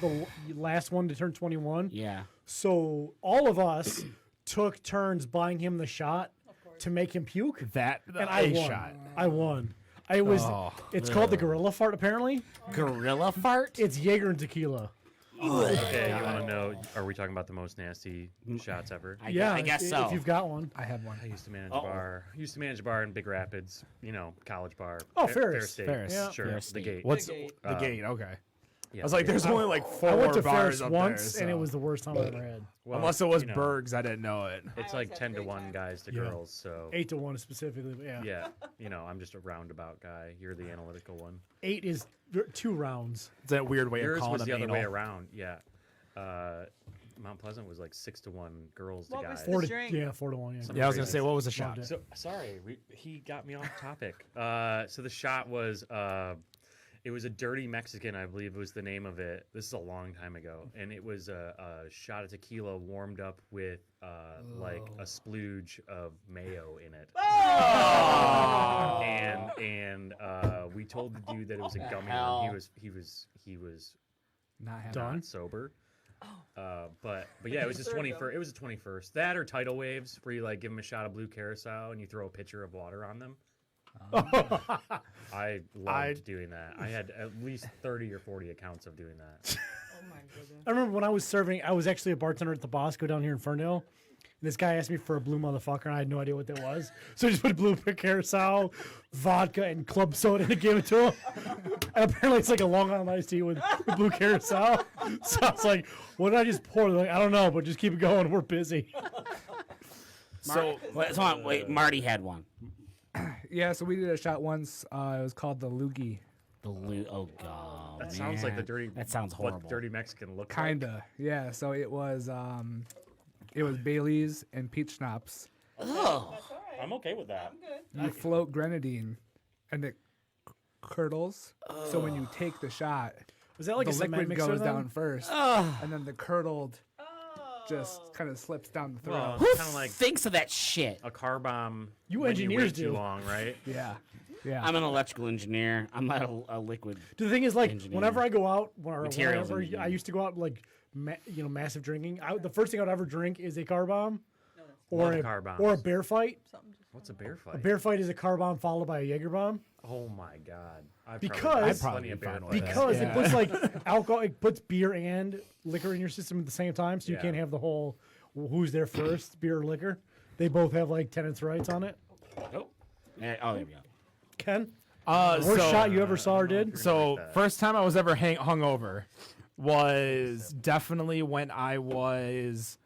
last one to turn 21.
Yeah.
So all of us took turns buying him the shot to make him puke.
That
And I won.
shot.
I won. I was.
Oh.
It's called the gorilla fart. Apparently,
Gorilla fart?
it's Jaeger and tequila.
Okay, you want to know? Are we talking about the most nasty shots ever?
I guess
if
so.
you've got one.
I had one.
I used to manage a bar. I used to manage a bar in Big Rapids. You know, college bar.
Oh,
Fair
Ferris.
State.
Ferris.
Yeah.
Sure.
Ferris
The
State.
gate.
What's
Gate.
the gate? Okay.
Yeah,
I was like,
the
there's
gate.
only like 4
I went to
bars
Ferris
up
once,
there,
and it
so-
was the worst time I ever had.
Well,
Unless it was
you know,
Berg's, I didn't know it.
It's
I
like
always
10
had
to
a great
1
time.
guys to
Yeah.
girls. So
8-1 specifically. But yeah.
yeah, you know, I'm just a roundabout guy. You're the analytical one.
8 is 2 rounds.
It's that weird way of
Yours
calling
was
them
the other
anal.
way around. Yeah. Mount Pleasant was like 6 to 1 girls to
What was
guys.
the
4 to
drink?
4-1. Yeah.
Yeah, I was gonna say, what was the shot?
Loved it.
So sorry, he got me off topic. So the shot was it was a Dirty Mexican, I believe was the name of it. This is a long time ago, and it was a shot of tequila warmed up with like a splooge of mayo in it. And we told the dude that it was a gummy
hell?
one. He was
Not had
Done.
not sober. But yeah, it was his
Served
21st. It was a 21st. That or tidal waves, where you like give them a shot of blue carousel and you throw a pitcher of water on them. I loved doing that. I had at least 30 or 40 accounts of doing that.
Oh my goodness.
I remember when I was serving, I was actually a bartender at the Bosco down here in Ferndale. And this guy asked me for a blue motherfucker, and I had no idea what that was. So I just put blue carousel, vodka, and club soda and gave it to him. And apparently it's like a Long Island iced tea with blue carousel. So I was like, what did I just pour? They're like, I don't know, but just keep it going. We're busy.
So, wait, Marty had one.
Yeah, so we did a shot once. It was called the Loogie.
Oh god.
That sounds like the dirty.
That sounds horrible.
What dirty Mexican looks
Kinda. Yeah, so it was Bailey's and peach schnapps.
Oh.
like. I'm okay with that.
You float grenadine, and it curdles. So when you take the shot,
Was that like
the
a cement
liquid
mixer
goes
then?
down first, and then the curdled just kind of slips down the throat.
Well,
Who
it's kind of like
thinks of that shit?
a car bomb.
You
when
engineers
wait too
do.
long, right?
Yeah, yeah.
I'm an electrical engineer. I'm not a liquid.
The thing is, like,
Engineer.
whenever I go out,
Materials
whenever
engineer.
I used to go out, like, massive drinking. The first thing I'd ever drink is a car bomb, or
Love car bombs.
or a bear fight.
What's a bear fight?
A bear fight is a car bomb followed by a Jaeger bomb
Oh my god!
Because-
I'd probably
plenty of
be
bear
fine with
fights.
that.
because
Yeah.
it puts like alcohol, it puts beer and liquor in your system at the same time, so you
Yeah.
can't have the whole who's there first, beer or liquor. They both have like tenants' rights on it.
Oh, there we go.
Ken,
So,
worst shot you ever saw or did?
So
like that.
first time I was ever hungover was definitely when I was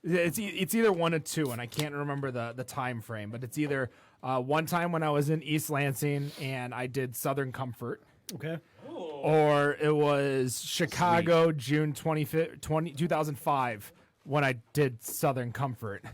it's either 1 or 2, and I can't remember the time frame, but it's either one time when I was in East Lansing and I did Southern Comfort,
Okay.
or it was Chicago June 2005 when I did Southern Comfort.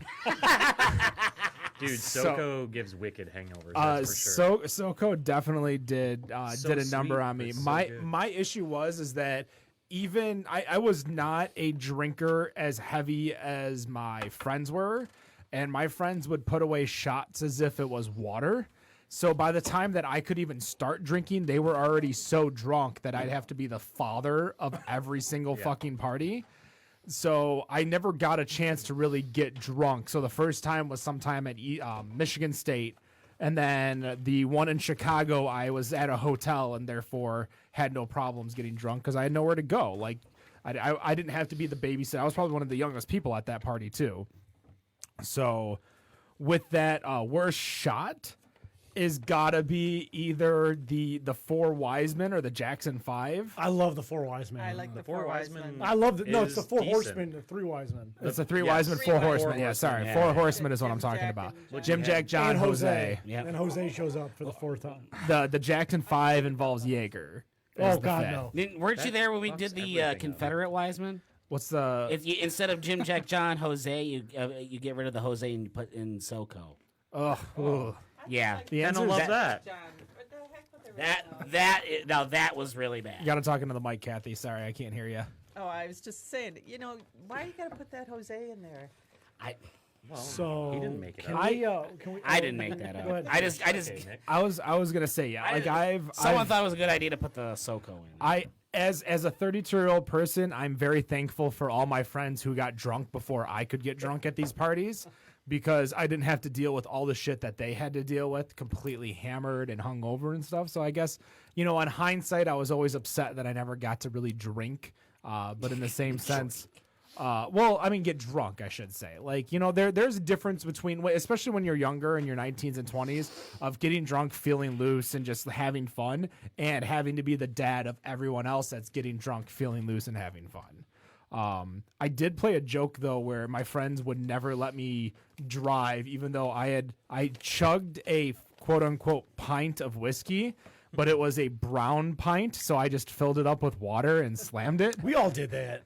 Dude,
So-
SoCo gives wicked hangovers. That's for sure.
SoCo definitely did
So
did a number
sweet,
on me.
but so
my
good.
my issue is that even I was not a drinker as heavy as my friends were, and my friends would put away shots as if it was water. So by the time that I could even start drinking, they were already so drunk that I'd have to be the father of every single fucking party. So I never got a chance to really get drunk. So the first time was sometime at Michigan State. And then the one in Chicago, I was at a hotel and therefore had no problems getting drunk because I had nowhere to go. Like, I didn't have to be the babysitter. I was probably one of the youngest people at that party, too. So with that worst shot, is gotta be either the Four Wise Men or the Jackson 5.
I love the Four Wise Men.
I like the Four Wise Men.
I love the it's the
is
Four
decent.
Horsemen, the Three Wise Men.
It's the Three Wise Men, Four Horsemen. Yeah,
Horsemen,
sorry,
yeah.
Four Horsemen is what I'm
Jim,
talking
Jack,
about.
and
Jim, Jack, John,
And
Jose.
Yep.
And Jose shows up for the fourth time.
The Jackson 5 involves Jaeger.
Oh
is the
God,
fifth.
no.
Weren't you there when we
fucks
did the
everything up.
Confederate Wiseman?
What's the?
If you instead of Jim, Jack, John, Jose, you get rid of the Jose and you put in SoCo.
Ugh.
Yeah,
The
I
answer
don't
is
love that.
John, what the heck with the
that was really bad.
You got to talk into the mic, Kathy. Sorry, I can't hear you.
Oh, I was just saying, why you got to put that Jose in there?
Well,
So
he didn't make it
can
up.
we?
I didn't make that
Go
up.
ahead.
I just
Okay, Nick.
I was gonna say
someone thought it was a good idea to put the SoCo in.
As a 32-year-old person, I'm very thankful for all my friends who got drunk before I could get drunk at these parties, because I didn't have to deal with all the shit that they had to deal with, completely hammered and hungover and stuff. So I guess, on hindsight, I was always upset that I never got to really drink. But in the same sense, get drunk, I should say. Like, there's a difference between, especially when you're younger in your 19s and 20s, of getting drunk, feeling loose, and just having fun, and having to be the dad of everyone else that's getting drunk, feeling loose, and having fun. I did play a joke, though, where my friends would never let me drive, even though I chugged a quote-unquote pint of whiskey, but it was a brown pint, so I just filled it up with water and slammed it.
We all did that.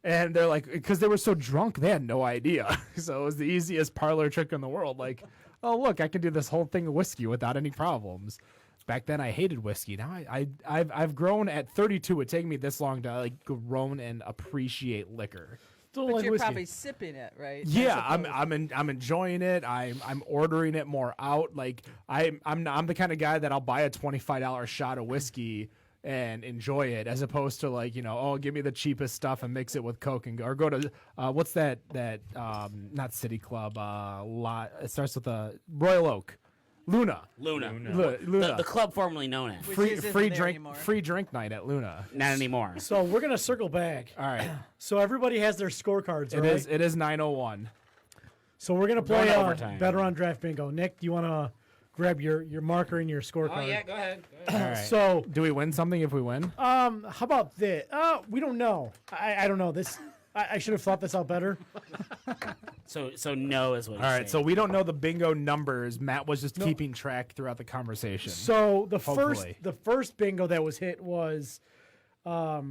And they're like, because they were so drunk, they had no idea. So it was the easiest parlor trick in the world. Like, oh, look, I can do this whole thing of whiskey without any problems. Back then, I hated whiskey. Now I've grown at 32. It taken me this long to grown and appreciate liquor.
Still
But
like
you're
whiskey.
probably sipping it, right?
Yeah,
As opposed-
I'm enjoying it. I'm ordering it more out. Like I'm the kind of guy that I'll buy a $25 shot of whiskey and enjoy it, as opposed to give me the cheapest stuff and mix it with Coke and go, or go to what's that not City Club, it starts with a Royal Oak. Luna.
The club formerly known as.
Which isn't there anymore.
Free drink night at Luna.
Not anymore.
So we're gonna circle back.
All right.
So everybody has their scorecards.
It is 9:01.
So we're gonna
Going
play
overtime.
Better on Draft Bingo. Nick, do you want to grab your marker and your scorecard?
Oh yeah, go ahead.
All right.
So
do we win something if we win?
how about this? We don't know. I don't know this. I should have thought this out better.
So no is what.
All right, so we don't know the bingo numbers. Matt was just keeping track throughout the conversation.
So the
Hopefully.
first bingo that was hit was, where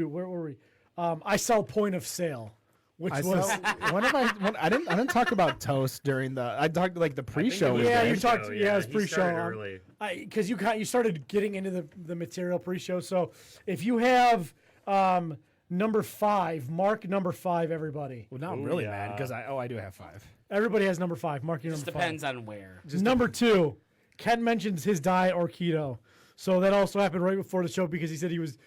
were we? I sell point of sale, which was
I didn't talk about toast during I talked like the pre-show.
was
yeah,
the
you
pre-show,
talked
yeah,
it was
he
pre-show
started early.
because you started getting into the material pre-show. So if you have number 5, mark number 5, everybody.
Well, now I'm really mad because I do have 5.
Everybody has number 5. Mark your
Just
number
depends
5.
on where.
Number 2, Ken mentions his diet or keto. So that also happened right before the show because he said he was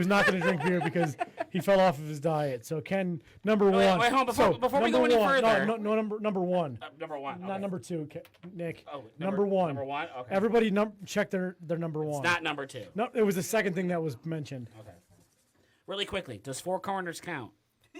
not going to drink beer because he fell off of his diet. So Ken, number 1.
Wait, hold on, before we go
number
any
one.
further.
No, number 1.
Number one.
Not
okay.
number 2, Nick.
Oh,
number 1.
Number 1. Okay.
Everybody check their number 1.
It's not number 2.
No, it was the second thing that was mentioned.
Okay. Really quickly, does 4 corners count?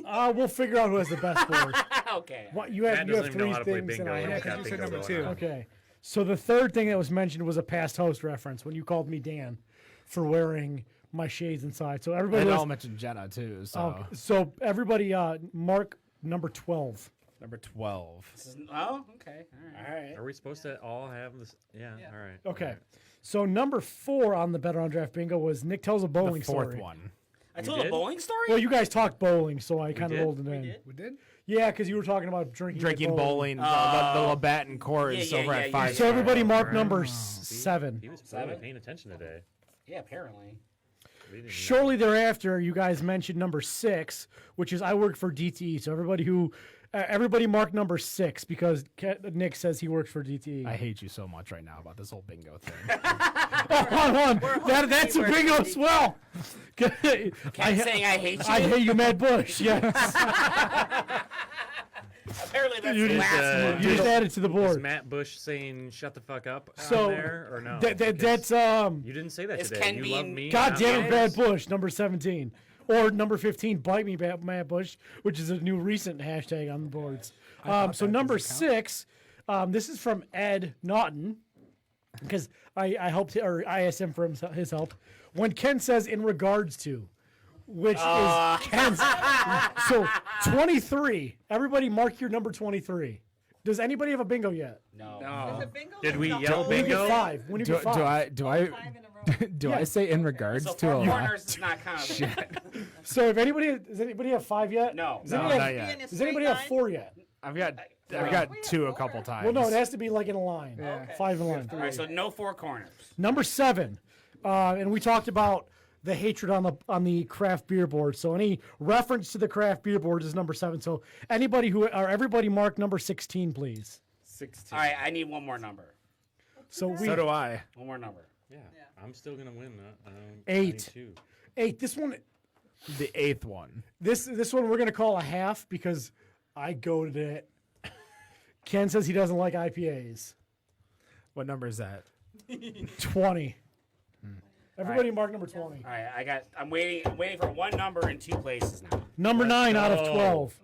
We'll figure out who has the best board.
Okay.
What you
Matt
have
doesn't even know
3
how to play
things, and
bingo.
I
He's
have.
got
you said
bingo
number
going
2.
on.
Okay. So the third thing that was mentioned was a past host reference when you called me Dan for wearing my shades inside. So everybody
And
was,
I'll mention Jenna too. So
so everybody mark number 12.
number 12.
Oh, okay. All right.
Are we supposed to all have this? Yeah. All right.
Okay.
All right.
So number 4 on the Better on Draft Bingo was Nick tells a bowling
The fourth
story.
one.
I told a
did?
bowling story?
Well, you guys talked bowling, so I kind of
did?
rolled it in.
We did?
Yeah, because you were talking about drinking at
Bowling, the Labatt and Coors
Yeah,
over
yeah,
at
yeah,
5.
yeah.
So everybody mark
Right.
number
See?
7.
He was really paying attention today.
Yeah, apparently.
We didn't
Shortly thereafter, you guys mentioned number 6, which is I work for DTE. So everybody mark number 6 because Nick says he works for DTE.
I hate you so much right now about this whole bingo thing.
Hold on. That's a bingo as well.
Ken saying I hate you?
I hate you, Matt Bush. Yes.
Apparently that's
You
the
just-
last one.
You just added to the
Is
board.
Matt Bush saying "shut the fuck up"
So,
on there or no?
That's
You didn't say that
Is
today.
Ken
You
being-
love me.
God
I'm
damn it,
yours.
Bad Bush, number 17. Or number 15, Bite Me, Matt Bush, which is a new recent hashtag on the boards. So number 6, this is from Ed Naughton. because I I asked him for his help. When Ken says "in regards to," which is Ken's, so 23. Everybody, mark your number 23. Does anybody have a bingo yet?
No.
Is it bingo?
Did we
No.
yell
When you
bingo?
get 5. When you get 5.
Do I
Five in a row.
do I say in regards
So
to a
four
lot?
corners is not counting.
So if anybody does anybody have 5 yet?
No.
Does
No,
anybody,
not
have,
yet.
Be in a
does anybody have
straight
4 yet?
I've got
We
two
have
a couple
four.
times.
Well, no, it has to be like in a line.
Yeah.
5 in a line.
All right, so no 4 corners.
Number 7, and we talked about the hatred on the craft beer board. So any reference to the craft beer boards is number 7. So everybody mark number 16, please.
16.
All right, I need one more number.
So we
So do I.
One more number.
Yeah, I'm still gonna win that.
8.
22.
8. This one,
The 8th one.
this one we're gonna call a half because I goaded it. Ken says he doesn't like IPAs.
What number is that?
20. Everybody mark number 20.
All right, I'm waiting for one number in 2 places now.
Number 9 out of
go.
12.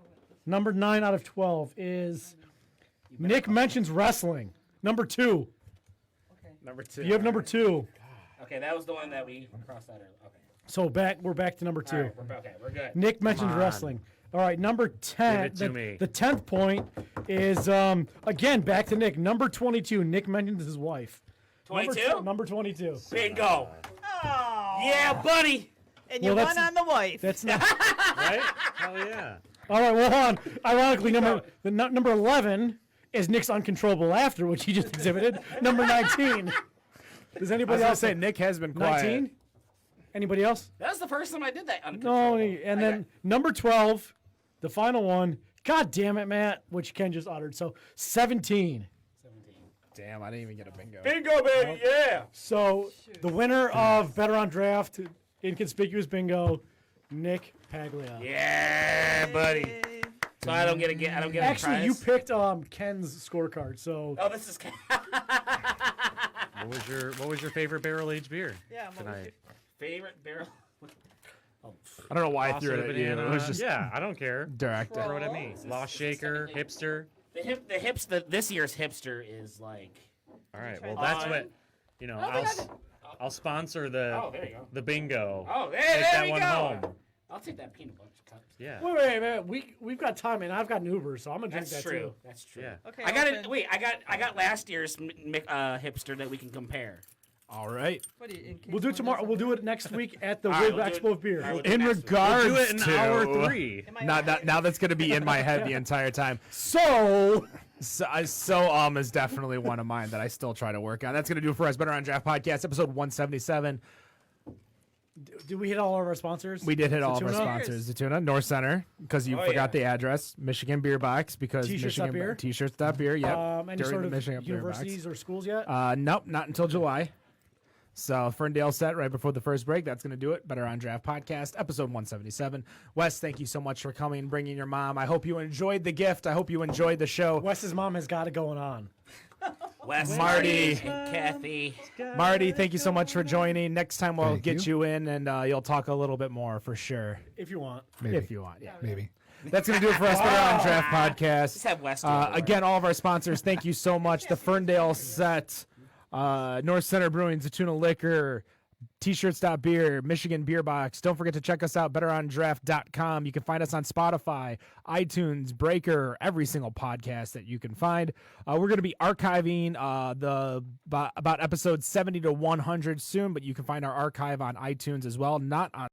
Number 9 out of 12 is Nick mentions wrestling. Number 2.
Number 2.
You have number 2.
Okay, that was the one that we crossed out earlier. Okay.
So we're back to number 2.
All right, we're good.
Nick mentions
on.
wrestling. All right, number 10.
Give it to me.
The 10th point is again back to Nick. Number 22. Nick mentions his wife.
22?
Number 22.
Bingo.
Oh.
Yeah, buddy.
And you
Well,
won
that's-
on the wife.
That's not.
Right? Hell yeah.
All right, well, hold on. Ironically, number 11 is Nick's uncontrollable laughter, which he just exhibited. Number 19. Does
I
anybody
was gonna
else
say Nick has been quiet.
19? Anybody else?
That was the first time I did that.
No, and then number 12, the final one. God damn it, Matt, which Ken just uttered. So 17.
Damn, I didn't even get a bingo.
Bingo, baby, yeah.
So the winner of Better on Draft, Inconspicuous Bingo, Nick Paglia.
Yeah, buddy. So I don't get a
Actually,
prize?
you picked Ken's scorecard. So
Oh, this is.
What was your favorite barrel aged beer
Yeah, what was
tonight?
Favorite barrel?
I don't know why I threw
Sausage
it at you. It
banana.
was just
Yeah, I don't care.
direct.
Throw it at me. Lost shaker, hipster.
This year's hipster is like.
All right.
try
Well,
that
that's
one?
what you know.
I don't think
I'll sponsor the
Oh, there you go.
the bingo.
Oh,
Take
there
that
we
one
go.
home.
I'll take that peanut butter cup.
Yeah.
wait. We've got time, and I've got an Uber, so I'm gonna drink
That's
that
true.
too.
That's true.
Yeah.
Okay,
I got
open.
it. Wait, I got last year's hipster that we can compare.
All right.
What do you- in case
We'll do it
one
tomorrow.
doesn't
We'll do
work?
it next week at the
All right,
Wib
we'll do
Expo
it-
of Beer.
all right, we'll do it
In
next week.
regards
Do it in
to
hour 3.
Am I
Now,
right?
now that's gonna be in my head the entire time.
So
So is definitely one of mine that I still try to work on. That's gonna do it for us. Better on Draft Podcast, episode 177.
did we hit all of our sponsors?
We did hit all of our
Zatuna?
sponsors. Zatuna, North Center, because you
Oh,
forgot
yeah.
the address. Michigan Beer Box, because
T-shirts.beer?
Michigan T-shirts.beer. Yep.
Any
during
sort
the
of
Michigan Beer Box.
universities or schools yet?
Nope, not until July. So Ferndale set right before the first break. That's going to do it. Better on Draft Podcast, episode 177. Wes, thank you so much for coming, bringing your mom. I hope you enjoyed the gift. I hope you enjoyed the show.
Wes's mom has got it going on.
Wes,
Marty.
and Kathy.
Marty, thank you so much for joining. Next time we'll
Thank
get you in and you'll talk a little bit more for sure.
If you want.
Maybe.
If you want, yeah.
Maybe.
That's going to do it for us. Better on Draft Podcast.
Just have Wes do it.
Again, all of our sponsors, thank you so much. The Ferndale set, North Center Brewing, Zatuna Liquor, T-shirts.beer, Michigan Beer Box. Don't forget to check us out, betterondraft.com. You can find us on Spotify, iTunes, Breaker, every single podcast that you can find. We're going to be archiving about episodes 70 to 100 soon, but you can find our archive on iTunes as well, not on